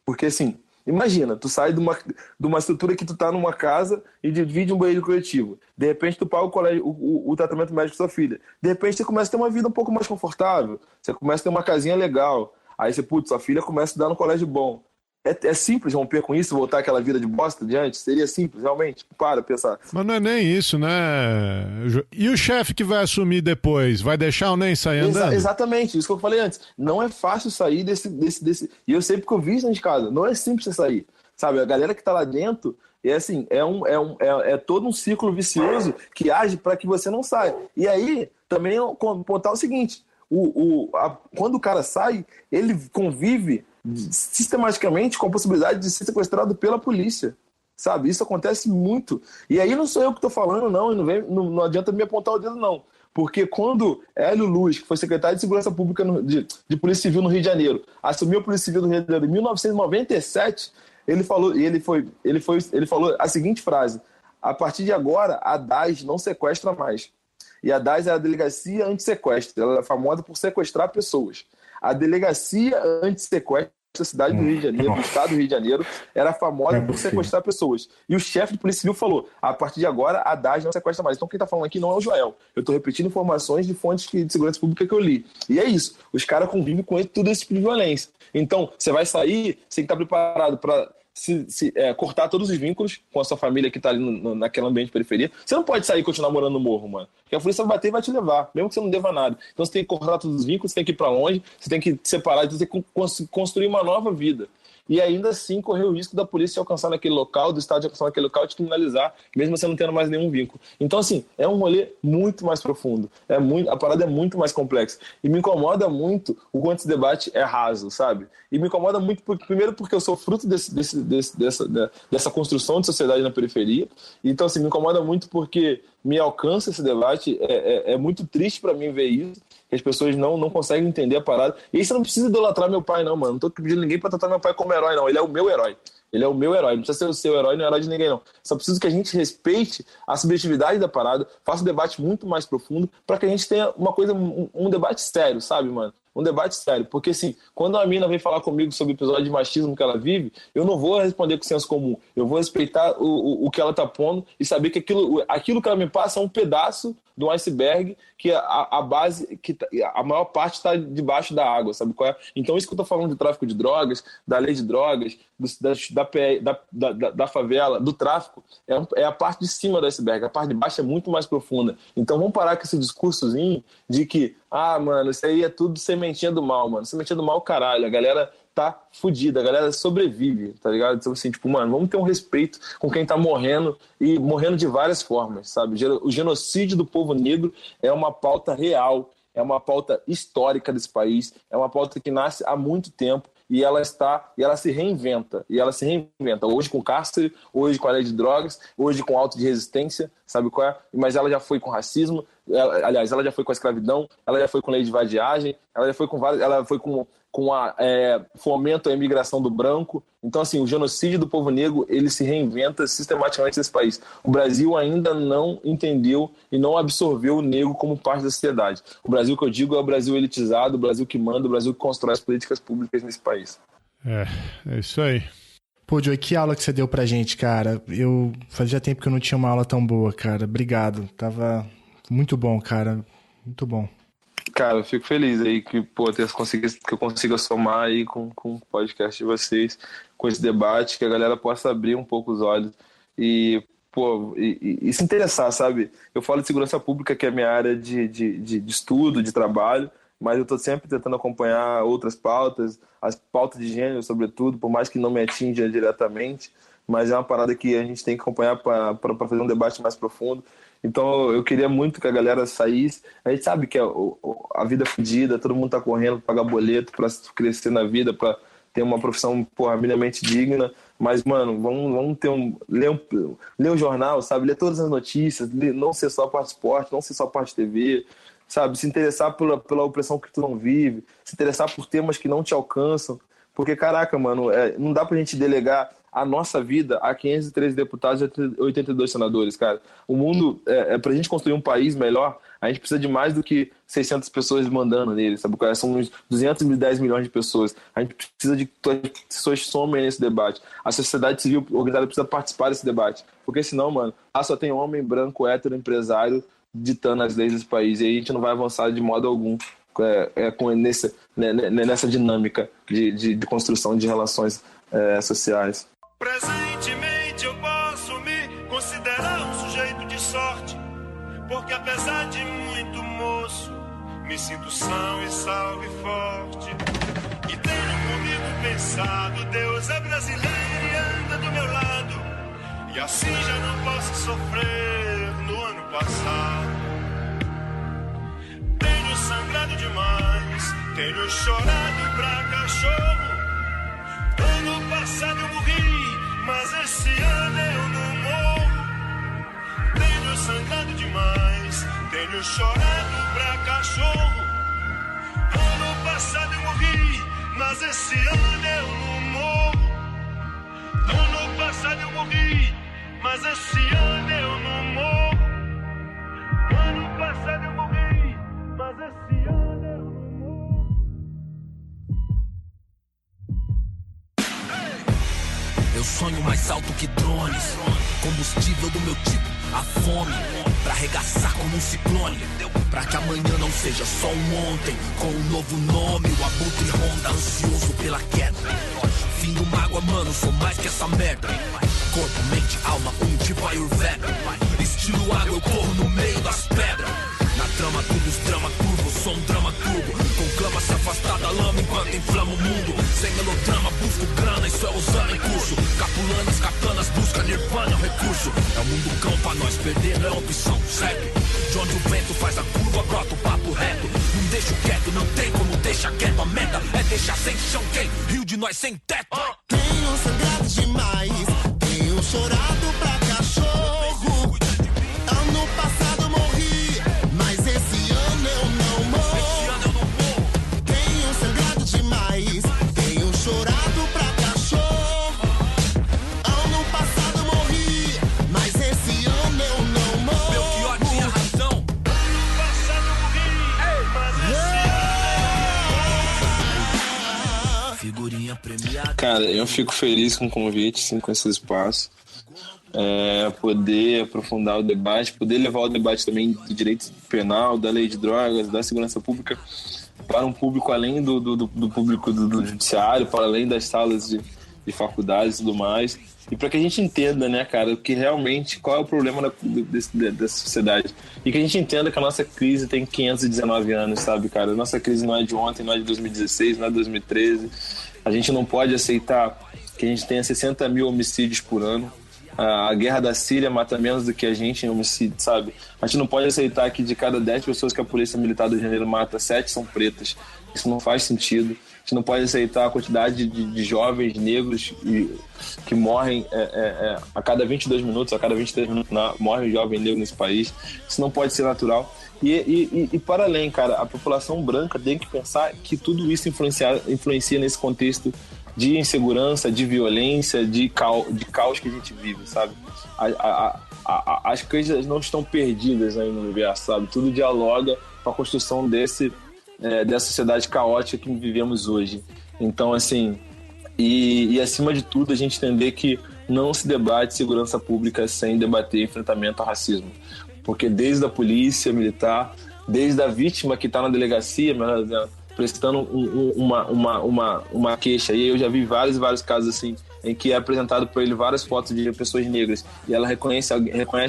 porque assim, Imagina, tu sai de uma estrutura que tu tá numa casa e divide um banheiro coletivo. De repente tu paga o tratamento médico da sua filha. De repente você começa a ter uma vida um pouco mais confortável. Você começa a ter uma casinha legal. Aí você, sua filha começa a estudar no colégio bom. É simples romper com isso, voltar àquela vida de bosta de antes? Seria simples, realmente? Para pensar. Mas não é nem isso, né? E o chefe que vai assumir depois? Vai deixar o NEM sair andando? Exatamente, isso que eu falei antes. Não é fácil sair desse... E eu sei porque eu vi isso dentro de casa. Não é simples você sair. Sabe, a galera que tá lá dentro, é todo um ciclo vicioso que age para que você não saia. E aí, também, contar o seguinte, quando o cara sai, ele convive sistematicamente com a possibilidade de ser sequestrado pela polícia, sabe? Isso acontece muito. E aí não sou eu que estou falando, não, e não adianta me apontar o dedo, não. Porque quando Hélio Luz, que foi secretário de Segurança Pública de Polícia Civil no Rio de Janeiro, assumiu a Polícia Civil do Rio de Janeiro em 1997, ele falou a seguinte frase: a partir de agora, a DAS não sequestra mais. E a DAS é a Delegacia Antissequestro. Ela é famosa por sequestrar pessoas. A Delegacia Antissequestro da cidade do Rio de Janeiro, do estado do Rio de Janeiro, era famosa por sequestrar pessoas. E o chefe de Polícia Civil falou: a partir de agora, a DAS não sequestra mais. Então quem está falando aqui não é o Joel. Eu estou repetindo informações de fontes de segurança pública que eu li. E é isso. Os caras convivem com tudo esse tipo de violência. Então, você vai sair, você tem que estar preparado para cortar todos os vínculos com a sua família que tá ali naquele ambiente de periferia. Você não pode sair e continuar morando no morro, mano. Porque a polícia vai bater e vai te levar, mesmo que você não deva nada. Então você tem que cortar todos os vínculos, você tem que ir pra longe, você tem que se separar, você tem que construir uma nova vida. E ainda assim correr o risco da polícia alcançar naquele local, do Estado de alcançar naquele local e te criminalizar, mesmo você não tendo mais nenhum vínculo. Então, assim, é um rolê muito mais profundo. A parada é muito mais complexa. E me incomoda muito o quanto esse debate é raso, sabe? E me incomoda muito, primeiro porque eu sou fruto dessa construção de sociedade na periferia. Então, assim, me incomoda muito porque me alcança esse debate. É muito triste pra mim ver isso. Que as pessoas não conseguem entender a parada. E aí você não precisa idolatrar meu pai, não, mano. Não tô pedindo ninguém pra tratar meu pai como herói, não. Ele é o meu herói. Ele é o meu herói. Não precisa ser o seu herói, não é herói de ninguém, não. Só preciso que a gente respeite a subjetividade da parada, faça um debate muito mais profundo pra que a gente tenha um debate sério, sabe, mano? Um debate sério. Porque, assim, quando a mina vem falar comigo sobre o episódio de machismo que ela vive, eu não vou responder com senso comum. Eu vou respeitar o que ela tá pondo e saber que aquilo que ela me passa é um pedaço do iceberg, que a base, que a maior parte está debaixo da água, sabe qual é? Então isso que eu tô falando do tráfico de drogas, da lei de drogas, da favela, do tráfico, é a parte de cima do iceberg, a parte de baixo é muito mais profunda. Então vamos parar com esse discursozinho de que, mano, isso aí é tudo sementinha do mal, mano. Sementinha do mal, caralho, a galera tá fudida, a galera sobrevive, tá ligado? Então, assim, tipo, mano, vamos ter um respeito com quem tá morrendo, e morrendo de várias formas, sabe? O genocídio do povo negro é uma pauta real, é uma pauta histórica desse país, é uma pauta que nasce há muito tempo, e ela se reinventa, hoje com cárcere, hoje com a lei de drogas, hoje com auto de resistência, sabe qual é? Mas ela já foi com racismo, ela já foi com a escravidão, ela já foi com lei de vadiagem, ela já foi com várias, ela foi com fomento à imigração do branco. Então, assim, o genocídio do povo negro, ele se reinventa sistematicamente nesse país. O Brasil ainda não entendeu e não absorveu o negro como parte da sociedade. O Brasil que eu digo é o Brasil elitizado, o Brasil que manda, o Brasil que constrói as políticas públicas nesse país. É isso aí. Pô, Joey, que aula que você deu pra gente, cara. Fazia tempo que eu não tinha uma aula tão boa, cara. Obrigado. Tava muito bom, cara. Muito bom. Cara, eu fico feliz aí que eu consiga somar aí com o podcast de vocês, com esse debate, que a galera possa abrir um pouco os olhos e se interessar, sabe? Eu falo de segurança pública, que é a minha área de estudo, de trabalho, mas eu estou sempre tentando acompanhar outras pautas, as pautas de gênero, sobretudo, por mais que não me atinja diretamente, mas é uma parada que a gente tem que acompanhar para fazer um debate mais profundo. Então eu queria muito que a galera saísse. A gente sabe que a vida é fodida, todo mundo tá correndo pra pagar boleto, pra crescer na vida, pra ter uma profissão minimamente digna. Mas, mano, vamos ler o jornal, sabe? Ler todas as notícias, não ser só parte de esporte, não ser só parte de TV, sabe? Se interessar pela opressão que tu não vive, se interessar por temas que não te alcançam, Porque, caraca, mano, não dá pra gente delegar a nossa vida a 513 deputados e 82 senadores, cara. O mundo, pra gente construir um país melhor, a gente precisa de mais do que 600 pessoas mandando nele, sabe? São uns 210 milhões de pessoas. A gente precisa de que as pessoas somem nesse debate. A sociedade civil organizada precisa participar desse debate. Porque senão, mano, só tem homem branco, hétero, empresário ditando as leis desse país. E aí a gente não vai avançar de modo algum nessa dinâmica de construção de relações sociais. Presentemente eu posso me considerar um sujeito de sorte, porque apesar de muito moço, me sinto são e salvo e forte. E tenho comigo pensado, Deus é brasileiro e anda do meu lado, e assim já não posso sofrer no ano passado. Tenho sangrado demais, tenho chorado pra cachorro. Ano passado eu morri, mas esse ano eu não morro. Tenho sangrado demais, tenho chorado pra cachorro. Ano passado eu morri, mas esse ano eu não morro. Ano passado eu morri, mas esse ano eu não morro. Ano passado eu morri, mas esse ano eu não morro. Eu sonho mais alto que drones, combustível do meu tipo, a fome, pra arregaçar como um ciclone, pra que amanhã não seja só um ontem, com um novo nome, o abutre ronda ansioso pela queda. Fim do mágoa, mano, sou mais que essa merda. Corpo, mente, alma, tipo Ayurveda. Estilo água, eu corro no meio das pedras. Na trama, tudo os drama curvo, sou um drama turbo. Conclama se afastar da lama enquanto inflama o mundo. Sem melodrama, busco grana, isso é usando em curso. Capulanas, katanas, busca nirvana, é um recurso. É o mundo cão pra nós, perder não é opção, segue. De onde o vento faz a curva, brota o papo reto. Não deixo quieto, não tem como deixar quieto. A meta é deixar sem chão quem? Rio de nós sem teto. Tenho sangrado demais, tenho chorado pra cachorro. Ano passado morri, mas esse ano eu não morro. Tenho sangrado demais, tenho chorado pra cachorro. Ano passado morri, mas esse ano eu não morro. Belchior tinha razão. Ano passado eu morri, mas esse Figurinha premiada. Cara, eu fico feliz com o convite, sim, com esse espaço. Poder aprofundar o debate, poder levar o debate também do direito penal, da lei de drogas, da segurança pública para um público além do público do judiciário, para além das salas de faculdades e tudo mais. E para que a gente entenda, né, cara, que realmente qual é o problema dessa sociedade. E que a gente entenda que a nossa crise tem 519 anos, sabe, cara? A nossa crise não é de ontem, não é de 2016, não é de 2013. A gente não pode aceitar que a gente tenha 60 mil homicídios por ano. A guerra da Síria mata menos do que a gente em homicídio, sabe? A gente não pode aceitar que de cada 10 pessoas que a Polícia Militar do Rio de Janeiro mata, 7 são pretas. Isso não faz sentido. A gente não pode aceitar a quantidade de jovens negros que morrem a cada 22 minutos, a cada 23 minutos morre um jovem negro nesse país. Isso não pode ser natural. E para além, cara, a população branca tem que pensar que tudo isso influencia nesse contexto de insegurança, de violência, de caos que a gente vive, sabe? As coisas não estão perdidas aí no universo, sabe? Tudo dialoga com a construção dessa sociedade caótica que vivemos hoje. Então, assim, e acima de tudo, a gente entender que não se debate segurança pública sem debater enfrentamento ao racismo. Porque desde a polícia militar, desde a vítima que está na delegacia, prestando uma queixa. E eu já vi vários casos assim, em que é apresentado para ele várias fotos de pessoas negras e ela reconhece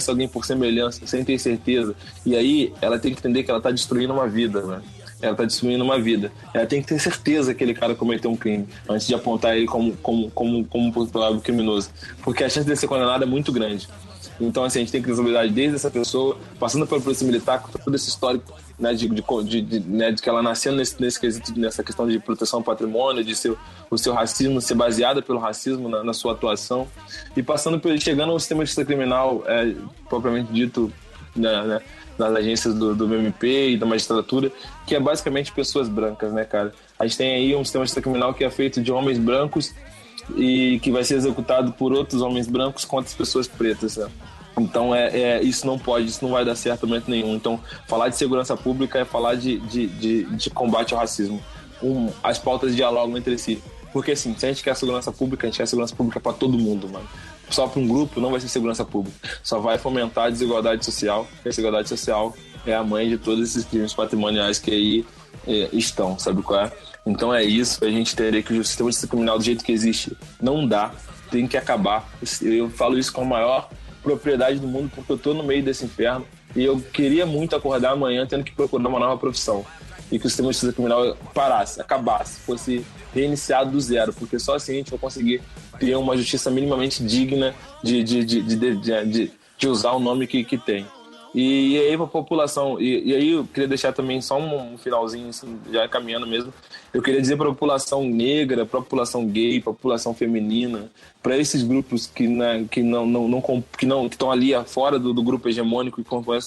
alguém por semelhança, sem ter certeza. E aí ela tem que entender que ela está destruindo uma vida, né? Ela está destruindo uma vida. Ela tem que ter certeza que aquele cara cometeu um crime antes de apontar ele como um criminoso. Porque a chance de ele ser condenado é muito grande. Então, assim, a gente tem que ter responsabilidade desde essa pessoa, passando pela polícia militar, com todo esse histórico, né, de que ela nasceu nesse quesito, nessa questão de proteção ao patrimônio, de o seu racismo ser baseado pelo racismo na sua atuação, e chegando ao sistema de justiça criminal, propriamente dito, nas agências do MP e da magistratura, que é basicamente pessoas brancas, né, cara? A gente tem aí um sistema de justiça criminal que é feito de homens brancos e que vai ser executado por outros homens brancos contra as pessoas pretas, né? Então isso não pode, isso não vai dar certo em momento nenhum. Então falar de segurança pública é falar de combate ao racismo. As pautas dialogam entre si. Porque assim, se a gente quer segurança pública, a gente quer segurança pública para todo mundo, mano. Só para um grupo não vai ser segurança pública. Só vai fomentar a desigualdade social. E a desigualdade social é a mãe de todos esses crimes patrimoniais que aí estão, sabe qual é? Então é isso, a gente teria que o sistema de justiça criminal do jeito que existe não dá, tem que acabar. Eu falo isso com a maior propriedade do mundo porque eu tô no meio desse inferno e eu queria muito acordar amanhã tendo que procurar uma nova profissão e que o sistema de justiça criminal parasse, acabasse, fosse reiniciado do zero, porque só assim a gente vai conseguir ter uma justiça minimamente digna de usar o nome que tem. E aí para a população, e aí eu queria deixar também só um finalzinho, assim, já caminhando mesmo, eu queria dizer para a população negra, para a população gay, para a população feminina, para esses grupos que estão ali fora do grupo hegemônico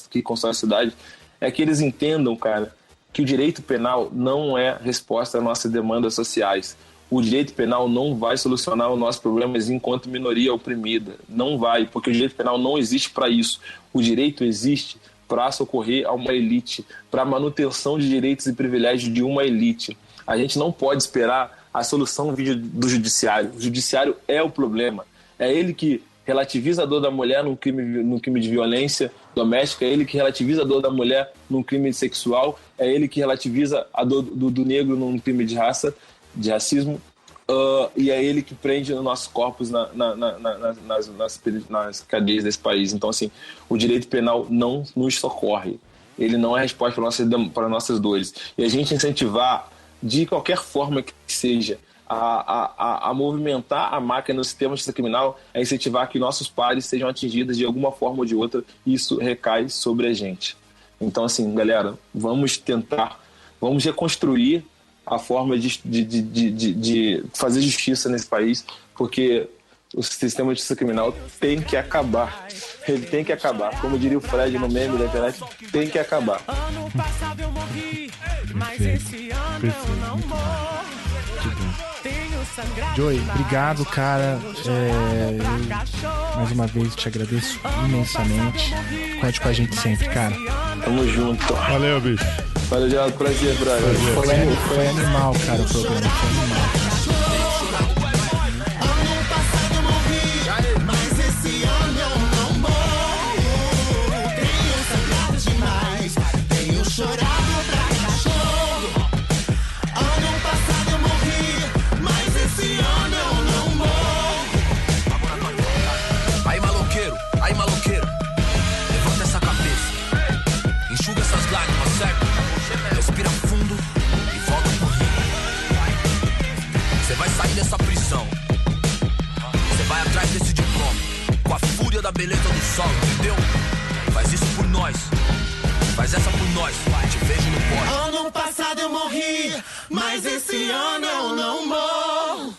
que constrói a cidade, é que eles entendam, cara, que o direito penal não é resposta às nossas demandas sociais. O direito penal não vai solucionar os nossos problemas enquanto minoria oprimida. Não vai, porque o direito penal não existe para isso. O direito existe para socorrer a uma elite, para a manutenção de direitos e privilégios de uma elite. A gente não pode esperar a solução do judiciário. O judiciário é o problema. É ele que relativiza a dor da mulher num crime de violência doméstica, é ele que relativiza a dor da mulher num crime sexual, é ele que relativiza a dor do negro num crime de raça, de racismo, e é ele que prende os nossos corpos nas cadeias desse país. Então, assim, o direito penal não nos socorre. Ele não é a resposta para nossas dores. E a gente incentivar, de qualquer forma que seja, a movimentar a máquina no sistema de justiça criminal, é incentivar que nossos pares sejam atingidos de alguma forma ou de outra. Isso recai sobre a gente. Então, assim, galera, vamos reconstruir a forma de fazer justiça nesse país, porque o sistema de justiça criminal tem que acabar. Ele tem que acabar. Como diria o Fred no meme da internet, tem que acabar. Ano passado eu morri, mas esse ano eu não morro. Joey, obrigado, cara. Mais uma vez te agradeço imensamente. Conte com a gente sempre, cara. Tamo junto. Valeu, bicho. Valeu, Geraldo. Prazer, brother. Foi animal, cara, o programa. Foi animal. Ano passado eu morri, mas esse ano eu não morro. Tenho sangrado demais, tenho chorado pra cachorro. Ano passado eu morri, mas esse ano eu não morro. Aí maloqueiro, levanta essa cabeça, enxuga essas lágrimas, certo? Respira fundo e volta pro rio. Você vai sair dessa prisão, você vai atrás desse diploma, com a fúria da beleza do sol, entendeu? Faz isso por nós, faz essa por nós, te vejo no pódio. Ano passado eu morri, mas esse ano eu não morro.